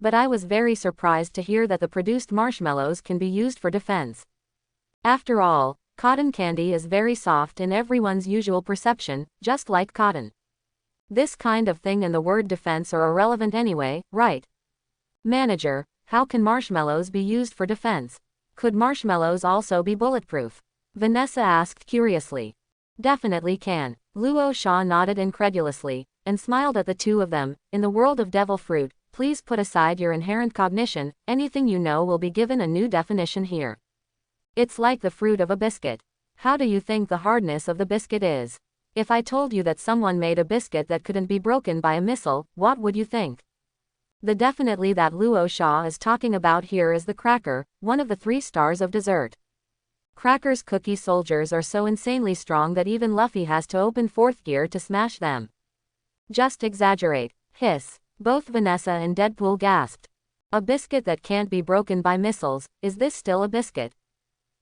But I was very surprised to hear that the produced marshmallows can be used for defense. After all, cotton candy is very soft in everyone's usual perception, just like cotton. This kind of thing and the word defense are irrelevant anyway, right? Manager, how can marshmallows be used for defense? Could marshmallows also be bulletproof? Vanessa asked curiously. Definitely can. Luo Shaw nodded incredulously, and smiled at the two of them. In the world of devil fruit, please put aside your inherent cognition, anything you know will be given a new definition here. It's like the fruit of a biscuit. How do you think the hardness of the biscuit is? If I told you that someone made a biscuit that couldn't be broken by a missile, what would you think? The definitely that Luo Shaw is talking about here is the cracker, one of the 3 stars of dessert. Cracker's cookie soldiers are so insanely strong that even Luffy has to open 4th gear to smash them. Just exaggerate. Hiss. Both Vanessa and Deadpool gasped. A biscuit that can't be broken by missiles, is this still a biscuit?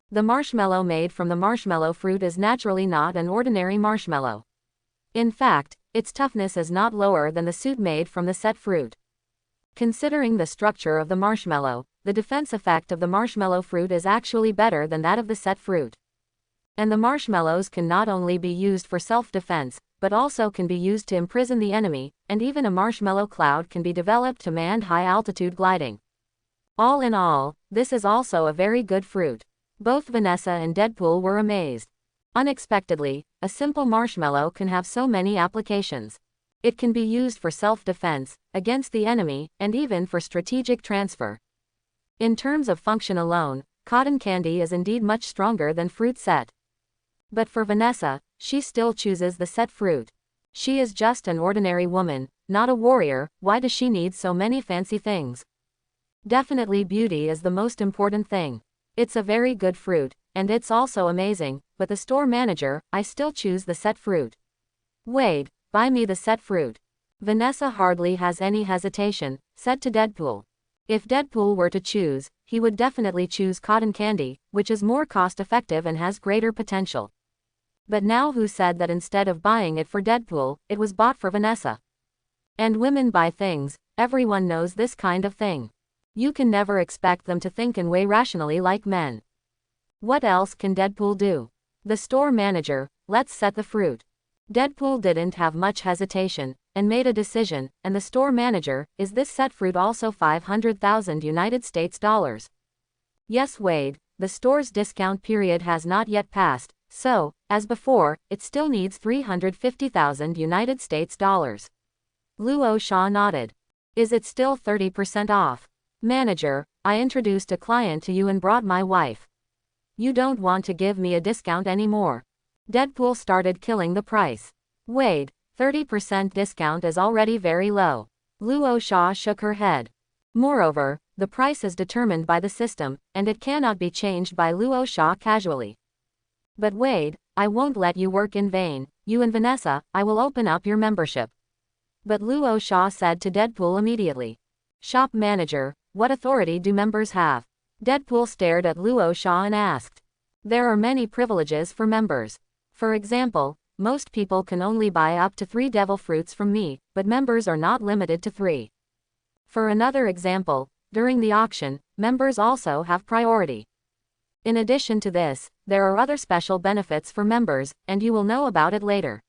The marshmallow made from the marshmallow fruit is naturally not an ordinary marshmallow. In fact, its toughness is not lower than the suit made from the set fruit. Considering the structure of the marshmallow, the defense effect of the marshmallow fruit is actually better than that of the set fruit. And the marshmallows can not only be used for self-defense, but also can be used to imprison the enemy, and even a marshmallow cloud can be developed to manned high-altitude gliding. All in all, this is also a very good fruit. Both Vanessa and Deadpool were amazed. Unexpectedly, a simple marshmallow can have so many applications. It can be used for self-defense, against the enemy, and even for strategic transfer. In terms of function alone, cotton candy is indeed much stronger than fruit set. But for Vanessa, she still chooses the set fruit. She is just an ordinary woman, not a warrior. Why does she need so many fancy things? Definitely beauty is the most important thing. It's a very good fruit, and it's also amazing, but the store manager, I still choose the set fruit. Wade, buy me the set fruit. Vanessa hardly has any hesitation, said to Deadpool. If Deadpool were to choose, he would definitely choose cotton candy, which is more cost-effective and has greater potential. But now who said that instead of buying it for Deadpool, it was bought for Vanessa? And women buy things, everyone knows this kind of thing. You can never expect them to think and weigh rationally like men. What else can Deadpool do? The store manager, let's set the fruit. Deadpool didn't have much hesitation, and made a decision, and the store manager, is this set fruit also 500,000 United States dollars? Yes, Wade, the store's discount period has not yet passed, so, as before, it still needs 350,000 United States dollars. Luo Shaw nodded. Is it still 30% off? Manager, I introduced a client to you and brought my wife. You don't want to give me a discount anymore. Deadpool started killing the price. Wade, 30% discount is already very low. Luo Shaw shook her head. Moreover, the price is determined by the system, and it cannot be changed by Luo Shaw casually. But Wade, I won't let you work in vain. You and Vanessa, I will open up your membership. But Luo Shaw said to Deadpool immediately. Shop manager, what authority do members have? Deadpool stared at Luo Shaw and asked. There are many privileges for members. For example, most people can only buy up to 3 devil fruits from me, but members are not limited to 3. For another example, during the auction, members also have priority. In addition to this, there are other special benefits for members, and you will know about it later.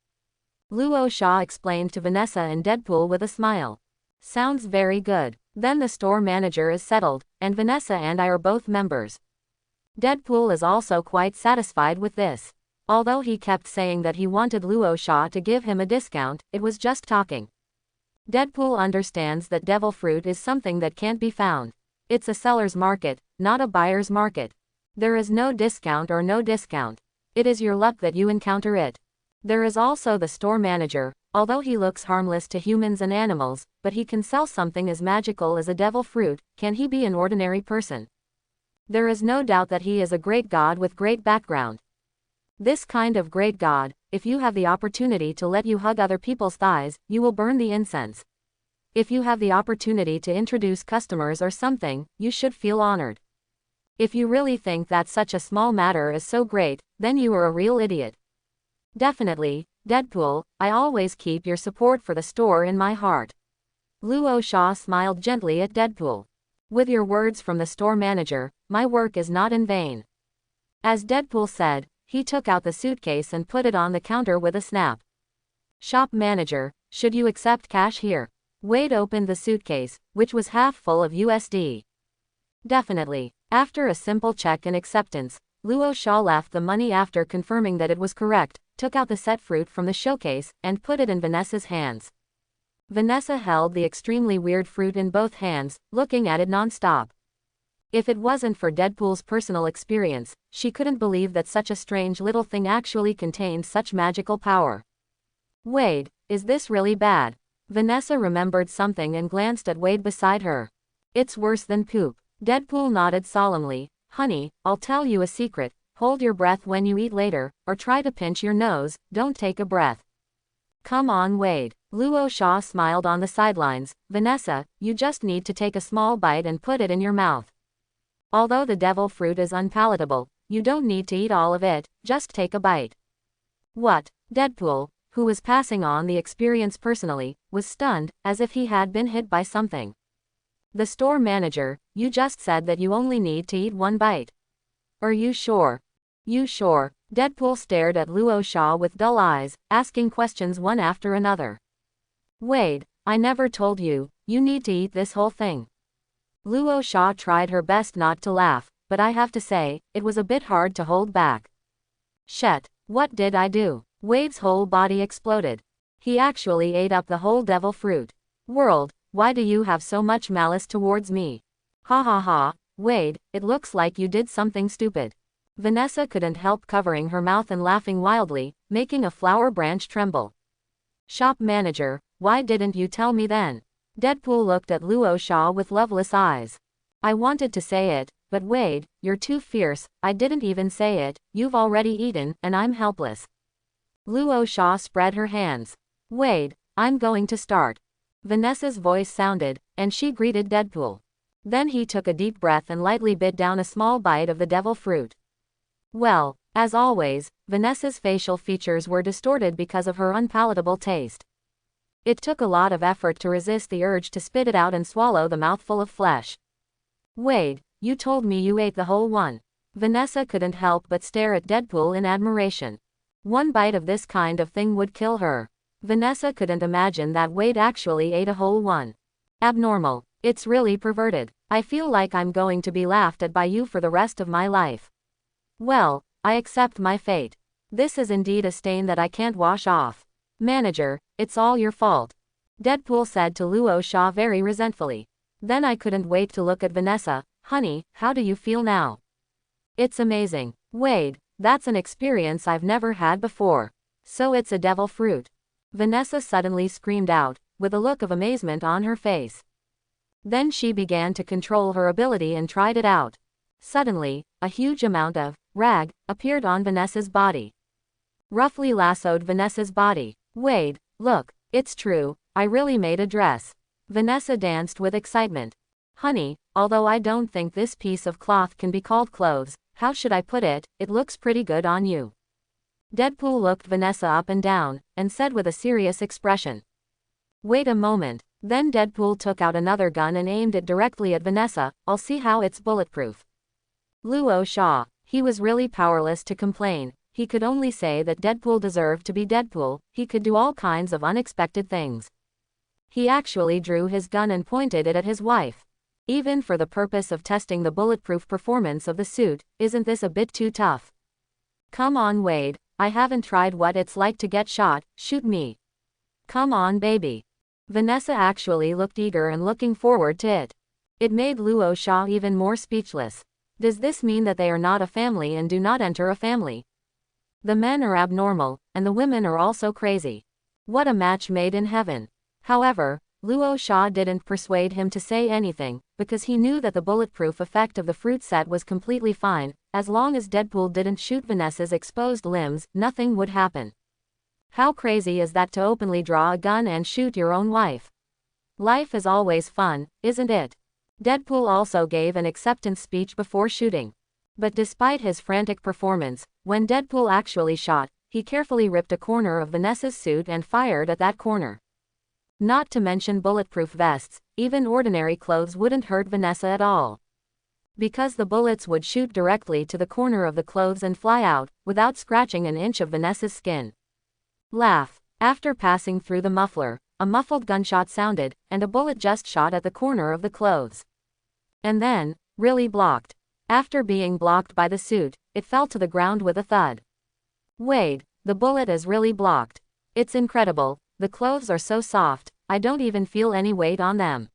Luo Shaw explained to Vanessa and Deadpool with a smile. Sounds very good. Then the store manager is settled, and Vanessa and I are both members. Deadpool is also quite satisfied with this. Although he kept saying that he wanted Luo Shaw to give him a discount, it was just talking. Deadpool understands that devil fruit is something that can't be found. It's a seller's market, not a buyer's market. There is no discount or no discount. It is your luck that you encounter it. There is also the store manager, although he looks harmless to humans and animals, but he can sell something as magical as a devil fruit. Can he be an ordinary person? There is no doubt that he is a great god with great background. This kind of great god, if you have the opportunity to let you hug other people's thighs, you will burn the incense. If you have the opportunity to introduce customers or something, you should feel honored. If you really think that such a small matter is so great, then you are a real idiot. Definitely, Deadpool, I always keep your support for the store in my heart. Luo Shaw smiled gently at Deadpool. With your words from the store manager, my work is not in vain. As Deadpool said, he took out the suitcase and put it on the counter with a snap. Shop manager, should you accept cash here? Wade opened the suitcase, which was half full of USD. Definitely. After a simple check and acceptance, Luo Shaw left the money after confirming that it was correct, took out the set fruit from the showcase, and put it in Vanessa's hands. Vanessa held the extremely weird fruit in both hands, looking at it non-stop. If it wasn't for Deadpool's personal experience, she couldn't believe that such a strange little thing actually contained such magical power. Wade, is this really bad? Vanessa remembered something and glanced at Wade beside her. It's worse than poop. Deadpool nodded solemnly. Honey, I'll tell you a secret. Hold your breath when you eat later, or try to pinch your nose, don't take a breath. Come on, Wade. Luo Shaw smiled on the sidelines. Vanessa, you just need to take a small bite and put it in your mouth. Although the devil fruit is unpalatable, you don't need to eat all of it, just take a bite. What? Deadpool, who was passing on the experience personally, was stunned, as if he had been hit by something. The store manager, you just said that you only need to eat one bite. Are you sure? You sure? Deadpool stared at Luo Shaw with dull eyes, asking questions one after another. Wade, I never told you, you need to eat this whole thing. Luo Shaw tried her best not to laugh, but I have to say, it was a bit hard to hold back. Shit, what did I do? Wade's whole body exploded. He actually ate up the whole devil fruit. World, why do you have so much malice towards me? Ha ha ha, Wade, it looks like you did something stupid. Vanessa couldn't help covering her mouth and laughing wildly, making a flower branch tremble. Shop manager, why didn't you tell me then? Deadpool looked at Luo Shaw with loveless eyes. I wanted to say it, but Wade, you're too fierce. I didn't even say it, you've already eaten, and I'm helpless. Luo Sha spread her hands. Wade, I'm going to start. Vanessa's voice sounded, and she greeted Deadpool. Then he took a deep breath and lightly bit down a small bite of the devil fruit. Well, as always, Vanessa's facial features were distorted because of her unpalatable taste. It took a lot of effort to resist the urge to spit it out and swallow the mouthful of flesh. Wade, you told me you ate the whole one. Vanessa couldn't help but stare at Deadpool in admiration. One bite of this kind of thing would kill her. Vanessa couldn't imagine that Wade actually ate a whole one. Abnormal. It's really perverted. I feel like I'm going to be laughed at by you for the rest of my life. Well, I accept my fate. This is indeed a stain that I can't wash off. Manager, it's all your fault. Deadpool said to Luo Sha very resentfully. Then I couldn't wait to look at Vanessa. Honey, how do you feel now? It's amazing. Wade, that's an experience I've never had before. So it's a devil fruit. Vanessa suddenly screamed out, with a look of amazement on her face. Then she began to control her ability and tried it out. Suddenly, a huge amount of rag appeared on Vanessa's body. Roughly lassoed Vanessa's body. Wade, look, it's true, I really made a dress. Vanessa danced with excitement. Honey, although I don't think this piece of cloth can be called clothes, how should I put it, it looks pretty good on you. Deadpool looked Vanessa up and down, and said with a serious expression. Wait a moment. Then Deadpool took out another gun and aimed it directly at Vanessa. I'll see how it's bulletproof. Luo Sha, he was really powerless to complain. He could only say that Deadpool deserved to be Deadpool. He could do all kinds of unexpected things. He actually drew his gun and pointed it at his wife. Even for the purpose of testing the bulletproof performance of the suit, isn't this a bit too tough? Come on Wade, I haven't tried what it's like to get shot, shoot me. Come on baby. Vanessa actually looked eager and looking forward to it. It made Luo Sha even more speechless. Does this mean that they are not a family and do not enter a family? The men are abnormal, and the women are also crazy. What a match made in heaven. However, Luo Sha didn't persuade him to say anything, because he knew that the bulletproof effect of the fruit set was completely fine. As long as Deadpool didn't shoot Vanessa's exposed limbs, nothing would happen. How crazy is that to openly draw a gun and shoot your own wife? Life is always fun, isn't it? Deadpool also gave an acceptance speech before shooting. But despite his frantic performance, when Deadpool actually shot, he carefully ripped a corner of Vanessa's suit and fired at that corner. Not to mention bulletproof vests, even ordinary clothes wouldn't hurt Vanessa at all. Because the bullets would shoot directly to the corner of the clothes and fly out, without scratching an inch of Vanessa's skin. Laugh. After passing through the muffler, a muffled gunshot sounded, and a bullet just shot at the corner of the clothes. And then, really blocked. After being blocked by the suit, it fell to the ground with a thud. Wade, the bullet is really blocked. It's incredible, the clothes are so soft, I don't even feel any weight on them.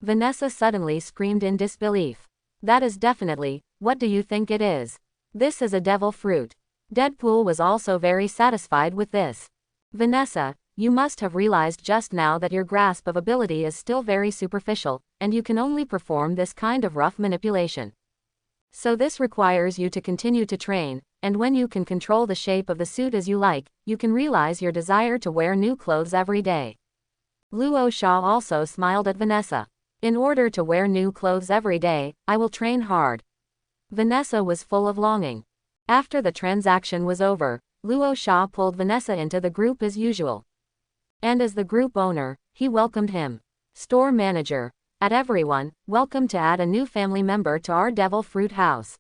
Vanessa suddenly screamed in disbelief. That is definitely, what do you think it is? This is a devil fruit. Deadpool was also very satisfied with this. Vanessa, you must have realized just now that your grasp of ability is still very superficial, and you can only perform this kind of rough manipulation. So this requires you to continue to train, and when you can control the shape of the suit as you like, you can realize your desire to wear new clothes every day. Luo Sha also smiled at Vanessa. In order to wear new clothes every day, I will train hard. Vanessa was full of longing. After the transaction was over, Luo Sha pulled Vanessa into the group as usual. And as the group owner, he welcomed him. Store manager. At everyone, welcome to add a new family member to our Devil Fruit house.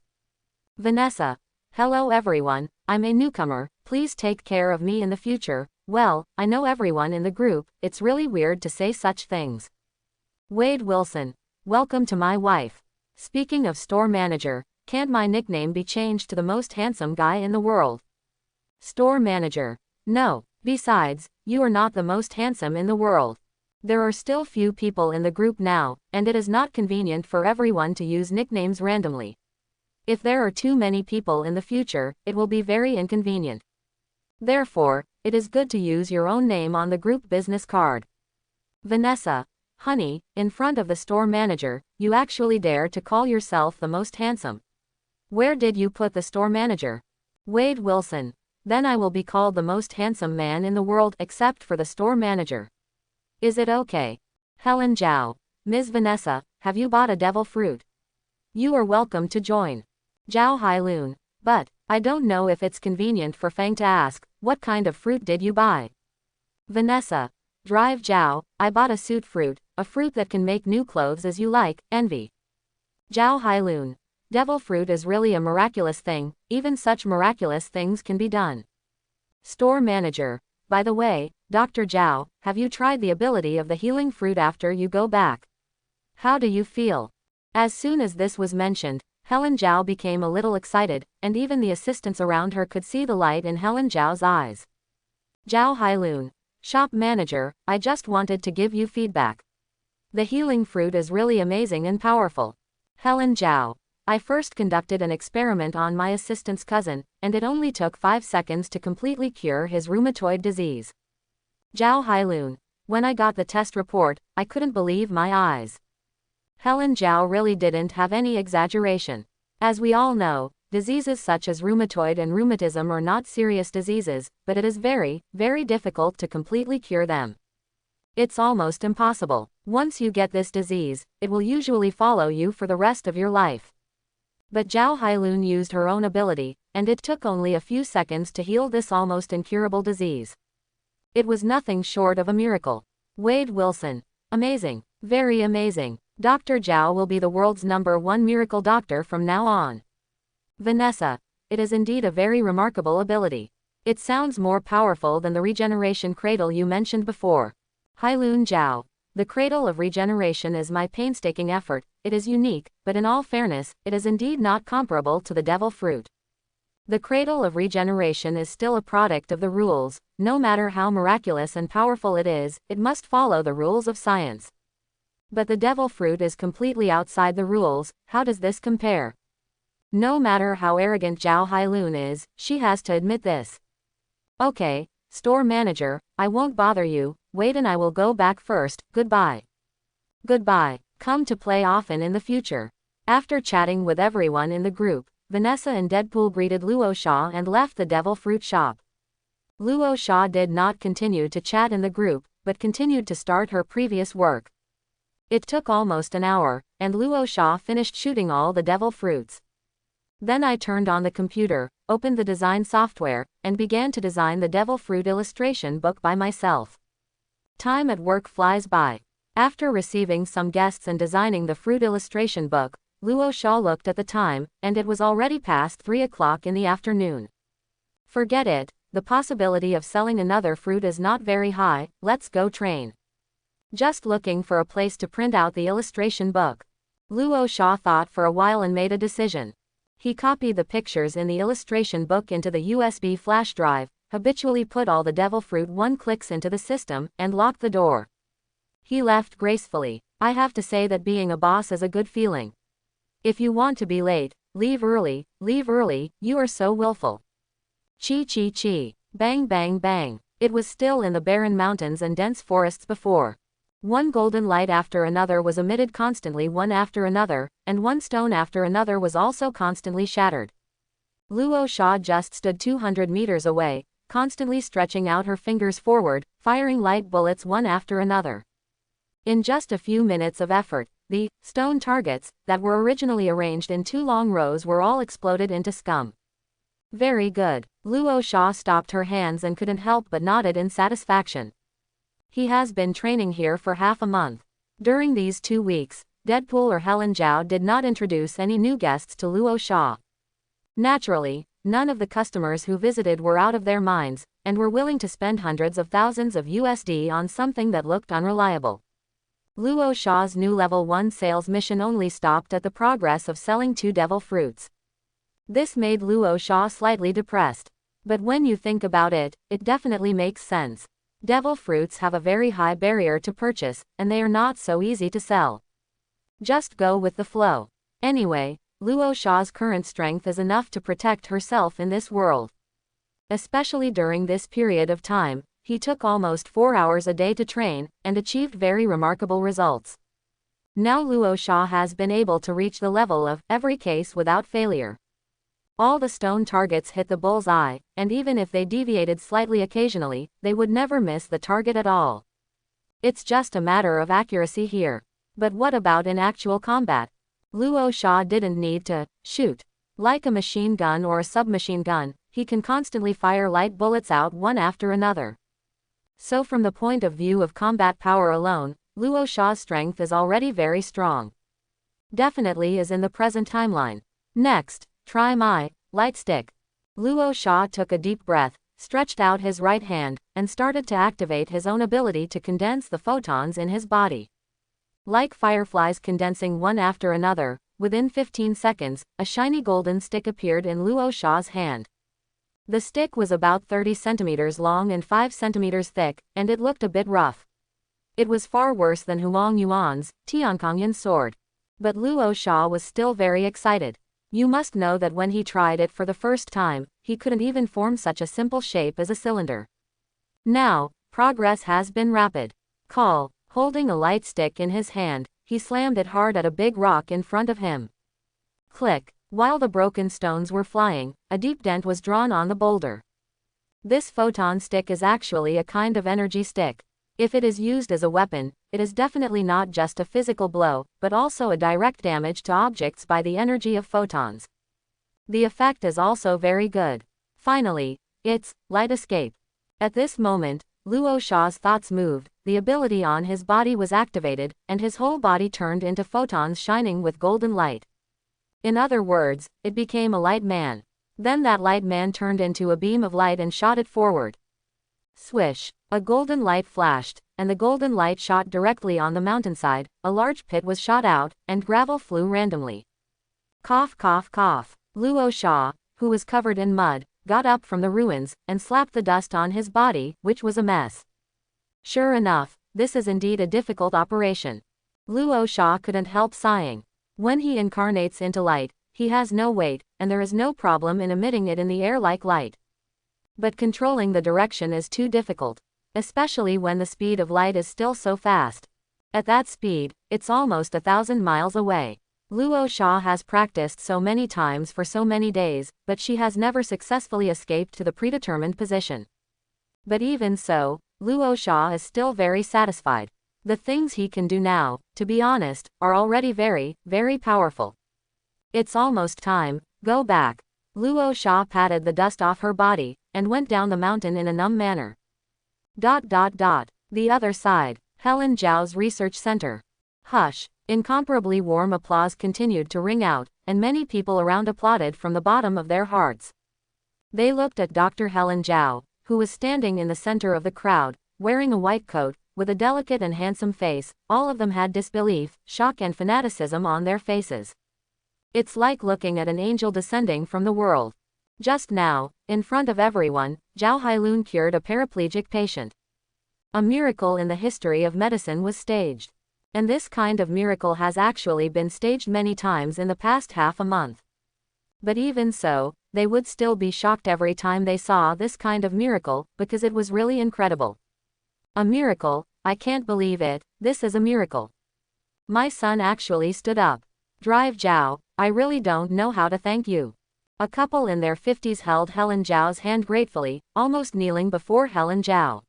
Vanessa. Hello everyone, I'm a newcomer, please take care of me in the future. Well, I know everyone in the group, it's really weird to say such things. Wade Wilson. Welcome to my wife. Speaking of store manager, can't my nickname be changed to the most handsome guy in the world? Store manager. No, besides, you are not the most handsome in the world. There are still few people in the group now, and it is not convenient for everyone to use nicknames randomly. If there are too many people in the future, it will be very inconvenient. Therefore, it is good to use your own name on the group business card. Vanessa. Honey, in front of the store manager, you actually dare to call yourself the most handsome. Where did you put the store manager? Wade Wilson. Then I will be called the most handsome man in the world except for the store manager. Is it okay? Helen Zhao. Ms. Vanessa, have you bought a devil fruit? You are welcome to join. Zhao Hailun. But, I don't know if it's convenient for Fang to ask, what kind of fruit did you buy? Vanessa. Drive Zhao, I bought a suit fruit, a fruit that can make new clothes as you like, envy. Zhao Hailun. Devil fruit is really a miraculous thing, even such miraculous things can be done. Store manager. By the way, Dr. Zhao, have you tried the ability of the healing fruit after you go back? How do you feel? As soon as this was mentioned, Helen Zhao became a little excited, and even the assistants around her could see the light in Helen Zhao's eyes. Zhao Hailun. Shop manager, I just wanted to give you feedback. The healing fruit is really amazing and powerful. Helen Zhao. I first conducted an experiment on my assistant's cousin, and it only took 5 seconds to completely cure his rheumatoid disease. Zhao Hailun. When I got the test report, I couldn't believe my eyes. Helen Zhao really didn't have any exaggeration. As we all know, diseases such as rheumatoid and rheumatism are not serious diseases, but it is very, very difficult to completely cure them. It's almost impossible. Once you get this disease, it will usually follow you for the rest of your life. But Zhao Hailun used her own ability, and it took only a few seconds to heal this almost incurable disease. It was nothing short of a miracle. Wade Wilson. Amazing. Very amazing. Dr. Zhao will be the world's #1 miracle doctor from now on. Vanessa. It is indeed a very remarkable ability. It sounds more powerful than the regeneration cradle you mentioned before. Hailun Zhao. The cradle of regeneration is my painstaking effort, it is unique, but in all fairness, it is indeed not comparable to the devil fruit. The cradle of regeneration is still a product of the rules, no matter how miraculous and powerful it is, it must follow the rules of science. But the devil fruit is completely outside the rules, how does this compare? No matter how arrogant Zhao Hailun is, she has to admit this. Okay, store manager, I won't bother you, wait and I will go back first, goodbye. Goodbye, come to play often in the future. After chatting with everyone in the group, Vanessa and Deadpool greeted Luo Sha and left the devil fruit shop. Luo Sha did not continue to chat in the group, but continued to start her previous work. It took almost an hour, and Luo Sha finished shooting all the devil fruits. Then I turned on the computer, opened the design software, and began to design the devil fruit illustration book by myself. Time at work flies by. After receiving some guests and designing the fruit illustration book, Luo Sha looked at the time, and it was already past 3 o'clock in the afternoon. Forget it, the possibility of selling another fruit is not very high, let's go train. Just looking for a place to print out the illustration book. Luo Sha thought for a while and made a decision. He copied the pictures in the illustration book into the USB flash drive, habitually put all the devil fruit one clicks into the system, and locked the door. He left gracefully. I have to say that being a boss is a good feeling. If you want to be late, leave early, you are so willful. Chi chi chi. Bang bang bang. It was still in the barren mountains and dense forests before. One golden light after another was emitted constantly, one after another, and one stone after another was also constantly shattered. Luo Sha just stood 200 meters away, constantly stretching out her fingers forward, firing light bullets one after another. In just a few minutes of effort, the stone targets that were originally arranged in 2 long rows were all exploded into scum. Very good. Luo Sha stopped her hands and couldn't help but nodded in satisfaction. He has been training here for half a month. During these 2 weeks, Deadpool or Helen Zhao did not introduce any new guests to Luo Sha. Naturally, none of the customers who visited were out of their minds, and were willing to spend hundreds of thousands of USD on something that looked unreliable. Luo Sha's new level 1 sales mission only stopped at the progress of selling 2 devil fruits. This made Luo Sha slightly depressed. But when you think about it, it definitely makes sense. Devil fruits have a very high barrier to purchase, and they are not so easy to sell. Just go with the flow. Anyway, Luo Sha's current strength is enough to protect herself in this world. Especially during this period of time, he took almost 4 hours a day to train, and achieved very remarkable results. Now Luo Sha has been able to reach the level of every case without failure. All the stone targets hit the bull's eye, and even if they deviated slightly occasionally, they would never miss the target at all. It's just a matter of accuracy here. But what about in actual combat? Luo Sha didn't need to shoot. Like a machine gun or a submachine gun, he can constantly fire light bullets out one after another. So from the point of view of combat power alone, Luo Sha's strength is already very strong. Definitely is in the present timeline. Next, try my light stick. Luo Sha took a deep breath, stretched out his right hand, and started to activate his own ability to condense the photons in his body. Like fireflies condensing one after another, within 15 seconds, a shiny golden stick appeared in Luo Sha's hand. The stick was about 30 centimeters long and 5 centimeters thick, and it looked a bit rough. It was far worse than Huang Yuan's Tiankongyan sword. But Luo Sha was still very excited. You must know that when he tried it for the first time, he couldn't even form such a simple shape as a cylinder. Now, progress has been rapid. Holding a light stick in his hand, he slammed it hard at a big rock in front of him. Click. While the broken stones were flying, a deep dent was drawn on the boulder. This photon stick is actually a kind of energy stick. If it is used as a weapon, it is definitely not just a physical blow, but also a direct damage to objects by the energy of photons. The effect is also very good. Finally, it's light escape. At this moment, Luo Sha's thoughts moved, the ability on his body was activated, and his whole body turned into photons shining with golden light. In other words, it became a light man. Then that light man turned into a beam of light and shot it forward. Swish! A golden light flashed, and the golden light shot directly on the mountainside. A large pit was shot out, and gravel flew randomly. Cough, cough, cough. Luo Sha, who was covered in mud, got up from the ruins, and slapped the dust on his body, which was a mess. Sure enough, this is indeed a difficult operation. Luo Sha couldn't help sighing. When he incarnates into light, he has no weight, and there is no problem in emitting it in the air like light. But controlling the direction is too difficult, especially when the speed of light is still so fast. At that speed, it's almost 1,000 miles away. Luo Sha has practiced so many times for so many days, but she has never successfully escaped to the predetermined position. But even so, Luo Sha is still very satisfied. The things he can do now, to be honest, are already very, very powerful. It's almost time, go back. Luo Sha patted the dust off her body, and went down the mountain in a numb manner. The other side, Helen Zhao's research center. Hush. Incomparably warm applause continued to ring out, and many people around applauded from the bottom of their hearts. They looked at Dr. Helen Zhao, who was standing in the center of the crowd, wearing a white coat, with a delicate and handsome face. All of them had disbelief, shock and fanaticism on their faces. It's like looking at an angel descending from the world. Just now, in front of everyone, Zhao Hailun cured a paraplegic patient. A miracle in the history of medicine was staged. And this kind of miracle has actually been staged many times in the past half a month. But even so, they would still be shocked every time they saw this kind of miracle, because it was really incredible. A miracle? I can't believe it, this is a miracle. My son actually stood up. Drive Zhao, I really don't know how to thank you. A couple in their 50s held Helen Zhao's hand gratefully, almost kneeling before Helen Zhao.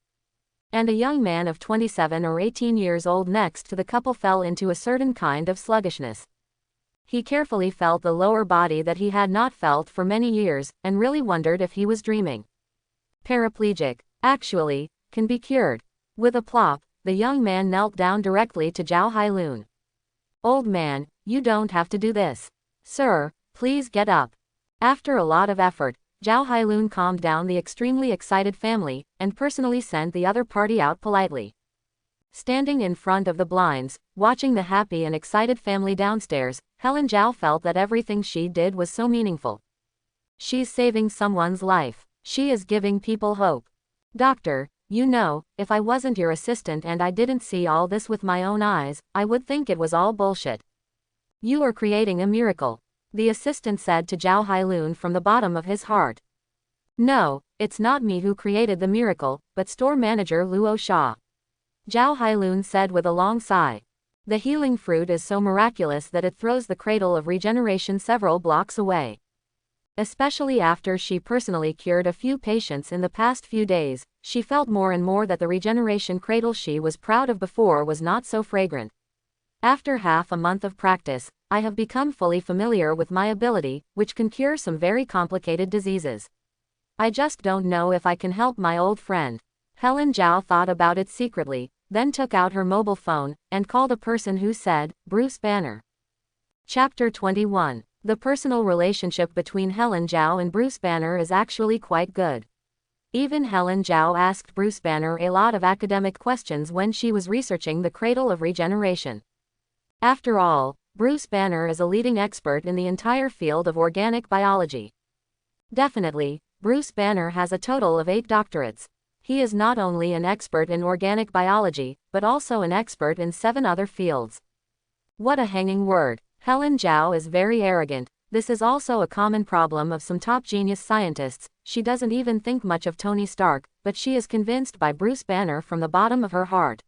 And a young man of 27 or 18 years old next to the couple fell into a certain kind of sluggishness. He carefully felt the lower body that he had not felt for many years, and really wondered if he was dreaming. Paraplegic, actually, can be cured. With a plop, the young man knelt down directly to Zhao Hailun. Old man, you don't have to do this. Sir, please get up. After a lot of effort, Zhao Hailun calmed down the extremely excited family, and personally sent the other party out politely. Standing in front of the blinds, watching the happy and excited family downstairs, Helen Zhao felt that everything she did was so meaningful. She's saving someone's life. She is giving people hope. Doctor, you know, if I wasn't your assistant and I didn't see all this with my own eyes, I would think it was all bullshit. You are creating a miracle, the assistant said to Zhao Hailun from the bottom of his heart. No, it's not me who created the miracle, but store manager Luo Xia. Zhao Hailun said with a long sigh. The healing fruit is so miraculous that it throws the cradle of regeneration several blocks away. Especially after she personally cured a few patients in the past few days, she felt more and more that the regeneration cradle she was proud of before was not so fragrant. After half a month of practice, I have become fully familiar with my ability, which can cure some very complicated diseases. I just don't know if I can help my old friend. Helen Zhao thought about it secretly, then took out her mobile phone, and called a person who said, Bruce Banner. Chapter 21. The personal relationship between Helen Zhao and Bruce Banner is actually quite good. Even Helen Zhao asked Bruce Banner a lot of academic questions when she was researching the cradle of regeneration. After all, Bruce Banner is a leading expert in the entire field of organic biology. Definitely, Bruce Banner has a total of 8 doctorates. He is not only an expert in organic biology, but also an expert in 7 other fields. What a hanging word. Helen Zhao is very arrogant. This is also a common problem of some top genius scientists. She doesn't even think much of Tony Stark, but she is convinced by Bruce Banner from the bottom of her heart.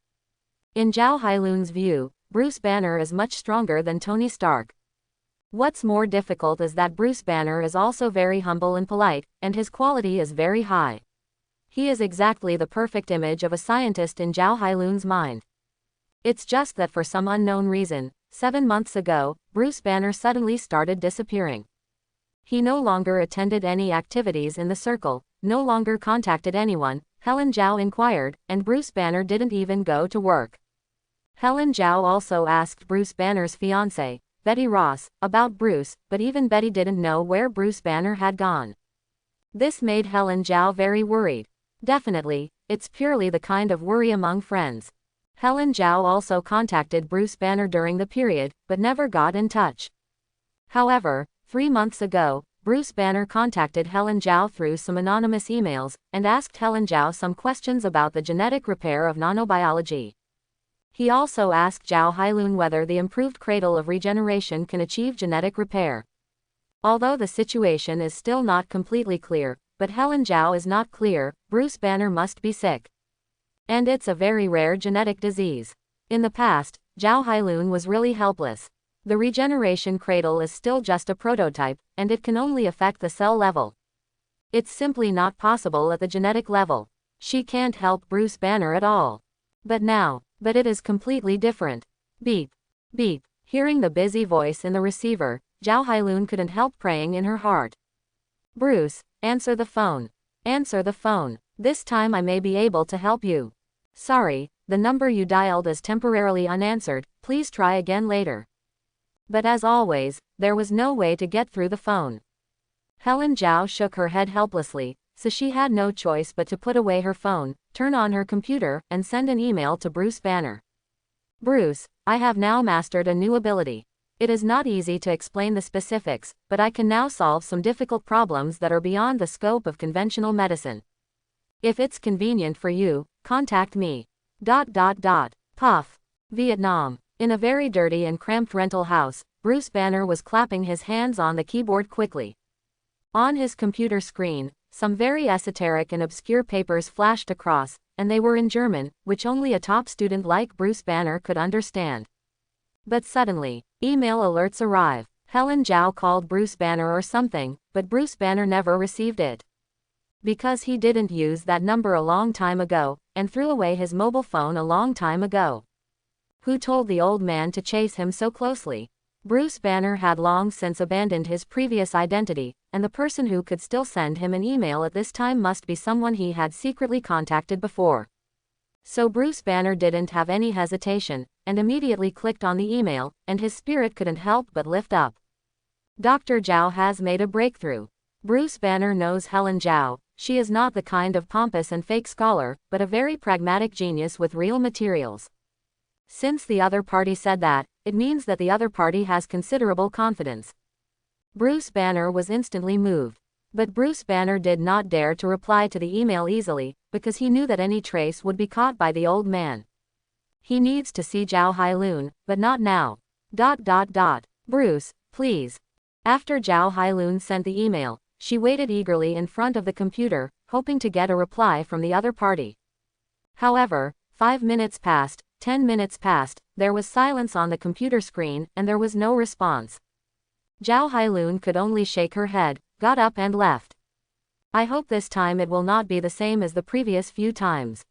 In Zhao Hailun's view, Bruce Banner is much stronger than Tony Stark. What's more difficult is that Bruce Banner is also very humble and polite, and his quality is very high. He is exactly the perfect image of a scientist in Zhao Hailun's mind. It's just that for some unknown reason, 7 months ago, Bruce Banner suddenly started disappearing. He no longer attended any activities in the circle, no longer contacted anyone, Helen Zhao inquired, and Bruce Banner didn't even go to work. Helen Zhao also asked Bruce Banner's fiancée, Betty Ross, about Bruce, but even Betty didn't know where Bruce Banner had gone. This made Helen Zhao very worried. Definitely, it's purely the kind of worry among friends. Helen Zhao also contacted Bruce Banner during the period, but never got in touch. However, 3 months ago, Bruce Banner contacted Helen Zhao through some anonymous emails, and asked Helen Zhao some questions about the genetic repair of nanobiology. He also asked Zhao Hailun whether the improved cradle of regeneration can achieve genetic repair. Although the situation is still not completely clear, but Helen Zhao is not clear, Bruce Banner must be sick. And it's a very rare genetic disease. In the past, Zhao Hailun was really helpless. The regeneration cradle is still just a prototype, and it can only affect the cell level. It's simply not possible at the genetic level. She can't help Bruce Banner at all. But it is completely different. Beep. Beep. Hearing the busy voice in the receiver, Zhao Hailun couldn't help praying in her heart. Bruce, answer the phone. Answer the phone. This time I may be able to help you. Sorry, the number you dialed is temporarily unanswered, please try again later. But as always, there was no way to get through the phone. Helen Zhao shook her head helplessly, so she had no choice but to put away her phone, turn on her computer, and send an email to Bruce Banner. Bruce, I have now mastered a new ability. It is not easy to explain the specifics, but I can now solve some difficult problems that are beyond the scope of conventional medicine. If it's convenient for you, contact me. Puff. Vietnam. In a very dirty and cramped rental house, Bruce Banner was clapping his hands on the keyboard quickly. On his computer screen, some very esoteric and obscure papers flashed across, and they were in German, which only a top student like Bruce Banner could understand. But suddenly, email alerts arrive. Helen Zhao called Bruce Banner or something, but Bruce Banner never received it. Because he didn't use that number a long time ago, and threw away his mobile phone a long time ago. Who told the old man to chase him so closely? Bruce Banner had long since abandoned his previous identity, and the person who could still send him an email at this time must be someone he had secretly contacted before. So Bruce Banner didn't have any hesitation, and immediately clicked on the email, and his spirit couldn't help but lift up. Dr. Zhao has made a breakthrough. Bruce Banner knows Helen Zhao. She is not the kind of pompous and fake scholar, but a very pragmatic genius with real materials. Since the other party said that, it means that the other party has considerable confidence. Bruce Banner was instantly moved. But Bruce Banner did not dare to reply to the email easily, because he knew that any trace would be caught by the old man. He needs to see Zhao Hailun, but not now. Bruce, please. After Zhao Hailun sent the email, She waited eagerly in front of the computer, hoping to get a reply from the other party. However, 5 minutes passed, 10 minutes passed, there was silence on the computer screen, and there was no response. Zhao Hailun could only shake her head, got up and left. I hope this time it will not be the same as the previous few times.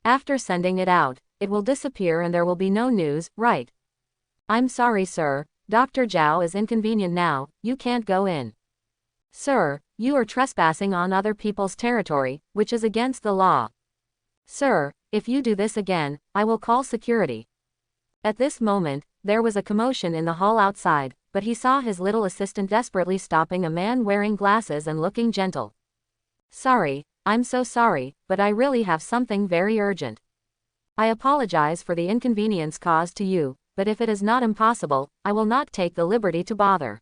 After sending it out, it will disappear and there will be no news, right? I'm sorry, sir. Dr. Zhao is inconvenient now, you can't go in. Sir, you are trespassing on other people's territory, which is against the law. Sir, if you do this again, I will call security. At this moment, there was a commotion in the hall outside, but he saw his little assistant desperately stopping a man wearing glasses and looking gentle. Sorry, I'm so sorry, but I really have something very urgent. I apologize for the inconvenience caused to you, but if it is not impossible, I will not take the liberty to bother.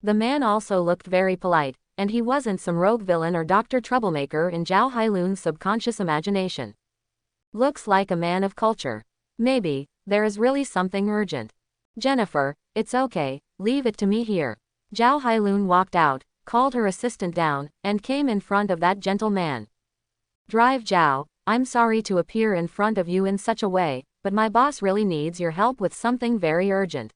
The man also looked very polite, and he wasn't some rogue villain or Dr. Troublemaker in Zhao Hailun's subconscious imagination. Looks like a man of culture. Maybe, there is really something urgent. Jennifer, it's okay, leave it to me here. Zhao Hailun walked out, called her assistant down, and came in front of that gentle man. Drive Zhao, I'm sorry to appear in front of you in such a way, but my boss really needs your help with something very urgent.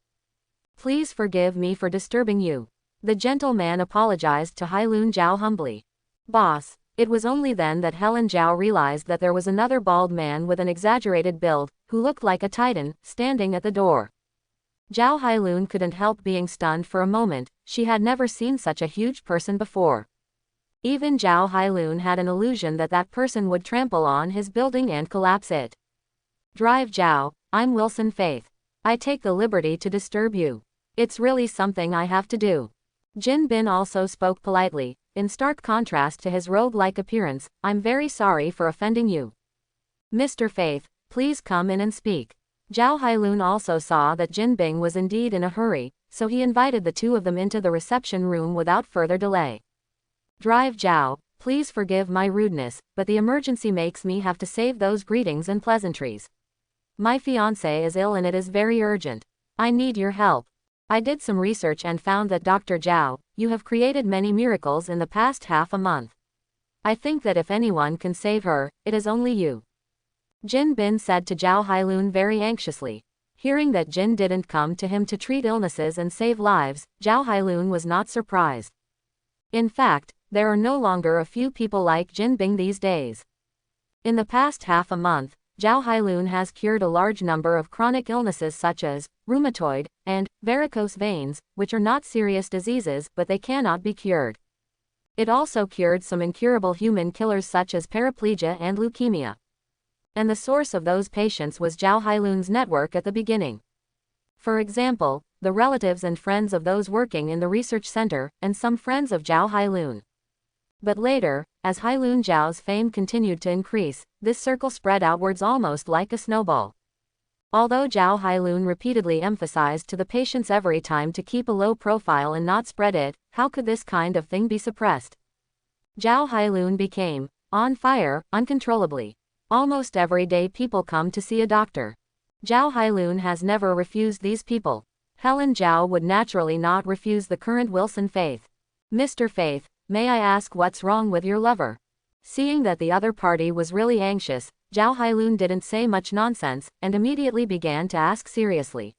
Please forgive me for disturbing you. The gentle man apologized to Hailun Zhao humbly. Boss. It was only then that Helen Zhao realized that there was another bald man with an exaggerated build, who looked like a titan, standing at the door. Zhao Hailun couldn't help being stunned for a moment, she had never seen such a huge person before. Even Zhao Hailun had an illusion that that person would trample on his building and collapse it. Drive Zhao, I'm Wilson Faith. I take the liberty to disturb you. It's really something I have to do. Jin Bin also spoke politely, in stark contrast to his rogue-like appearance. I'm very sorry for offending you. Mr. Faith, please come in and speak. Zhao Hailun also saw that Jin Bing was indeed in a hurry, so he invited the two of them into the reception room without further delay. Drive Zhao, please forgive my rudeness, but the emergency makes me have to save those greetings and pleasantries. My fiancé is ill and it is very urgent. I need your help. I did some research and found that Dr. Zhao, you have created many miracles in the past half a month. I think that if anyone can save her, it is only you. Jin Bin said to Zhao Hailun very anxiously. Hearing that Jin didn't come to him to treat illnesses and save lives, Zhao Hailun was not surprised. In fact, there are no longer a few people like Jin Bing these days. In the past half a month, Zhao Hailun has cured a large number of chronic illnesses such as rheumatoid and varicose veins, which are not serious diseases but they cannot be cured. It also cured some incurable human killers such as paraplegia and leukemia. And the source of those patients was Zhao Hailun's network at the beginning. For example, the relatives and friends of those working in the research center, and some friends of Zhao Hailun. But later, as Hailun Zhao's fame continued to increase, this circle spread outwards almost like a snowball. Although Zhao Hailun repeatedly emphasized to the patients every time to keep a low profile and not spread it, how could this kind of thing be suppressed? Zhao Hailun became on fire, uncontrollably. Almost every day people come to see a doctor. Zhao Hailun has never refused these people. Helen Zhao would naturally not refuse the current Wilson Faith. Mr. Faith, may I ask what's wrong with your lover? Seeing that the other party was really anxious, Zhao Hailun didn't say much nonsense, and immediately began to ask seriously.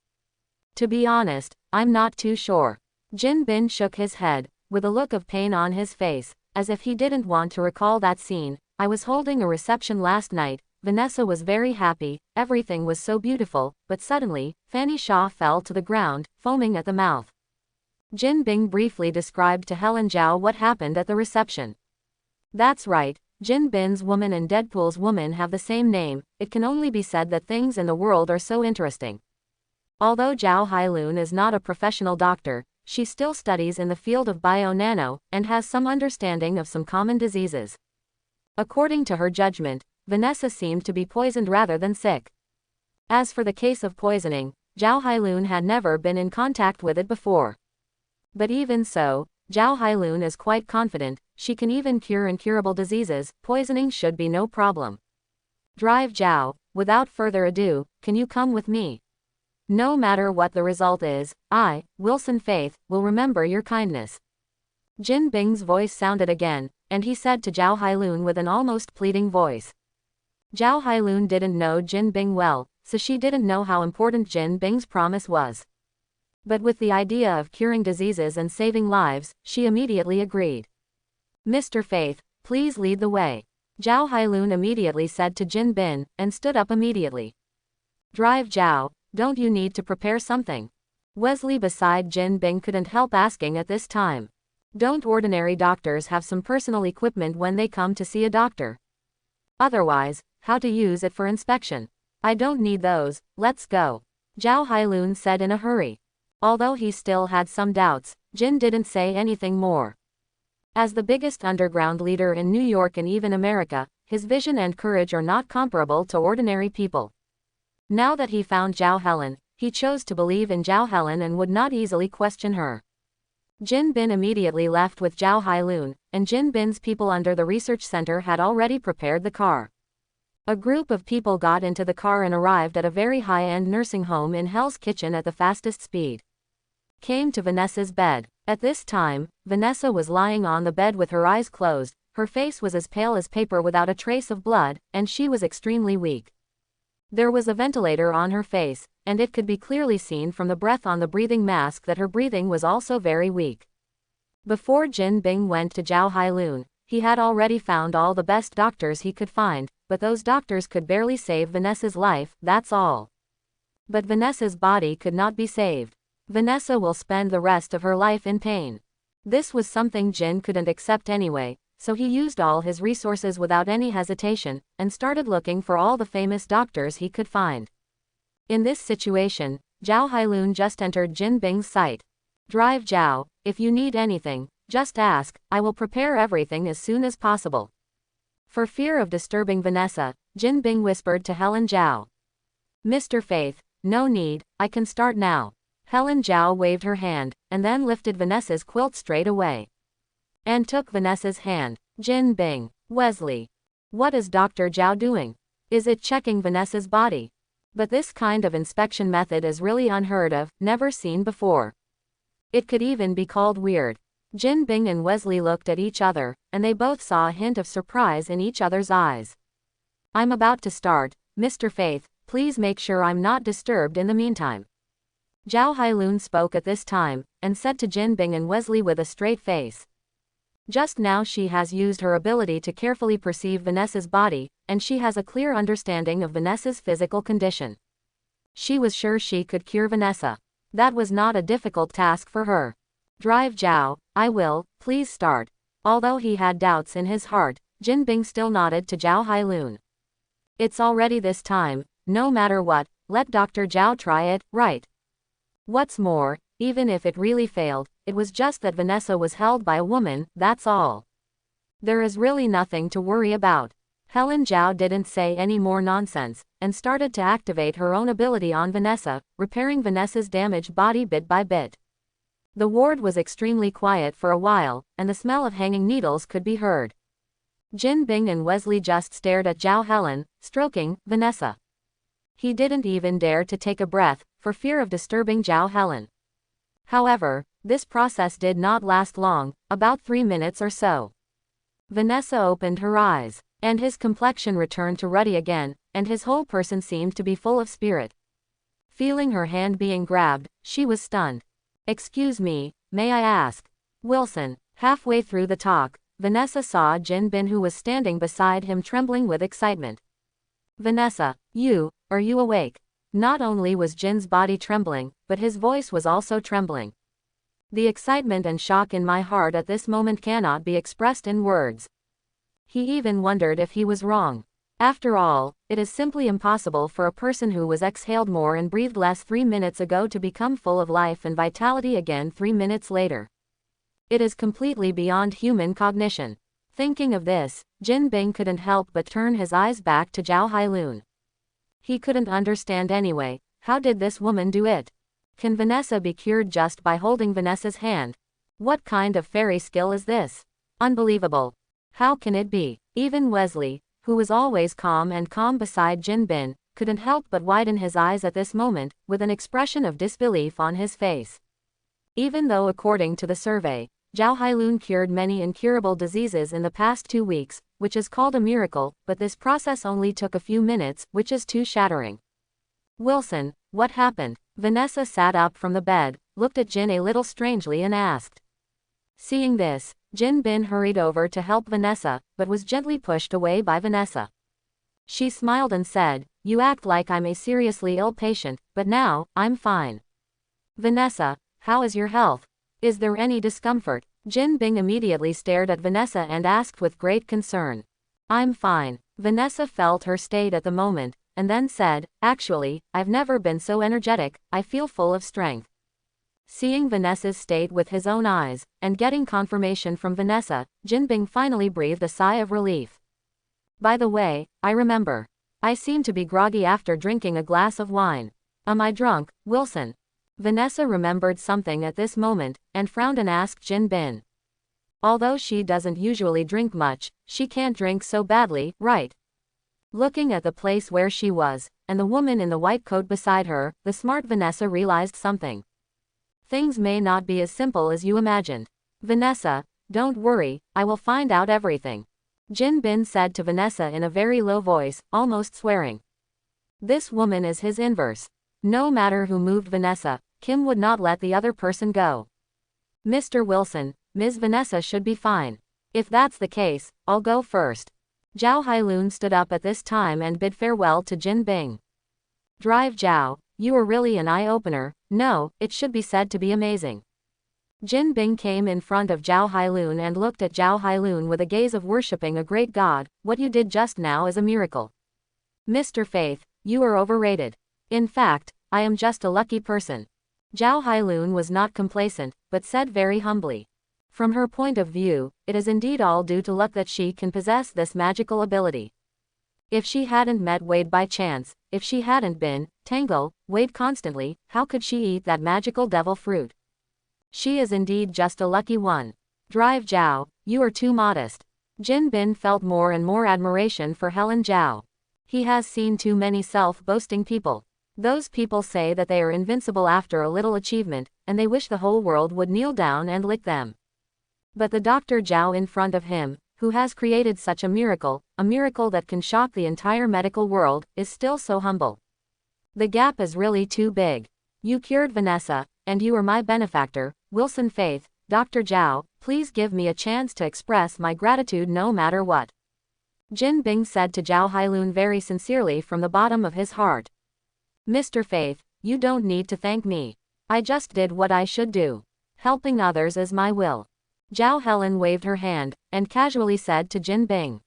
To be honest, I'm not too sure. Jin Bin shook his head, with a look of pain on his face, as if he didn't want to recall that scene. I was holding a reception last night, Vanessa was very happy, everything was so beautiful, but suddenly, Fanny Shaw fell to the ground, foaming at the mouth. Jin Bing briefly described to Helen Zhao what happened at the reception. That's right, Jin Bin's woman and Deadpool's woman have the same name. It can only be said that things in the world are so interesting. Although Zhao Hailun is not a professional doctor, she still studies in the field of bio-nano, and has some understanding of some common diseases. According to her judgment, Vanessa seemed to be poisoned rather than sick. As for the case of poisoning, Zhao Hailun had never been in contact with it before. But even so, Zhao Hailun is quite confident, she can even cure incurable diseases, poisoning should be no problem. Drive Zhao, without further ado, can you come with me? No matter what the result is, I, Wilson Faith, will remember your kindness. Jin Bing's voice sounded again, and he said to Zhao Hailun with an almost pleading voice. Zhao Hailun didn't know Jin Bing well, so she didn't know how important Jin Bing's promise was. But with the idea of curing diseases and saving lives, she immediately agreed. Mr. Faith, please lead the way. Zhao Hailun immediately said to Jin Bin, and stood up immediately. Drive Zhao, don't you need to prepare something? Wesley beside Jin Bing couldn't help asking at this time. Don't ordinary doctors have some personal equipment when they come to see a doctor? Otherwise, how to use it for inspection? I don't need those, let's go. Zhao Hailun said in a hurry. Although he still had some doubts, Jin didn't say anything more. As the biggest underground leader in New York and even America, his vision and courage are not comparable to ordinary people. Now that he found Zhao Helen, he chose to believe in Zhao Helen and would not easily question her. Jin Bin immediately left with Zhao Hailun, and Jin Bin's people under the research center had already prepared the car. A group of people got into the car and arrived at a very high-end nursing home in Hell's Kitchen at the fastest speed. Came to Vanessa's bed. At this time, Vanessa was lying on the bed with her eyes closed, her face was as pale as paper without a trace of blood, and she was extremely weak. There was a ventilator on her face, and it could be clearly seen from the breath on the breathing mask that her breathing was also very weak. Before Jin Bing went to Zhao Hailun, he had already found all the best doctors he could find, but those doctors could barely save Vanessa's life, that's all. But Vanessa's body could not be saved. Vanessa will spend the rest of her life in pain. This was something Jin couldn't accept anyway, so he used all his resources without any hesitation, and started looking for all the famous doctors he could find. In this situation, Zhao Hailun just entered Jin Bing's sight. Drive Zhao, if you need anything, just ask, I will prepare everything as soon as possible. For fear of disturbing Vanessa, Jin Bing whispered to Helen Zhao. Mr. Faith, no need, I can start now. Helen Zhao waved her hand, and then lifted Vanessa's quilt straight away. And took Vanessa's hand. Jin Bing, Wesley. What is Dr. Zhao doing? Is it checking Vanessa's body? But this kind of inspection method is really unheard of, never seen before. It could even be called weird. Jin Bing and Wesley looked at each other, and they both saw a hint of surprise in each other's eyes. I'm about to start, Mr. Faith, please make sure I'm not disturbed in the meantime. Zhao Hailun spoke at this time, and said to Jin Bing and Wesley with a straight face. Just now she has used her ability to carefully perceive Vanessa's body, and she has a clear understanding of Vanessa's physical condition. She was sure she could cure Vanessa. That was not a difficult task for her. Drive Zhao, I will, please start. Although he had doubts in his heart, Jin Bing still nodded to Zhao Hailun. It's already this time, no matter what, let Dr. Zhao try it, right? What's more, even if it really failed, it was just that Vanessa was held by a woman, that's all. There is really nothing to worry about. Helen Zhao didn't say any more nonsense, and started to activate her own ability on Vanessa, repairing Vanessa's damaged body bit by bit. The ward was extremely quiet for a while, and the smell of hanging needles could be heard. Jin Bing and Wesley just stared at Zhao Helen, stroking Vanessa. He didn't even dare to take a breath, for fear of disturbing Zhao Helen. However, this process did not last long, about 3 minutes or so. Vanessa opened her eyes, and his complexion returned to ruddy again, and his whole person seemed to be full of spirit. Feeling her hand being grabbed, she was stunned. Excuse me, may I ask? Wilson. Halfway through the talk, Vanessa saw Jin Bin who was standing beside him trembling with excitement. Vanessa, are you awake? Not only was Jin's body trembling, but his voice was also trembling. The excitement and shock in my heart at this moment cannot be expressed in words. He even wondered if he was wrong. After all, it is simply impossible for a person who was exhaled more and breathed less 3 minutes ago to become full of life and vitality again 3 minutes later. It is completely beyond human cognition. Thinking of this, Jin Bing couldn't help but turn his eyes back to Zhao Hailun. He couldn't understand anyway, how did this woman do it? Can Vanessa be cured just by holding Vanessa's hand? What kind of fairy skill is this? Unbelievable. How can it be? Even Wesley, who was always calm beside Jin Bin, couldn't help but widen his eyes at this moment, with an expression of disbelief on his face. Even though according to the survey, Zhao Hailun cured many incurable diseases in the past 2 weeks, which is called a miracle, but this process only took a few minutes, which is too shattering. Wilson, what happened? Vanessa sat up from the bed, looked at Jin a little strangely and asked. Seeing this, Jin Bin hurried over to help Vanessa, but was gently pushed away by Vanessa. She smiled and said, "You act like I'm a seriously ill patient, but now, I'm fine." Vanessa, how is your health? Is there any discomfort? Jin Bing immediately stared at Vanessa and asked with great concern. I'm fine. Vanessa felt her state at the moment, and then said, actually, I've never been so energetic, I feel full of strength. Seeing Vanessa's state with his own eyes, and getting confirmation from Vanessa, Jin Bing finally breathed a sigh of relief. By the way, I remember. I seem to be groggy after drinking a glass of wine. Am I drunk, Wilson? Vanessa remembered something at this moment, and frowned and asked Jin Bin. Although she doesn't usually drink much, she can't drink so badly, right? Looking at the place where she was, and the woman in the white coat beside her, the smart Vanessa realized something. Things may not be as simple as you imagined. Vanessa, don't worry, I will find out everything. Jin Bin said to Vanessa in a very low voice, almost swearing. This woman is his inverse. No matter who moved Vanessa, Kim would not let the other person go. Mr. Wilson, Ms. Vanessa should be fine. If that's the case, I'll go first. Zhao Hailun stood up at this time and bid farewell to Jin Bing. Drive Zhao, you are really an eye-opener. No, it should be said to be amazing. Jin Bing came in front of Zhao Hailun and looked at Zhao Hailun with a gaze of worshipping a great god. What you did just now is a miracle. Mr. Faith, you are overrated. In fact, I am just a lucky person. Zhao Hailun was not complacent, but said very humbly. From her point of view, it is indeed all due to luck that she can possess this magical ability. If she hadn't met Wade by chance, if she hadn't been tangled Wade constantly, how could she eat that magical devil fruit? She is indeed just a lucky one. Drive Zhao, you are too modest. Jin Bin felt more and more admiration for Helen Zhao. He has seen too many self-boasting people. Those people say that they are invincible after a little achievement, and they wish the whole world would kneel down and lick them. But the Dr. Zhao in front of him, who has created such a miracle that can shock the entire medical world, is still so humble. The gap is really too big. You cured Vanessa, and you are my benefactor, Wilson Faith. Dr. Zhao, please give me a chance to express my gratitude no matter what. Jin Bing said to Zhao Hailun very sincerely from the bottom of his heart. Mr. Faith, you don't need to thank me. I just did what I should do. Helping others is my will. Zhao Helen waved her hand, and casually said to Jin Bing.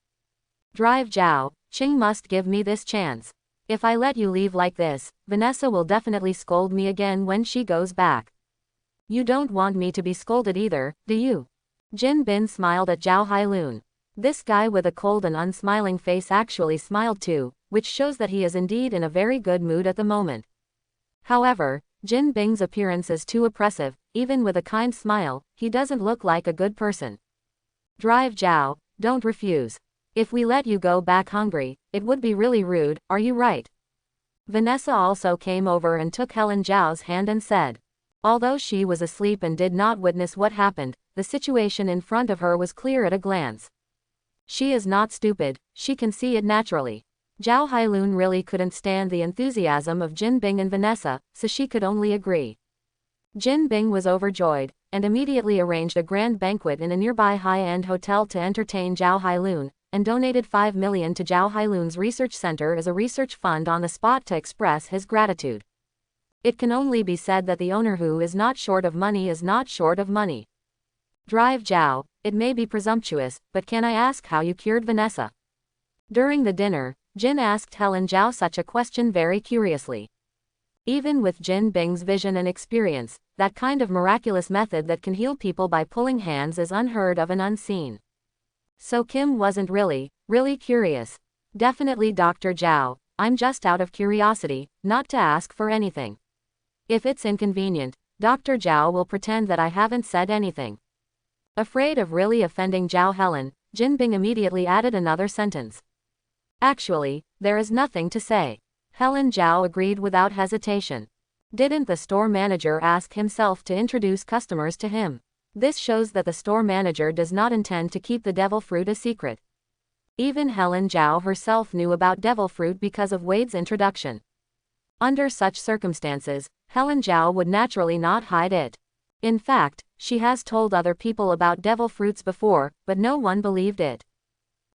Drive Zhao, Qing must give me this chance. If I let you leave like this, Vanessa will definitely scold me again when she goes back. You don't want me to be scolded either, do you? Jin Bin smiled at Zhao Hailun. This guy with a cold and unsmiling face actually smiled too, which shows that he is indeed in a very good mood at the moment. However, Jin Bing's appearance is too oppressive. Even with a kind smile, he doesn't look like a good person. Drive Zhao, don't refuse. If we let you go back hungry, it would be really rude, are you right? Vanessa also came over and took Helen Zhao's hand and said. Although she was asleep and did not witness what happened, the situation in front of her was clear at a glance. She is not stupid, she can see it naturally. Zhao Hailun really couldn't stand the enthusiasm of Jin Bing and Vanessa, so she could only agree. Jin Bing was overjoyed, and immediately arranged a grand banquet in a nearby high-end hotel to entertain Zhao Hailun, and donated 5 million to Zhao Hailun's research center as a research fund on the spot to express his gratitude. It can only be said that the owner who is not short of money is not short of money. Drive Zhao, it may be presumptuous, but can I ask how you cured Vanessa? During the dinner, Jin asked Helen Zhao such a question very curiously. Even with Jin Bing's vision and experience, that kind of miraculous method that can heal people by pulling hands is unheard of and unseen. So Kim wasn't really curious. Definitely Dr. Zhao, I'm just out of curiosity, not to ask for anything. If it's inconvenient, Dr. Zhao will pretend that I haven't said anything. Afraid of really offending Zhao Helen, Jin Bing immediately added another sentence. Actually, there is nothing to say. Helen Zhao agreed without hesitation. Didn't the store manager ask himself to introduce customers to him? This shows that the store manager does not intend to keep the devil fruit a secret. Even Helen Zhao herself knew about devil fruit because of Wade's introduction. Under such circumstances, Helen Zhao would naturally not hide it. In fact, she has told other people about devil fruits before, but no one believed it.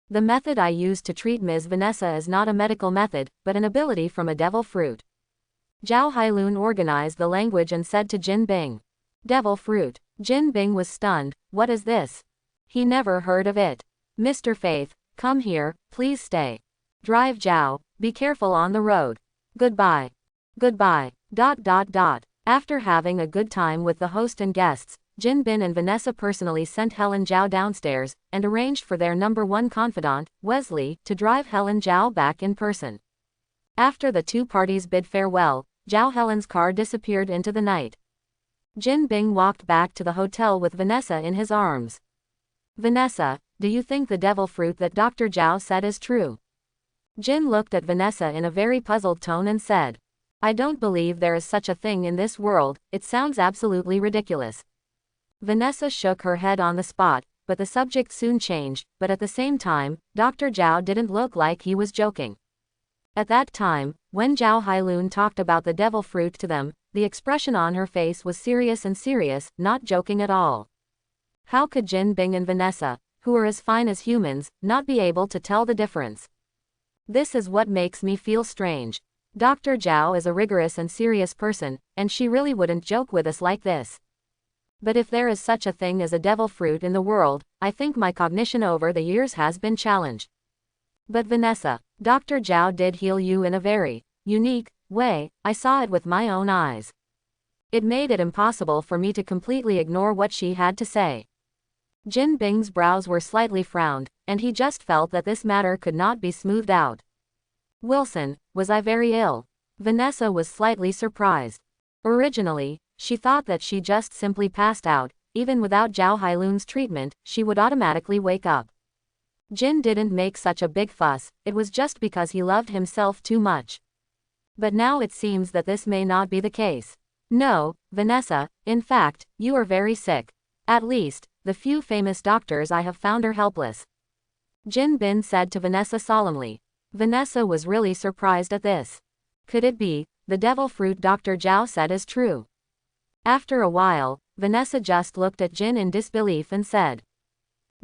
The method I used to treat Ms. Vanessa is not a medical method, but an ability from a devil fruit. Zhao Hailun organized the language and said to Jin Bing. Devil fruit. Jin Bing was stunned. What is this? He never heard of it. Mr. Faith, come here, please stay. Drive Zhao, be careful on the road. Goodbye. Goodbye. After having a good time with the host and guests, Jin Bin and Vanessa personally sent Helen Zhao downstairs, and arranged for their #1 confidant, Wesley, to drive Helen Zhao back in person. After the two parties bid farewell, Zhao Helen's car disappeared into the night. Jin Bing walked back to the hotel with Vanessa in his arms. Vanessa, do you think the devil fruit that Dr. Zhao said is true? Jin looked at Vanessa in a very puzzled tone and said, I don't believe there is such a thing in this world, it sounds absolutely ridiculous. Vanessa shook her head on the spot, but the subject soon changed, but at the same time, Dr. Zhao didn't look like he was joking. At that time, when Zhao Hailun talked about the devil fruit to them, the expression on her face was serious and serious, not joking at all. How could Jin Bing and Vanessa, who are as fine as humans, not be able to tell the difference? This is what makes me feel strange. Dr. Zhao is a rigorous and serious person, and she really wouldn't joke with us like this. But if there is such a thing as a devil fruit in the world, I think my cognition over the years has been challenged. But Vanessa, Dr. Zhao did heal you in a very unique way, I saw it with my own eyes. It made it impossible for me to completely ignore what she had to say. Jin Bing's brows were slightly frowned, and he just felt that this matter could not be smoothed out. Wilson, was I very ill? Vanessa was slightly surprised. Originally, she thought that she just simply passed out. Even without Zhao Hailun's treatment, she would automatically wake up. Jin didn't make such a big fuss, it was just because he loved himself too much. But now it seems that this may not be the case. No, Vanessa, in fact, you are very sick. At least, the few famous doctors I have found are helpless. Jin Bin said to Vanessa solemnly. Vanessa was really surprised at this. Could it be, the devil fruit Dr. Zhao said is true? After a while, Vanessa just looked at Jin in disbelief and said.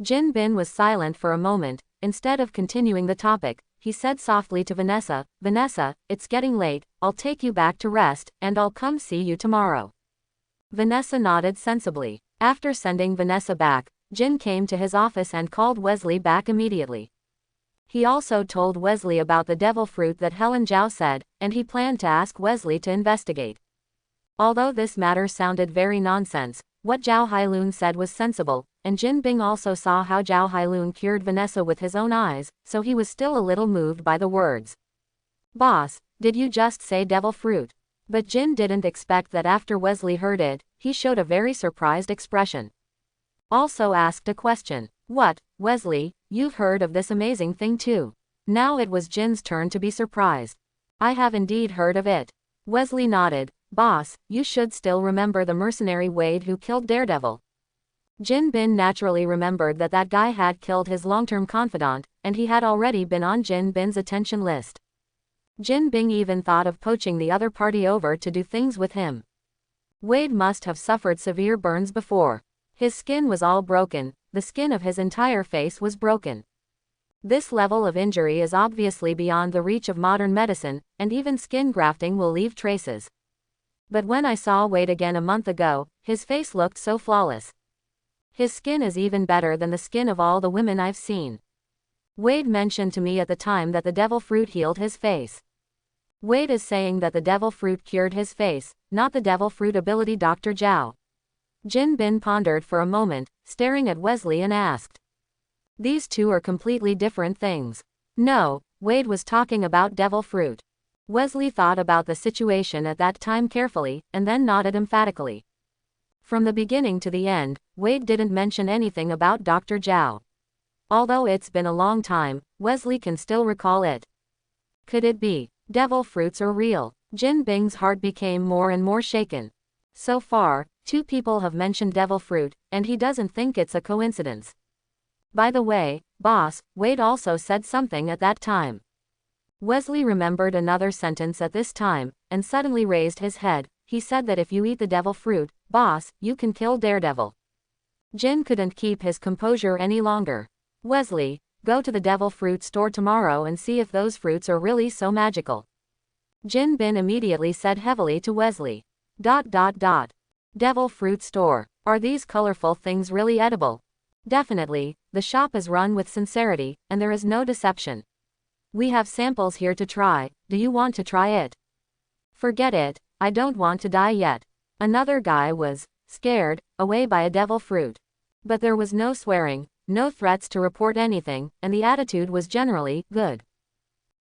Jin Bin was silent for a moment. Instead of continuing the topic, he said softly to Vanessa, Vanessa, it's getting late, I'll take you back to rest, and I'll come see you tomorrow. Vanessa nodded sensibly. After sending Vanessa back, Jin came to his office and called Wesley back immediately. He also told Wesley about the devil fruit that Helen Zhao said, and he planned to ask Wesley to investigate. Although this matter sounded very nonsense, what Zhao Hailun said was sensible, and Jin Bing also saw how Zhao Hailun cured Vanessa with his own eyes, so he was still a little moved by the words. Boss, did you just say devil fruit? But Jin didn't expect that after Wesley heard it, he showed a very surprised expression. Also asked a question. What, Wesley, you've heard of this amazing thing too? Now it was Jin's turn to be surprised. I have indeed heard of it. Wesley nodded. Boss, you should still remember the mercenary Wade who killed Daredevil. Jin Bin naturally remembered that that guy had killed his long-term confidant, and he had already been on Jin Bin's attention list. Jin Bing even thought of poaching the other party over to do things with him. Wade must have suffered severe burns before. His skin was all broken, the skin of his entire face was broken. This level of injury is obviously beyond the reach of modern medicine, and even skin grafting will leave traces. But when I saw Wade again a month ago, his face looked so flawless. His skin is even better than the skin of all the women I've seen. Wade mentioned to me at the time that the devil fruit healed his face. Wade is saying that the devil fruit cured his face, not the devil fruit ability Dr. Zhao. Jin Bin pondered for a moment, staring at Wesley and asked. These two are completely different things. No, Wade was talking about devil fruit. Wesley thought about the situation at that time carefully, and then nodded emphatically. From the beginning to the end, Wade didn't mention anything about Dr. Zhao. Although it's been a long time, Wesley can still recall it. Could it be, devil fruits are real? Jin Bing's heart became more and more shaken. So far, 2 people have mentioned devil fruit, and he doesn't think it's a coincidence. By the way, boss, Wade also said something at that time. Wesley remembered another sentence at this time, and suddenly raised his head. He said that if you eat the devil fruit, boss, you can kill Daredevil. Jin couldn't keep his composure any longer. Wesley, go to the devil fruit store tomorrow and see if those fruits are really so magical. Jin Bin immediately said heavily to Wesley. ... Devil fruit store. Are these colorful things really edible? Definitely, the shop is run with sincerity, and there is no deception. We have samples here to try. Do you want to try it? Forget it, I don't want to die yet. Another guy was scared away by a devil fruit. But there was no swearing, no threats to report anything, and the attitude was generally good.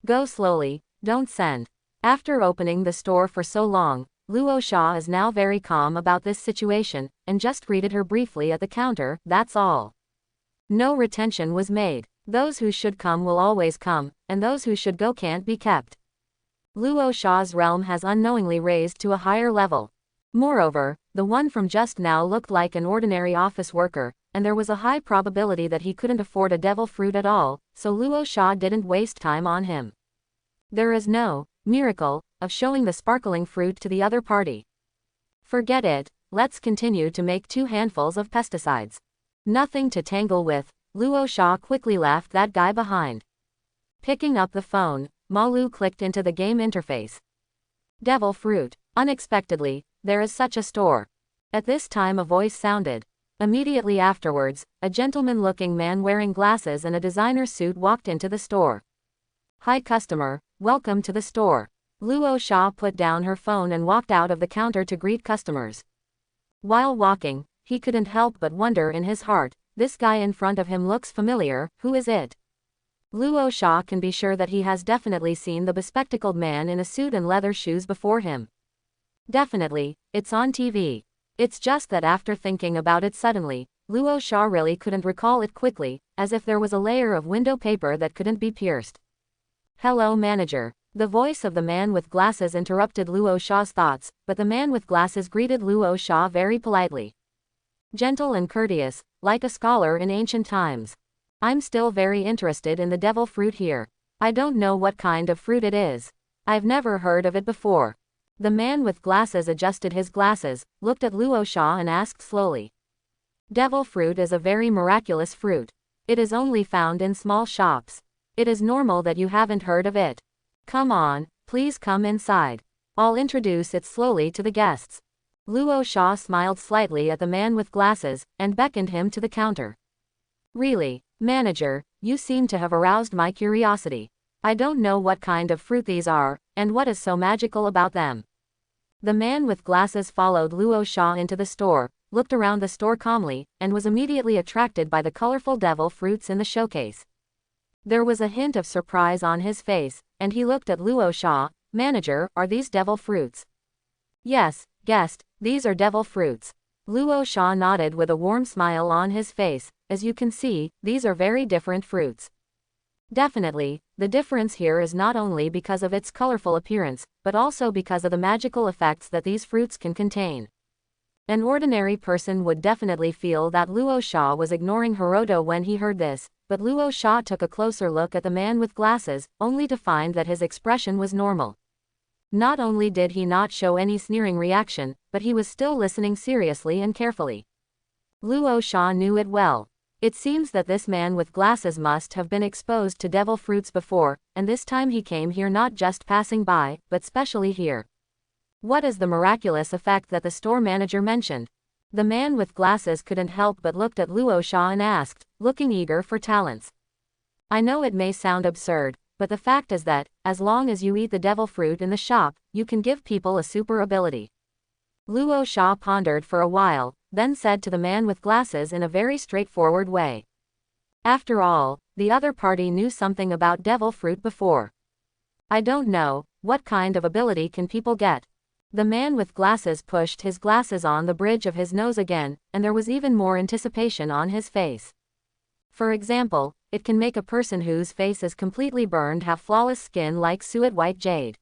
Go slowly, don't send. After opening the store for so long, Luo Sha is now very calm about this situation, and just greeted her briefly at the counter, that's all. No retention was made. Those who should come will always come, and those who should go can't be kept. Luo Sha's realm has unknowingly raised to a higher level. Moreover, the one from just now looked like an ordinary office worker, and there was a high probability that he couldn't afford a devil fruit at all, so Luo Sha didn't waste time on him. There is no miracle of showing the sparkling fruit to the other party. Forget it, let's continue to make 2 handfuls of pesticides. Nothing to tangle with. Luo Sha quickly laughed that guy behind. Picking up the phone, Malu clicked into the game interface. Devil fruit. Unexpectedly, there is such a store. At this time a voice sounded. Immediately afterwards, a gentleman-looking man wearing glasses and a designer suit walked into the store. Hi customer, welcome to the store. Luo Sha put down her phone and walked out of the counter to greet customers. While walking, he couldn't help but wonder in his heart, this guy in front of him looks familiar, who is it? Luo Sha can be sure that he has definitely seen the bespectacled man in a suit and leather shoes before him. Definitely, it's on TV. It's just that after thinking about it suddenly, Luo Sha really couldn't recall it quickly, as if there was a layer of window paper that couldn't be pierced. Hello manager. The voice of the man with glasses interrupted Luo Sha's thoughts, but the man with glasses greeted Luo Sha very politely. Gentle and courteous, like a scholar in ancient times. I'm still very interested in the devil fruit here. I don't know what kind of fruit it is. I've never heard of it before. The man with glasses adjusted his glasses, looked at Luo Sha and asked slowly. Devil fruit is a very miraculous fruit. It is only found in small shops. It is normal that you haven't heard of it. Come on, please come inside. I'll introduce it slowly to the guests. Luo Sha smiled slightly at the man with glasses, and beckoned him to the counter. Really, manager, you seem to have aroused my curiosity. I don't know what kind of fruit these are, and what is so magical about them. The man with glasses followed Luo Sha into the store, looked around the store calmly, and was immediately attracted by the colorful devil fruits in the showcase. There was a hint of surprise on his face, and he looked at Luo Sha. Manager, are these devil fruits? Yes, guest, these are devil fruits. Luo Sha nodded with a warm smile on his face. As you can see, these are very different fruits. Definitely, the difference here is not only because of its colorful appearance, but also because of the magical effects that these fruits can contain. An ordinary person would definitely feel that Luo Sha was ignoring Hiroto when he heard this, but Luo Sha took a closer look at the man with glasses, only to find that his expression was normal. Not only did he not show any sneering reaction, but he was still listening seriously and carefully. Luo Sha knew it well. It seems that this man with glasses must have been exposed to devil fruits before, and this time he came here not just passing by, but specially here. What is the miraculous effect that the store manager mentioned? The man with glasses couldn't help but looked at Luo Sha and asked, looking eager for talents. I know it may sound absurd, but the fact is that, as long as you eat the devil fruit in the shop, you can give people a super ability. Luo Sha pondered for a while, then said to the man with glasses in a very straightforward way. After all, the other party knew something about devil fruit before. I don't know, what kind of ability can people get? The man with glasses pushed his glasses on the bridge of his nose again, and there was even more anticipation on his face. For example, it can make a person whose face is completely burned have flawless skin like suet white jade.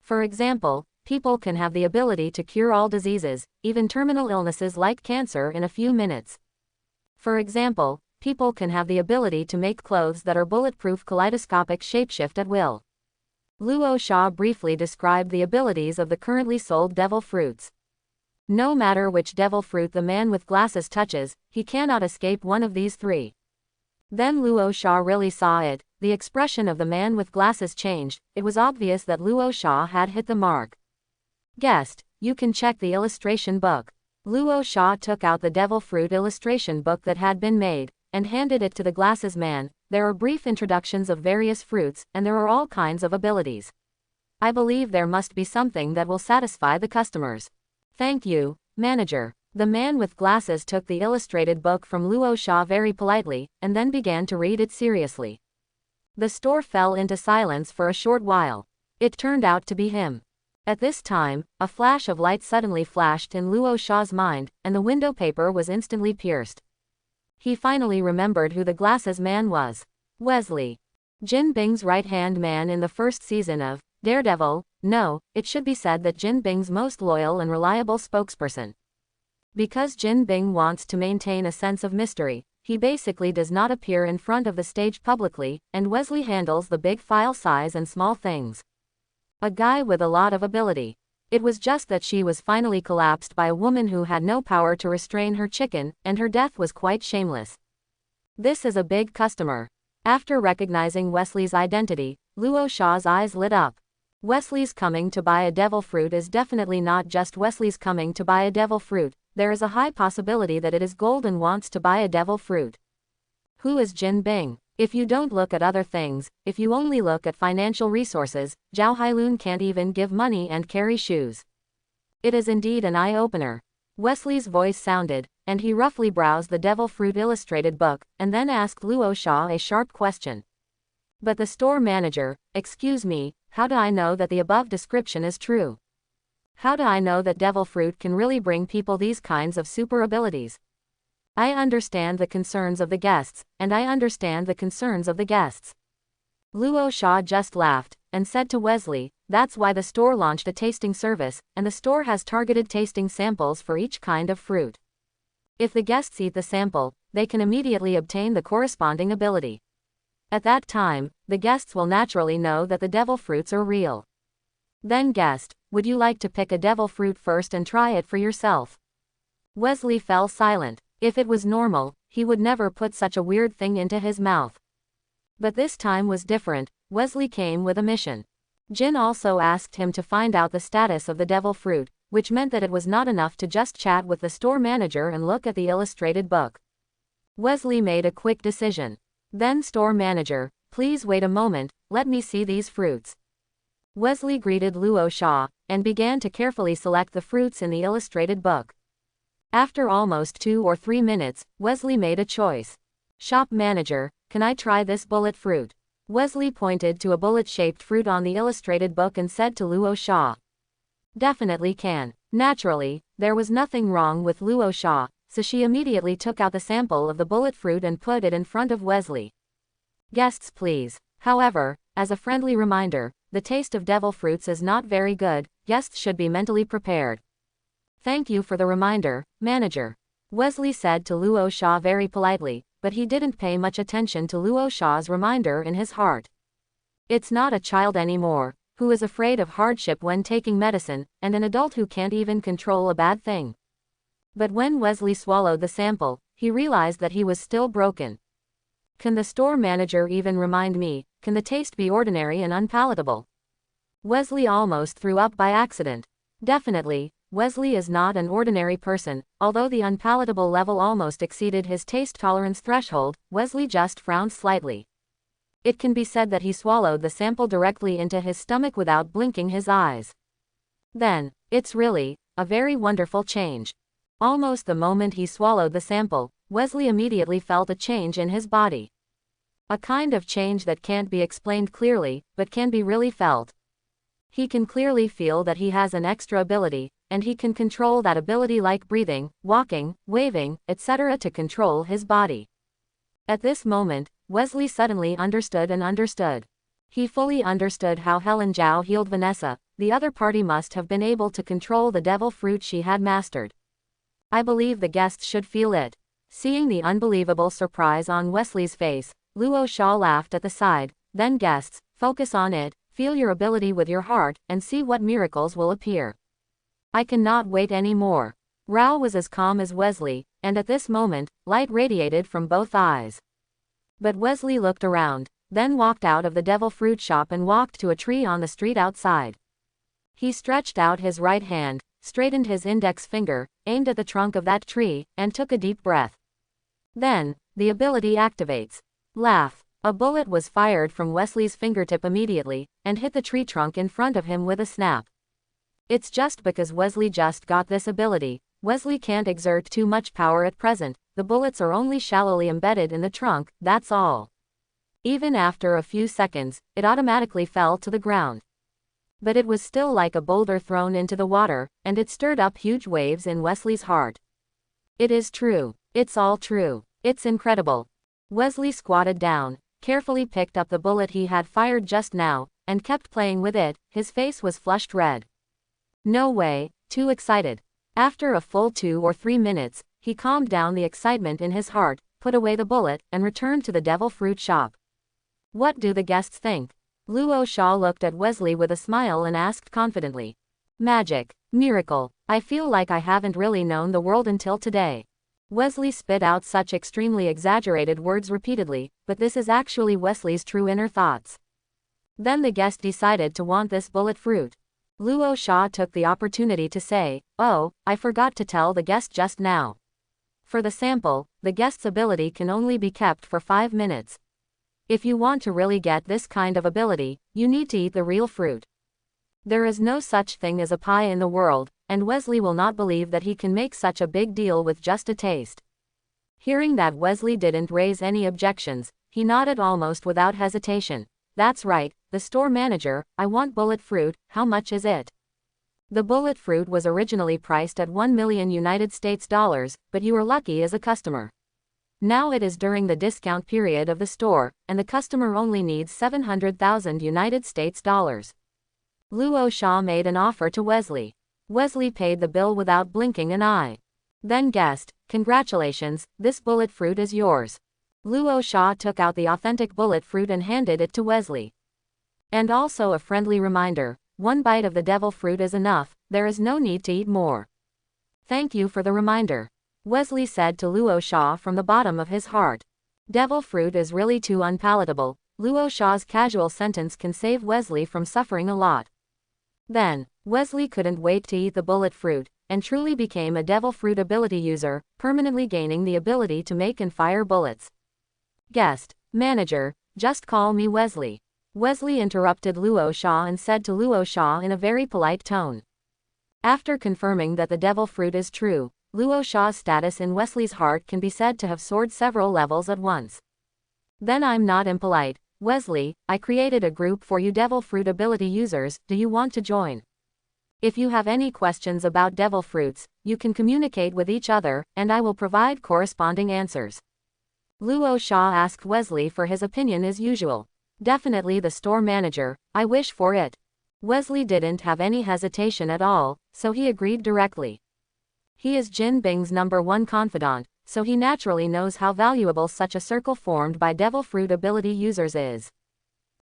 For example, People can have the ability to cure all diseases, even terminal illnesses like cancer, in a few minutes. For example, people can have the ability to make clothes that are bulletproof, kaleidoscopic shapeshift at will. Luo Xia briefly described the abilities of the currently sold devil fruits. No matter which devil fruit the man with glasses touches, he cannot escape one of these three. Then Luo Xia really saw it. The expression of the man with glasses changed. It was obvious that Luo Xia had hit the mark. Guest, you can check the illustration book. Luo Xia took out the devil fruit illustration book that had been made, and handed it to the glasses man. There are brief introductions of various fruits, and there are all kinds of abilities. I believe there must be something that will satisfy the customers. Thank you, manager. The man with glasses took the illustrated book from Luo Xia very politely, and then began to read it seriously. The store fell into silence for a short while. It turned out to be him. At this time, a flash of light suddenly flashed in Luo Xia's mind, and the window paper was instantly pierced. He finally remembered who the glasses man was. Wesley. Jin Bing's right-hand man in the first season of Daredevil. No, it should be said that Jin Bing's most loyal and reliable spokesperson. Because Jin Bing wants to maintain a sense of mystery, he basically does not appear in front of the stage publicly, and Wesley handles the big file size and small things. A guy with a lot of ability. It was just that she was finally collapsed by a woman who had no power to restrain her chicken, and her death was quite shameless. This is a big customer. After recognizing Wesley's identity, Luo Xia's eyes lit up. Wesley's coming to buy a devil fruit is definitely not just Wesley's coming to buy a devil fruit. There is a high possibility that it is Gold and wants to buy a devil fruit. Who is Jin Bing? If you don't look at other things, if you only look at financial resources, Zhao Hailun can't even give money and carry shoes. It is indeed an eye-opener. Wesley's voice sounded, and he roughly browsed the devil fruit illustrated book, and then asked Luo Xia a sharp question. But the store manager, excuse me, how do I know that the above description is true? How do I know that devil fruit can really bring people these kinds of super abilities? I understand the concerns of the guests, and I understand the concerns of the guests. Luo Xia just laughed, and said to Wesley, that's why the store launched a tasting service, and the store has targeted tasting samples for each kind of fruit. If the guests eat the sample, they can immediately obtain the corresponding ability. At that time, the guests will naturally know that the devil fruits are real. Then guest, would you like to pick a devil fruit first and try it for yourself? Wesley fell silent. If it was normal, he would never put such a weird thing into his mouth. But this time was different. Wesley came with a mission. Jin also asked him to find out the status of the devil fruit, which meant that it was not enough to just chat with the store manager and look at the illustrated book. Wesley made a quick decision. Then store manager, please wait a moment, let me see these fruits. Wesley greeted Luo Xia, and began to carefully select the fruits in the illustrated book. After almost 2 or 3 minutes, Wesley made a choice. Shop manager, can I try this bullet fruit? Wesley pointed to a bullet-shaped fruit on the illustrated book and said to Luo Xia. Definitely can. Naturally, there was nothing wrong with Luo Xia, so she immediately took out the sample of the bullet fruit and put it in front of Wesley. Guests please. However, as a friendly reminder, the taste of devil fruits is not very good, guests should be mentally prepared. Thank you for the reminder, manager. Wesley said to Luo Xia very politely, but he didn't pay much attention to Luo Xia's reminder in his heart. It's not a child anymore, who is afraid of hardship when taking medicine, and an adult who can't even control a bad thing. But when Wesley swallowed the sample, he realized that he was still broken. Can the store manager even remind me, can the taste be ordinary and unpalatable? Wesley almost threw up by accident. Definitely, Wesley is not an ordinary person. Although the unpalatable level almost exceeded his taste tolerance threshold, Wesley just frowned slightly. It can be said that he swallowed the sample directly into his stomach without blinking his eyes. Then, it's really a very wonderful change. Almost the moment he swallowed the sample, Wesley immediately felt a change in his body. A kind of change that can't be explained clearly, but can be really felt. He can clearly feel that he has an extra ability, and he can control that ability like breathing, walking, waving, etc. to control his body. At this moment, Wesley suddenly understood and understood. He fully understood how Helen Zhao healed Vanessa, the other party must have been able to control the devil fruit she had mastered. I believe the guests should feel it. Seeing the unbelievable surprise on Wesley's face, Luo Sha laughed at the side. Then guests, focus on it, feel your ability with your heart, and see what miracles will appear. I cannot wait any more. Rao was as calm as Wesley, and at this moment, light radiated from both eyes. But Wesley looked around, then walked out of the devil fruit shop and walked to a tree on the street outside. He stretched out his right hand, straightened his index finger, aimed at the trunk of that tree, and took a deep breath. Then, the ability activates. Laugh. A bullet was fired from Wesley's fingertip immediately, and hit the tree trunk in front of him with a snap. It's just because Wesley just got this ability. Wesley can't exert too much power at present, the bullets are only shallowly embedded in the trunk, that's all. Even after a few seconds, it automatically fell to the ground. But it was still like a boulder thrown into the water, and it stirred up huge waves in Wesley's heart. It is true. It's all true. It's incredible. Wesley squatted down, carefully picked up the bullet he had fired just now, and kept playing with it. His face was flushed red. No way, too excited. After a full 2 or 3 minutes, he calmed down the excitement in his heart, put away the bullet, and returned to the devil fruit shop. What do the guests think? Luo Sha looked at Wesley with a smile and asked confidently. Magic. Miracle. I feel like I haven't really known the world until today. Wesley spit out such extremely exaggerated words repeatedly, but this is actually Wesley's true inner thoughts. Then the guest decided to want this bullet fruit. Luo Sha took the opportunity to say, oh, I forgot to tell the guest just now. For the sample, the guest's ability can only be kept for 5 minutes. If you want to really get this kind of ability, you need to eat the real fruit. There is no such thing as a pie in the world, and Wesley will not believe that he can make such a big deal with just a taste. Hearing that Wesley didn't raise any objections, he nodded almost without hesitation. That's right, the store manager, I want bullet fruit, how much is it? The bullet fruit was originally priced at $1 million United States dollars, but you were lucky as a customer. Now it is during the discount period of the store, and the customer only needs 700,000 United States dollars. Luo Sha made an offer to Wesley. Wesley paid the bill without blinking an eye. Then guessed, congratulations, this bullet fruit is yours. Luo Sha took out the authentic bullet fruit and handed it to Wesley. And also a friendly reminder, 1 bite of the devil fruit is enough, there is no need to eat more. Thank you for the reminder. Wesley said to Luo Sha from the bottom of his heart. Devil fruit is really too unpalatable. Luo Sha's casual sentence can save Wesley from suffering a lot. Then, Wesley couldn't wait to eat the bullet fruit, and truly became a devil fruit ability user, permanently gaining the ability to make and fire bullets. Guest, manager, just call me Wesley. Wesley interrupted Luo Sha and said to Luo Sha in a very polite tone. After confirming that the devil fruit is true, Luo Sha's status in Wesley's heart can be said to have soared several levels at once. Then I'm not impolite. Wesley, I created a group for you devil fruit ability users, do you want to join? If you have any questions about devil fruits, you can communicate with each other, and I will provide corresponding answers. Luo Sha asked Wesley for his opinion as usual. Definitely the store manager, I wish for it. Wesley didn't have any hesitation at all, so he agreed directly. He is Jin Bing's #1 confidant, so he naturally knows how valuable such a circle formed by devil fruit ability users is.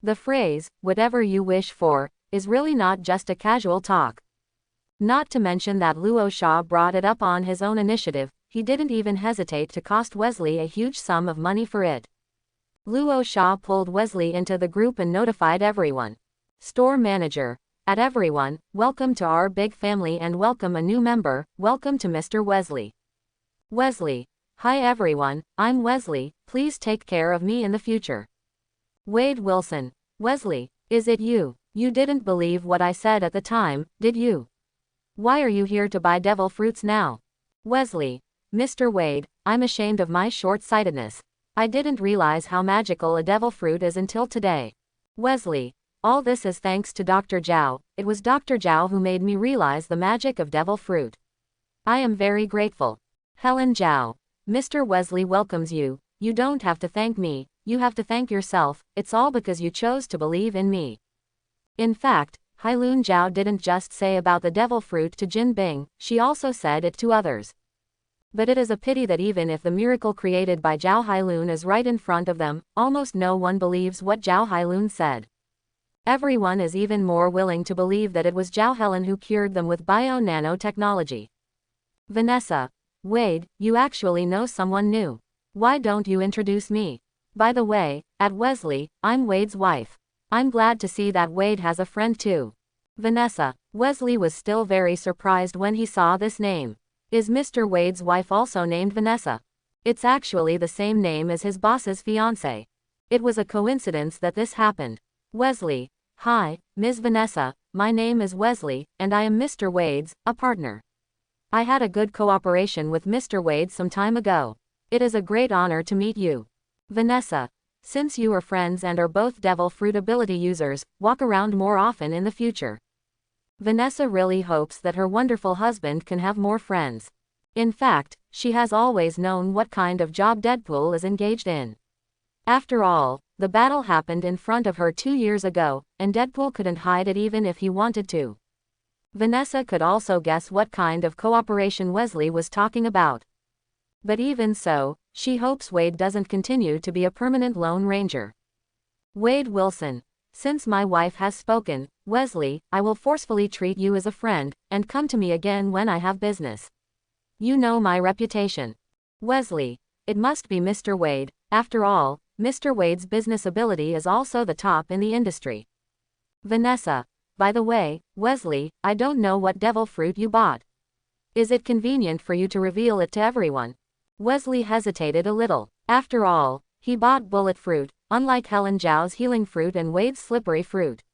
The phrase, whatever you wish for, is really not just a casual talk. Not to mention that Luo Sha brought it up on his own initiative, he didn't even hesitate to cost Wesley a huge sum of money for it. Luo Sha pulled Wesley into the group and notified everyone. Store manager. At everyone, welcome to our big family and welcome a new member, welcome to Mr. Wesley. Wesley. Hi everyone, I'm Wesley, please take care of me in the future. Wade Wilson. Wesley, is it you? You didn't believe what I said at the time, did you? Why are you here to buy devil fruits now? Wesley. Mr. Wade, I'm ashamed of my short-sightedness. I didn't realize how magical a devil fruit is until today. Wesley. All this is thanks to Dr. Zhao. It was Dr. Zhao who made me realize the magic of devil fruit. I am very grateful. Helen Zhao. Mr. Wesley welcomes you. You don't have to thank me, you have to thank yourself, it's all because you chose to believe in me. In fact, Helen Zhao didn't just say about the devil fruit to Jin Bing, she also said it to others. But it is a pity that even if the miracle created by Zhao Hailun is right in front of them, almost no one believes what Zhao Hailun said. Everyone is even more willing to believe that it was Zhao Helen who cured them with bio-nanotechnology. Vanessa. Wade, you actually know someone new. Why don't you introduce me? By the way, at Wesley, I'm Wade's wife. I'm glad to see that Wade has a friend too. Vanessa. Wesley was still very surprised when he saw this name. Is Mr. Wade's wife also named Vanessa? It's actually the same name as his boss's fiancée. It was a coincidence that this happened. Wesley. Hi, Ms. Vanessa, my name is Wesley, and I am Mr. Wade's, a partner. I had a good cooperation with Mr. Wade some time ago. It is a great honor to meet you. Vanessa. Since you are friends and are both devil fruit ability users, walk around more often in the future. Vanessa really hopes that her wonderful husband can have more friends. In fact, she has always known what kind of job Deadpool is engaged in. After all, the battle happened in front of her 2 years ago, and Deadpool couldn't hide it even if he wanted to. Vanessa could also guess what kind of cooperation Wesley was talking about. But even so, she hopes Wade doesn't continue to be a permanent Lone Ranger. Wade Wilson. Since my wife has spoken, Wesley, I will forcefully treat you as a friend, and come to me again when I have business. You know my reputation. Wesley. It must be Mr. Wade. After all, Mr. Wade's business ability is also the top in the industry. Vanessa. By the way, Wesley, I don't know what devil fruit you bought. Is it convenient for you to reveal it to everyone? Wesley hesitated a little. After all, he bought bullet fruit, unlike Helen Zhao's healing fruit and Wade's slippery fruit.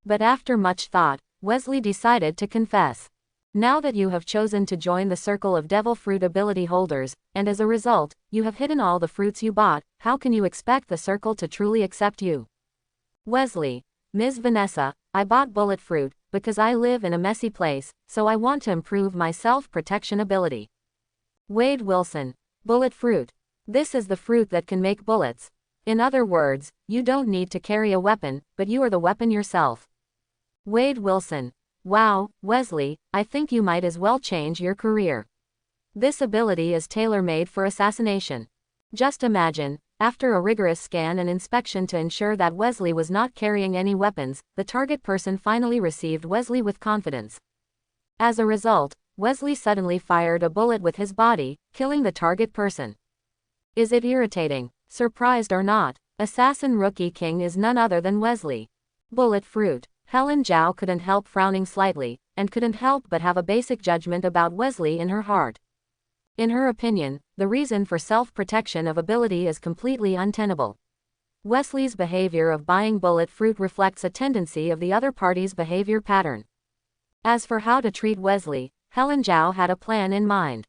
But after much thought, Wesley decided to confess. Now that you have chosen to join the circle of devil fruit ability holders, and as a result, you have hidden all the fruits you bought, how can you expect the circle to truly accept you? Wesley. Ms. Vanessa, I bought bullet fruit, because I live in a messy place, so I want to improve my self-protection ability. Wade Wilson. Bullet fruit. This is the fruit that can make bullets. In other words, you don't need to carry a weapon, but you are the weapon yourself. Wade Wilson. Wow, Wesley, I think you might as well change your career. This ability is tailor-made for assassination. Just imagine, after a rigorous scan and inspection to ensure that Wesley was not carrying any weapons, the target person finally received Wesley with confidence. As a result, Wesley suddenly fired a bullet with his body, killing the target person. Is it irritating? Surprised or not, Assassin Rookie King is none other than Wesley. Bullet fruit. Helen Zhao couldn't help frowning slightly, and couldn't help but have a basic judgment about Wesley in her heart. In her opinion, the reason for self-protection of ability is completely untenable. Wesley's behavior of buying bullet fruit reflects a tendency of the other party's behavior pattern. As for how to treat Wesley, Helen Zhao had a plan in mind.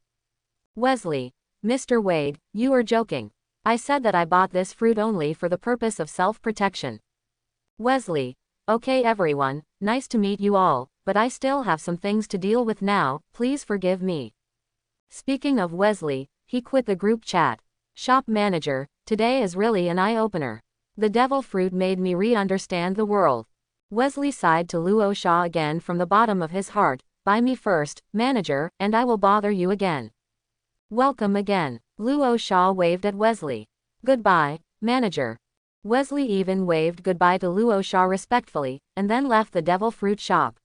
Wesley. Mr. Wade, you are joking. I said that I bought this fruit only for the purpose of self-protection. Wesley. Okay everyone, nice to meet you all, but I still have some things to deal with now, please forgive me. Speaking of Wesley, he quit the group chat. Shop manager, today is really an eye-opener. The devil fruit made me re-understand the world. Wesley sighed to Luo Shaw again from the bottom of his heart, buy me first, manager, and I will bother you again. Welcome again. Luo Shaw waved at Wesley. Goodbye, manager. Wesley even waved goodbye to Luo Shaw respectfully, and then left the devil fruit shop.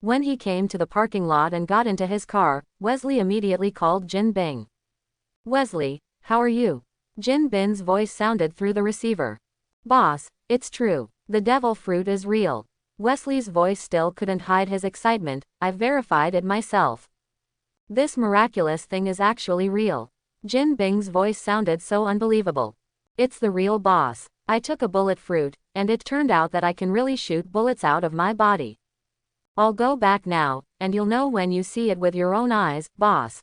When he came to the parking lot and got into his car, Wesley immediately called Jin Bing. Wesley, how are you? Jin Bing's voice sounded through the receiver. Boss, it's true. The devil fruit is real. Wesley's voice still couldn't hide his excitement, I've verified it myself. This miraculous thing is actually real. Jin Bing's voice sounded so unbelievable. It's the real boss. I took a bullet fruit, and it turned out that I can really shoot bullets out of my body. I'll go back now, and you'll know when you see it with your own eyes, boss.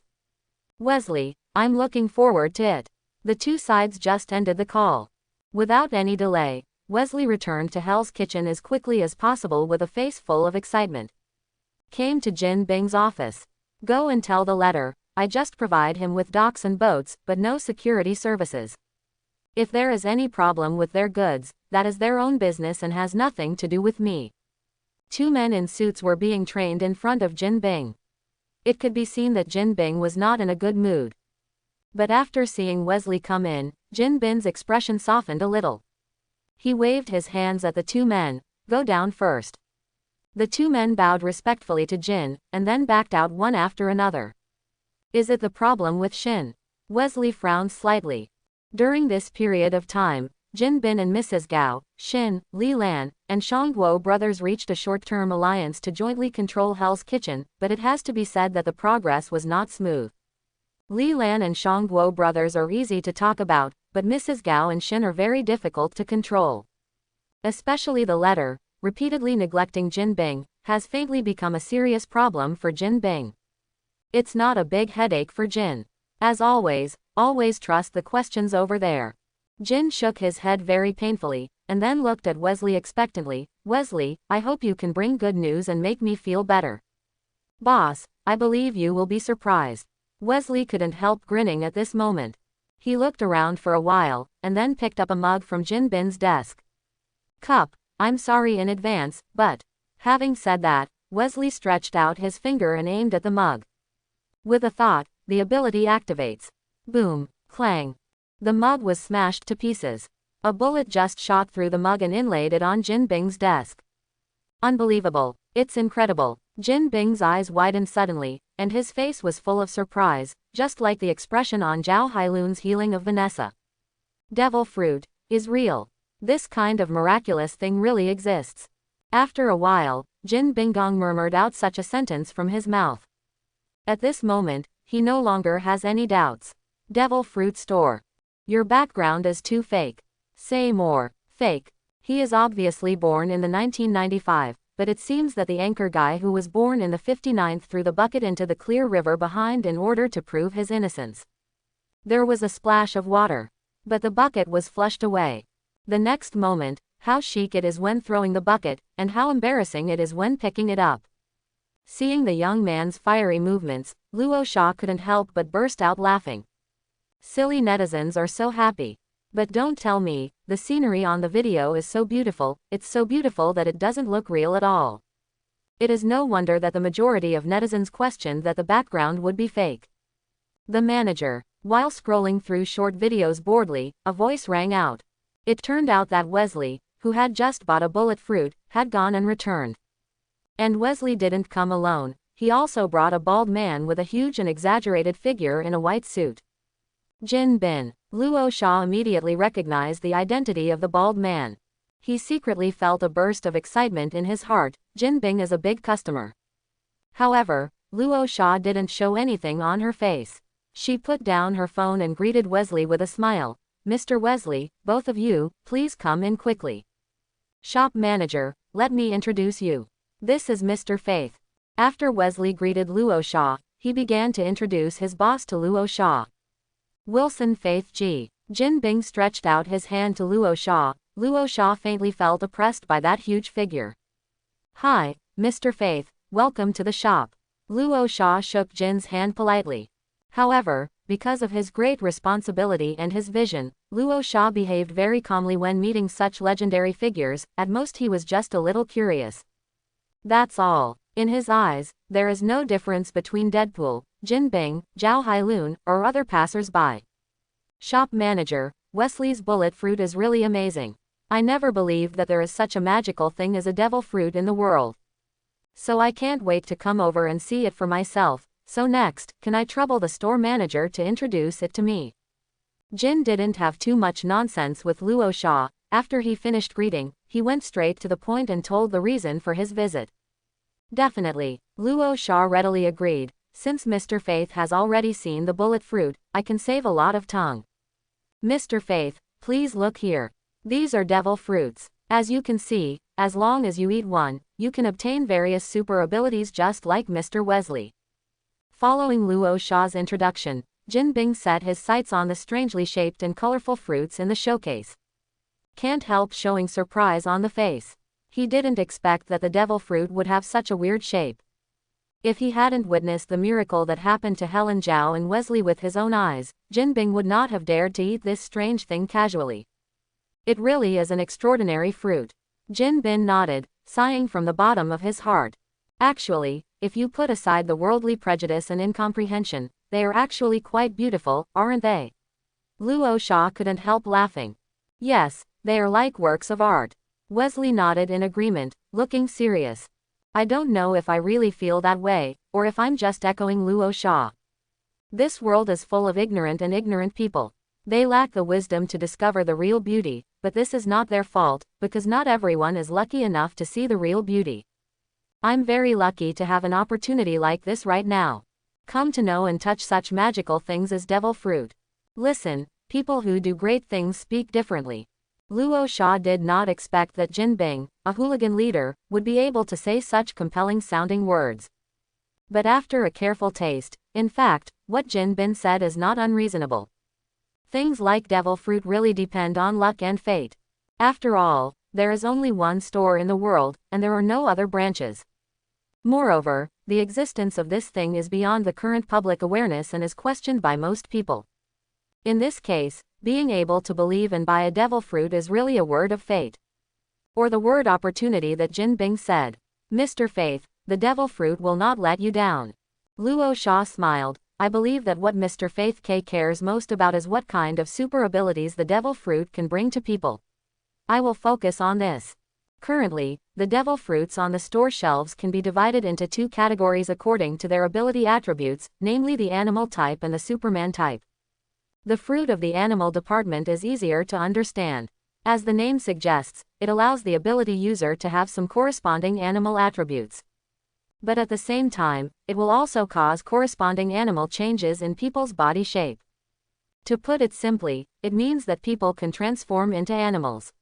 Wesley, I'm looking forward to it. The two sides just ended the call. Without any delay, Wesley returned to Hell's Kitchen as quickly as possible with a face full of excitement. Came to Jin Bing's office. Go and tell the letter, I just provide him with docks and boats, but no security services. If there is any problem with their goods, that is their own business and has nothing to do with me. Two men in suits were being trained in front of Jin Bing. It could be seen that Jin Bing was not in a good mood. But after seeing Wesley come in, Jin Bing's expression softened a little. He waved his hands at the two men. Go down first. The two men bowed respectfully to Jin, and then backed out one after another. Is it the problem with Shin? Wesley frowned slightly. During this period of time, Jin Bin and Mrs. Gao, Shin, Li Lan, and Shangguo brothers reached a short-term alliance to jointly control Hell's Kitchen, but it has to be said that the progress was not smooth. Li Lan and Shangguo brothers are easy to talk about, but Mrs. Gao and Shin are very difficult to control. Especially the latter, repeatedly neglecting Jin Bing, has faintly become a serious problem for Jin Bing. It's not a big headache for Jin. As always trust the questions over there. Jin shook his head very painfully, and then looked at Wesley expectantly. Wesley, I hope you can bring good news and make me feel better. Boss, I believe you will be surprised. Wesley couldn't help grinning at this moment. He looked around for a while, and then picked up a mug from Jin Bin's desk. Cup, I'm sorry in advance, but... Having said that, Wesley stretched out his finger and aimed at the mug. With a thought, the ability activates. Boom, clang. The mug was smashed to pieces. A bullet just shot through the mug and inlaid it on Jin Bing's desk. Unbelievable. It's incredible. Jin Bing's eyes widened suddenly, and his face was full of surprise, just like the expression on Zhao Hailun's healing of Vanessa. Devil fruit is real. This kind of miraculous thing really exists. After a while, Jin Bingong murmured out such a sentence from his mouth. At this moment, he no longer has any doubts. Devil fruit store. Your background is too fake. Say more. Fake. He is obviously born in the 1995, but it seems that the anchor guy who was born in the 59th threw the bucket into the clear river behind in order to prove his innocence. There was a splash of water. But the bucket was flushed away. The next moment, how chic it is when throwing the bucket, and how embarrassing it is when picking it up. Seeing the young man's fiery movements, Luo Sha couldn't help but burst out laughing. Silly netizens are so happy. But don't tell me, the scenery on the video is so beautiful, it's so beautiful that it doesn't look real at all. It is no wonder that the majority of netizens questioned that the background would be fake. The manager. While scrolling through short videos boredly, a voice rang out. It turned out that Wesley, who had just bought a bullet fruit, had gone and returned. And Wesley didn't come alone, he also brought a bald man with a huge and exaggerated figure in a white suit. Jin Bin. Luo Sha immediately recognized the identity of the bald man. He secretly felt a burst of excitement in his heart. Jin Bing is a big customer. However, Luo Sha didn't show anything on her face. She put down her phone and greeted Wesley with a smile. Mr. Wesley, both of you, please come in quickly. Shop manager, let me introduce you. This is Mr. Faith. After Wesley greeted Luo Sha, he began to introduce his boss to Luo Sha. Wilson Faith G. Jin Bing stretched out his hand to Luo Sha. Luo Sha faintly felt oppressed by that huge figure. Hi, Mr. Faith, welcome to the shop. Luo Sha shook Jin's hand politely. However, because of his great responsibility and his vision, Luo Sha behaved very calmly when meeting such legendary figures. At most he was just a little curious. That's all. In his eyes, there is no difference between Deadpool, Jin Bing, Zhao Hailun, or other passers-by. Shop manager, Wesley's bullet fruit is really amazing. I never believed that there is such a magical thing as a devil fruit in the world. So I can't wait to come over and see it for myself. So next, can I trouble the store manager to introduce it to me? Jin didn't have too much nonsense with Luo Sha. After he finished greeting, he went straight to the point and told the reason for his visit. Definitely, Luo Sha readily agreed. Since Mr. Faith has already seen the bullet fruit, I can save a lot of tongue. Mr. Faith, please look here. These are devil fruits. As you can see, as long as you eat one, you can obtain various super abilities just like Mr. Wesley. Following Luo Sha's introduction, Jin Bing set his sights on the strangely shaped and colorful fruits in the showcase. Can't help showing surprise on the face. He didn't expect that the devil fruit would have such a weird shape. If he hadn't witnessed the miracle that happened to Helen Zhao and Wesley with his own eyes, Jin Bing would not have dared to eat this strange thing casually. It really is an extraordinary fruit. Jin Bin nodded, sighing from the bottom of his heart. Actually, if you put aside the worldly prejudice and incomprehension, they are actually quite beautiful, aren't they? Luo Sha couldn't help laughing. Yes, they are like works of art. Wesley nodded in agreement, looking serious. I don't know if I really feel that way, or if I'm just echoing Luo Sha. This world is full of ignorant people. They lack the wisdom to discover the real beauty, but this is not their fault, because not everyone is lucky enough to see the real beauty. I'm very lucky to have an opportunity like this right now. Come to know and touch such magical things as devil fruit. Listen, people who do great things speak differently. Luo Sha did not expect that Jin Bing, a hooligan leader, would be able to say such compelling-sounding words. But after a careful taste, in fact, what Jin Bin said is not unreasonable. Things like devil fruit really depend on luck and fate. After all, there is only one store in the world, and there are no other branches. Moreover, the existence of this thing is beyond the current public awareness and is questioned by most people. In this case, being able to believe and buy a devil fruit is really a word of fate. Or the word opportunity that Jin Bing said. Mr. Faith, the devil fruit will not let you down. Luo Sha smiled. I believe that what Mr. Faith K cares most about is what kind of super abilities the devil fruit can bring to people. I will focus on this. Currently, the devil fruits on the store shelves can be divided into two categories according to their ability attributes, namely the animal type and the Superman type. The fruit of the animal department is easier to understand. As the name suggests, it allows the ability user to have some corresponding animal attributes. But at the same time, it will also cause corresponding animal changes in people's body shape. To put it simply, it means that people can transform into animals.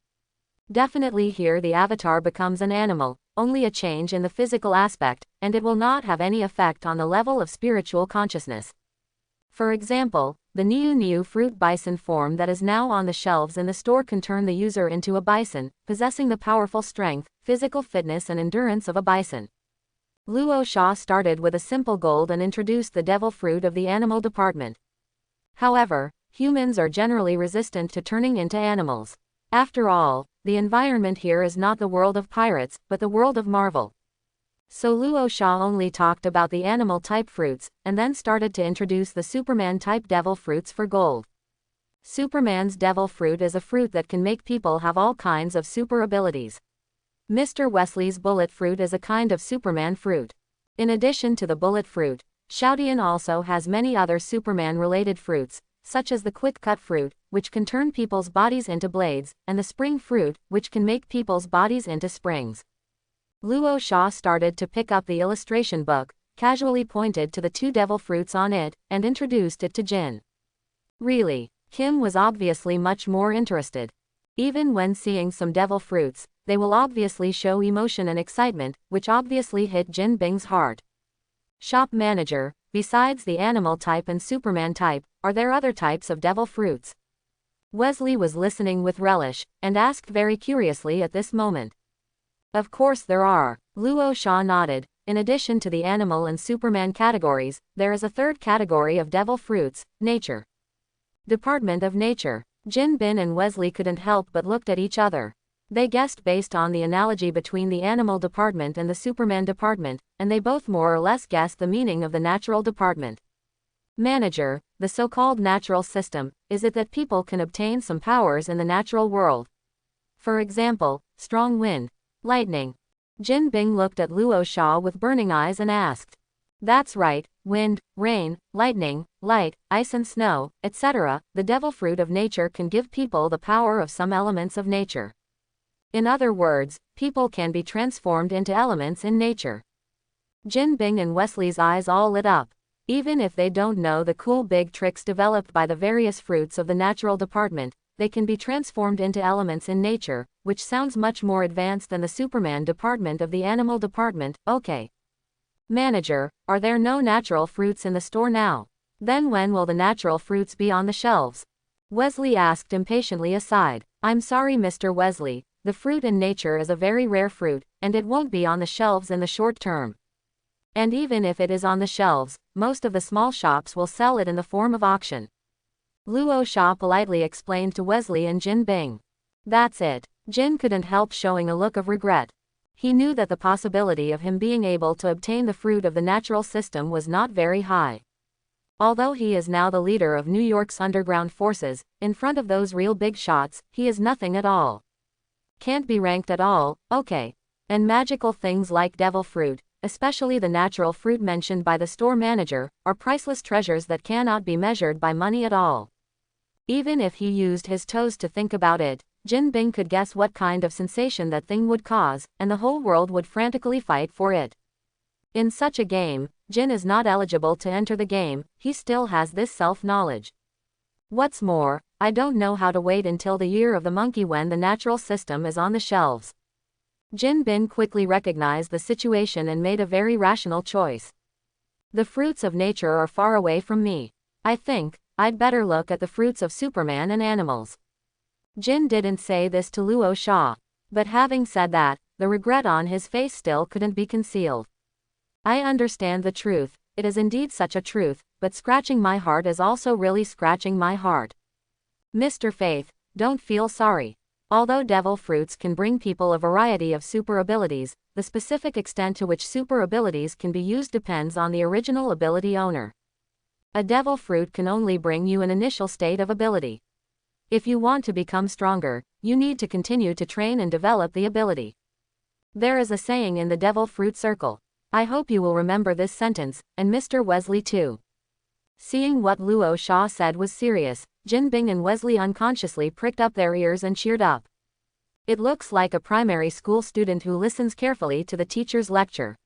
Definitely here the avatar becomes an animal, only a change in the physical aspect, and it will not have any effect on the level of spiritual consciousness. For example, the Niu fruit bison form that is now on the shelves in the store can turn the user into a bison, possessing the powerful strength, physical fitness and endurance of a bison. Luo Sha started with a simple gold and introduced the devil fruit of the animal department. However, humans are generally resistant to turning into animals. After all, the environment here is not the world of pirates, but the world of Marvel. So Luo Sha only talked about the animal-type fruits, and then started to introduce the Superman-type devil fruits for gold. Superman's devil fruit is a fruit that can make people have all kinds of super abilities. Mr. Wesley's bullet fruit is a kind of Superman fruit. In addition to the bullet fruit, Xiaodian also has many other Superman-related fruits, such as the quick-cut fruit, which can turn people's bodies into blades, and the spring fruit, which can make people's bodies into springs. Luo Sha started to pick up the illustration book, casually pointed to the two devil fruits on it, and introduced it to Jin. Really, Kim was obviously much more interested. Even when seeing some devil fruits, they will obviously show emotion and excitement, which obviously hit Jin Bing's heart. Shop manager, besides the animal type and Superman type, are there other types of devil fruits? Wesley was listening with relish, and asked very curiously at this moment. Of course there are. Luo Sha nodded. In addition to the animal and Superman categories, there is a third category of devil fruits, nature. Department of Nature. Jin Bin and Wesley couldn't help but looked at each other. They guessed based on the analogy between the animal department and the Superman department, and they both more or less guessed the meaning of the natural department. Manager, the so-called natural system, is it that people can obtain some powers in the natural world? For example, strong wind, lightning. Jin Bing looked at Luo Sha with burning eyes and asked. That's right, wind, rain, lightning, light, ice and snow, etc. The devil fruit of nature can give people the power of some elements of nature. In other words, people can be transformed into elements in nature. Jin Bing and Wesley's eyes all lit up. Even if they don't know the cool big tricks developed by the various fruits of the natural department, they can be transformed into elements in nature, which sounds much more advanced than the Superman department of the animal department. Okay. Manager, are there no natural fruits in the store now? Then when will the natural fruits be on the shelves? Wesley asked impatiently aside. I'm sorry Mr. Wesley, the fruit in nature is a very rare fruit, and it won't be on the shelves in the short term. And even if it is on the shelves, most of the small shops will sell it in the form of auction. Luo Sha politely explained to Wesley and Jin Bing. That's it. Jin couldn't help showing a look of regret. He knew that the possibility of him being able to obtain the fruit of the natural system was not very high. Although he is now the leader of New York's underground forces, in front of those real big shots, he is nothing at all. Can't be ranked at all, okay. And magical things like devil fruit, especially the natural fruit mentioned by the store manager, are priceless treasures that cannot be measured by money at all. Even if he used his toes to think about it, Jin Bing could guess what kind of sensation that thing would cause, and the whole world would frantically fight for it. In such a game, Jin is not eligible to enter the game, he still has this self-knowledge. What's more, I don't know how to wait until the year of the monkey when the natural system is on the shelves. Jin Bin quickly recognized the situation and made a very rational choice. The fruits of nature are far away from me. I think I'd better look at the fruits of Superman and animals. Jin didn't say this to Luo Sha, but having said that, the regret on his face still couldn't be concealed. I understand the truth, it is indeed such a truth, but scratching my heart is also really scratching my heart. Mr. Faith, don't feel sorry. Although devil fruits can bring people a variety of super abilities, the specific extent to which super abilities can be used depends on the original ability owner. A devil fruit can only bring you an initial state of ability. If you want to become stronger, you need to continue to train and develop the ability. There is a saying in the devil fruit circle. I hope you will remember this sentence, and Mr. Wesley too. Seeing what Luo Sha said was serious, Jin Bing and Wesley unconsciously pricked up their ears and cheered up. It looks like a primary school student who listens carefully to the teacher's lecture.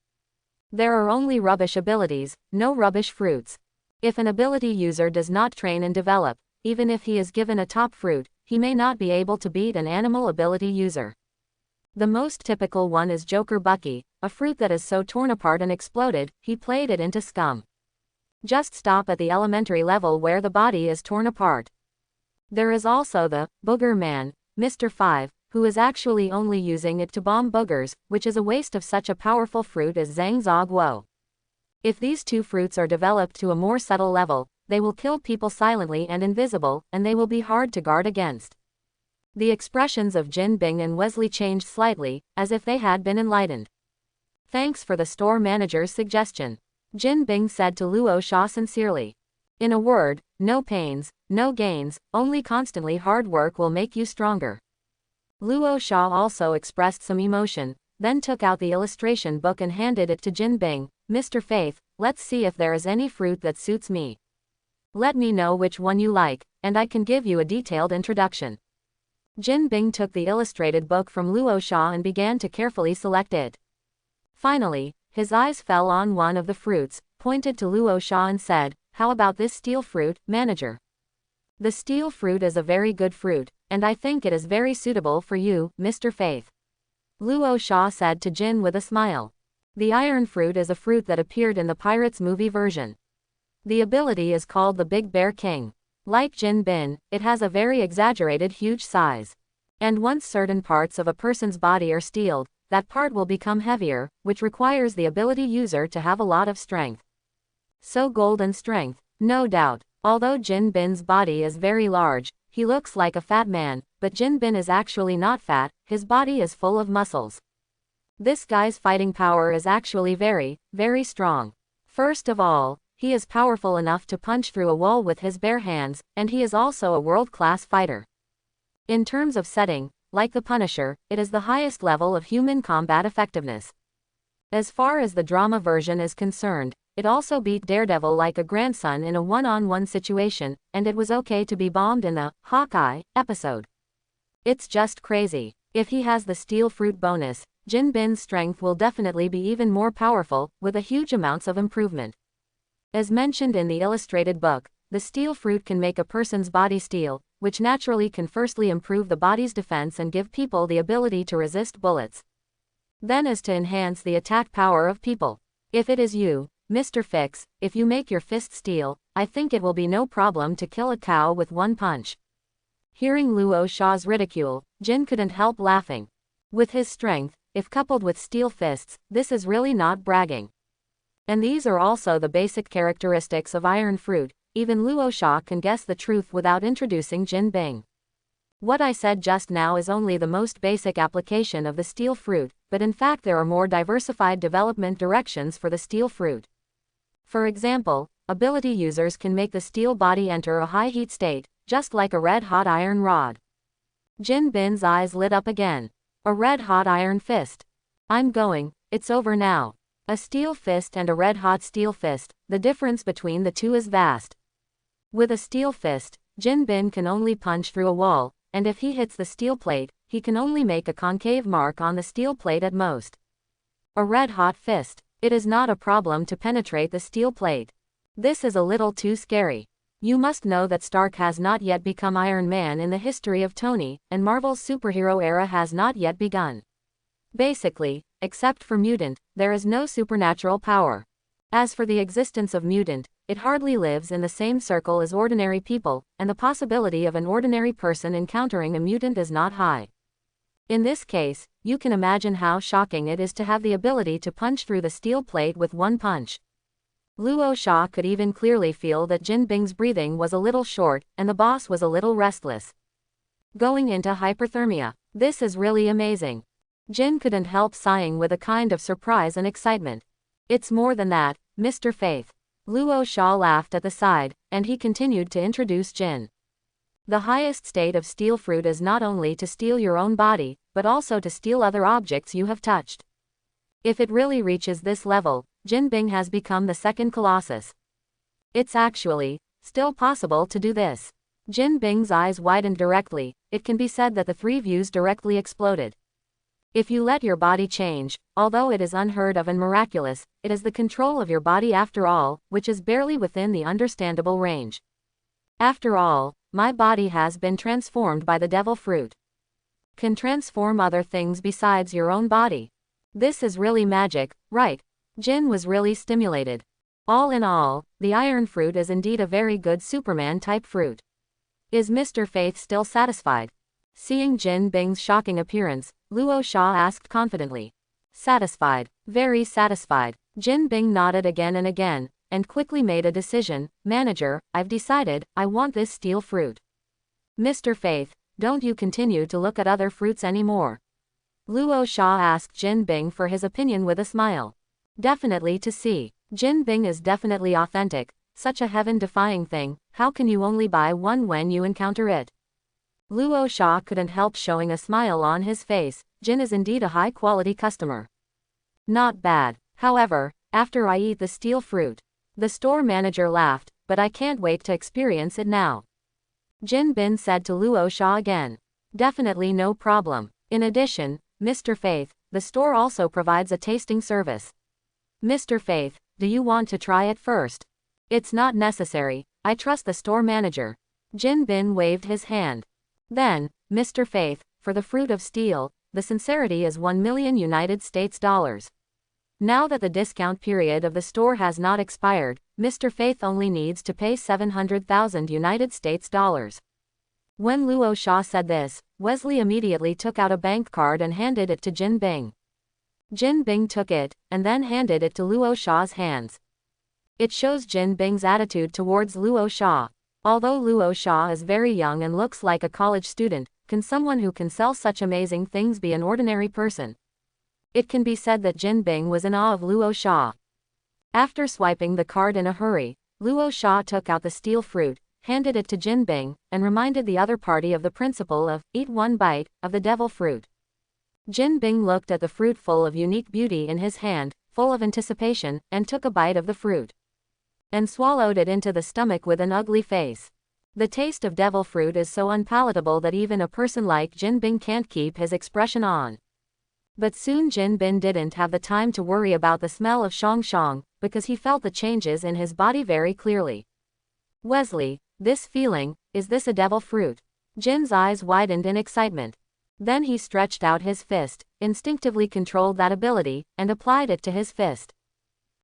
There are only rubbish abilities, no rubbish fruits. If an ability user does not train and develop, even if he is given a top fruit, he may not be able to beat an animal ability user. The most typical one is Joker Bucky, a fruit that is so torn apart and exploded, he played it into scum. Just stop at the elementary level where the body is torn apart. There is also the Booger Man, Mr. 5, who is actually only using it to bomb boogers, which is a waste of such a powerful fruit as Zhang Zog Wo. If these two fruits are developed to a more subtle level, they will kill people silently and invisible, and they will be hard to guard against. The expressions of Jin Bing and Wesley changed slightly, as if they had been enlightened. Thanks for the store manager's suggestion, Jin Bing said to Luo Sha sincerely. In a word, no pains, no gains, only constantly hard work will make you stronger. Luo Sha also expressed some emotion, then took out the illustration book and handed it to Jin Bing. Mr. Faith, let's see if there is any fruit that suits me. Let me know which one you like, and I can give you a detailed introduction. Jin Bing took the illustrated book from Luo Sha and began to carefully select it. Finally, his eyes fell on one of the fruits, pointed to Luo Sha and said, "How about this steel fruit, manager? The steel fruit is a very good fruit, and I think it is very suitable for you, Mr. Faith." Luo Sha said to Jin with a smile. The iron fruit is a fruit that appeared in the Pirates movie version. The ability is called the Big Bear King. Like Jin Bin, it has a very exaggerated huge size. And once certain parts of a person's body are steeled, that part will become heavier, which requires the ability user to have a lot of strength. So golden strength, no doubt. Although Jin Bin's body is very large, he looks like a fat man, but Jin Bin is actually not fat, his body is full of muscles. This guy's fighting power is actually very, very strong. First of all, he is powerful enough to punch through a wall with his bare hands, and he is also a world-class fighter. In terms of setting, like the Punisher, it is the highest level of human combat effectiveness. As far as the drama version is concerned, it also beat Daredevil like a grandson in a one-on-one situation, and it was okay to be bombed in the Hawkeye episode. It's just crazy. If he has the steel fruit bonus, Jin Bin's strength will definitely be even more powerful, with a huge amounts of improvement. As mentioned in the illustrated book, the steel fruit can make a person's body steel, which naturally can firstly improve the body's defense and give people the ability to resist bullets. Then is to enhance the attack power of people. If it is you, Mr. Fix, if you make your fist steel, I think it will be no problem to kill a cow with one punch. Hearing Luo Sha's ridicule, Jin couldn't help laughing. With his strength, if coupled with steel fists, this is really not bragging. And these are also the basic characteristics of iron fruit. Even Luo Sha can guess the truth without introducing Jin Bing. What I said just now is only the most basic application of the steel fruit, but in fact there are more diversified development directions for the steel fruit. For example, ability users can make the steel body enter a high heat state, just like a red-hot iron rod. Jin Bin's eyes lit up again. A red-hot iron fist. I'm going, it's over now. A steel fist and a red-hot steel fist, the difference between the two is vast. With a steel fist, Jin Bin can only punch through a wall, and if he hits the steel plate, he can only make a concave mark on the steel plate at most. A red-hot fist. It is not a problem to penetrate the steel plate. This is a little too scary. You must know that Stark has not yet become Iron Man in the history of Tony, and Marvel's superhero era has not yet begun. Basically, except for mutant, there is no supernatural power. As for the existence of mutant, it hardly lives in the same circle as ordinary people, and the possibility of an ordinary person encountering a mutant is not high. In this case, you can imagine how shocking it is to have the ability to punch through the steel plate with one punch. Luo Xia could even clearly feel that Jin Bing's breathing was a little short, and the boss was a little restless. Going into hyperthermia. This is really amazing. Jin couldn't help sighing with a kind of surprise and excitement. It's more than that, Mr. Faith. Luo Xia laughed at the side, and he continued to introduce Jin. The highest state of steel fruit is not only to steal your own body, but also to steal other objects you have touched. If it really reaches this level, Jin Bing has become the second Colossus. It's actually still possible to do this. Jin Bing's eyes widened directly. It can be said that the three views directly exploded. If you let your body change, although it is unheard of and miraculous, it is the control of your body after all, which is barely within the understandable range. After all, my body has been transformed by the devil fruit. Can transform other things besides your own body. This is really magic, right? Jin was really stimulated. All in all, the iron fruit is indeed a very good Superman-type fruit. Is Mr. Faith still satisfied? Seeing Jin Bing's shocking appearance, Luo Xia asked confidently. Satisfied. Very satisfied. Jin Bing nodded again and again, and quickly made a decision. Manager, I've decided, I want this steel fruit. Mr. Faith, don't you continue to look at other fruits anymore? Luo Xia asked Jin Bing for his opinion with a smile. Definitely to see. Jin Bing is definitely authentic, such a heaven-defying thing, how can you only buy one when you encounter it? Luo Xia couldn't help showing a smile on his face. Jin is indeed a high-quality customer. Not bad. However, after I eat the steel fruit. The store manager laughed, but I can't wait to experience it now. Jin Bin said to Luo Xia again. Definitely no problem. In addition, Mr. Faith, the store also provides a tasting service. Mr. Faith, do you want to try it first? It's not necessary, I trust the store manager. Jin Bin waved his hand. Then, Mr. Faith, for the fruit of steel, the sincerity is $1 million United States dollars. Now that the discount period of the store has not expired, Mr. Faith only needs to pay 700,000 United States dollars. When Luo Xia said this, Wesley immediately took out a bank card and handed it to Jin Bing. Jin Bing took it, and then handed it to Luo Xia's hands. It shows Jin Bing's attitude towards Luo Xia. Although Luo Xia is very young and looks like a college student, can someone who can sell such amazing things be an ordinary person? It can be said that Jin Bing was in awe of Luo Xia. After swiping the card in a hurry, Luo Xia took out the steel fruit, handed it to Jin Bing, and reminded the other party of the principle of, eat one bite, of the devil fruit. Jin Bing looked at the fruit full of unique beauty in his hand, full of anticipation, and took a bite of the fruit. And swallowed it into the stomach with an ugly face. The taste of devil fruit is so unpalatable that even a person like Jin Bing can't keep his expression on. But soon Jin Bing didn't have the time to worry about the smell of shang, because he felt the changes in his body very clearly. Wesley, this feeling, is this a devil fruit? Jin's eyes widened in excitement. Then he stretched out his fist, instinctively controlled that ability, and applied it to his fist.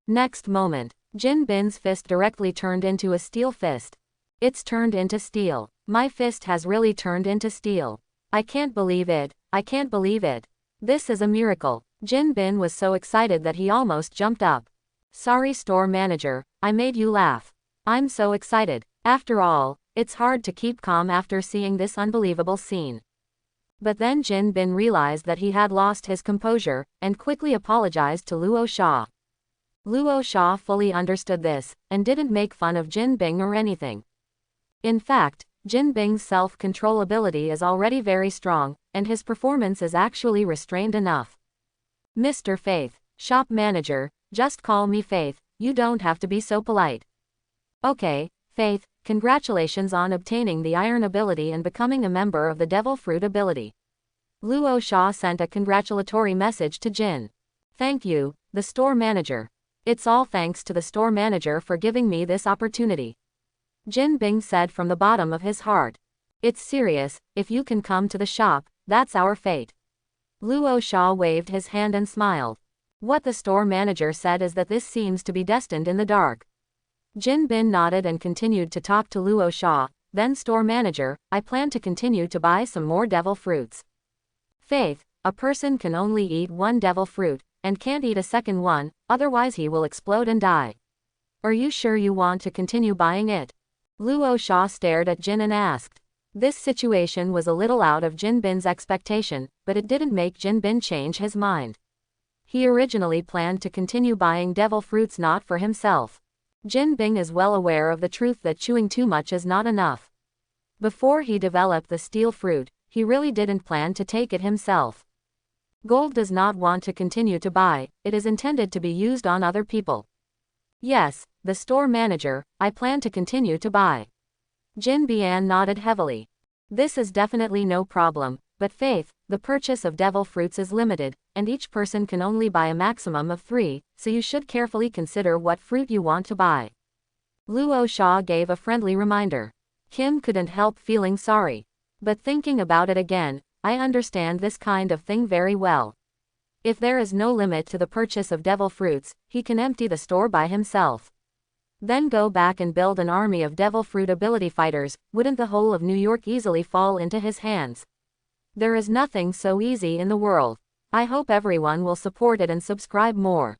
Next moment, Jin Bing's fist directly turned into a steel fist. It's turned into steel. My fist has really turned into steel. I can't believe it, I can't believe it. This is a miracle. Jin Bing was so excited that he almost jumped up. Sorry store manager, I made you laugh. I'm so excited. After all, It's hard to keep calm after seeing this unbelievable scene. But then Jin Bin realized that he had lost his composure, and quickly apologized to Luo Sha. Luo Sha fully understood this, and didn't make fun of Jin Bing or anything. In fact, Jin Bing's self-control ability is already very strong, and his performance is actually restrained enough. Mr. Faith, shop manager, just call me Faith, you don't have to be so polite. Okay, Faith, congratulations on obtaining the iron ability and becoming a member of the Devil Fruit ability. Luo Sha sent a congratulatory message to Jin. Thank you, the store manager. It's all thanks to the store manager for giving me this opportunity. Jin Bing said from the bottom of his heart. It's serious, if you can come to the shop, that's our fate. Luo Sha waved his hand and smiled. What the store manager said is that this seems to be destined in the dark. Jin Bin nodded and continued to talk to Luo Sha. Then store manager, I plan to continue to buy some more devil fruits. Faith, a person can only eat one devil fruit, and can't eat a second one, otherwise he will explode and die. Are you sure you want to continue buying it? Luo Sha stared at Jin and asked. This situation was a little out of Jin Bin's expectation, but it didn't make Jin Bin change his mind. He originally planned to continue buying devil fruits not for himself. Jin Bing is well aware of the truth that chewing too much is not enough. Before he developed the steel fruit, he really didn't plan to take it himself. Gold does not want to continue to buy, it is intended to be used on other people. Yes, the store manager, I plan to continue to buy. Jin Bian nodded heavily. This is definitely no problem, but Faith, the purchase of devil fruits is limited, and each person can only buy a maximum of 3, so you should carefully consider what fruit you want to buy. Luo Sha gave a friendly reminder. Kim couldn't help feeling sorry. But thinking about it again, I understand this kind of thing very well. If there is no limit to the purchase of devil fruits, he can empty the store by himself. Then go back and build an army of devil fruit ability fighters. Wouldn't the whole of New York easily fall into his hands? There is nothing so easy in the world. I hope everyone will support it and subscribe more.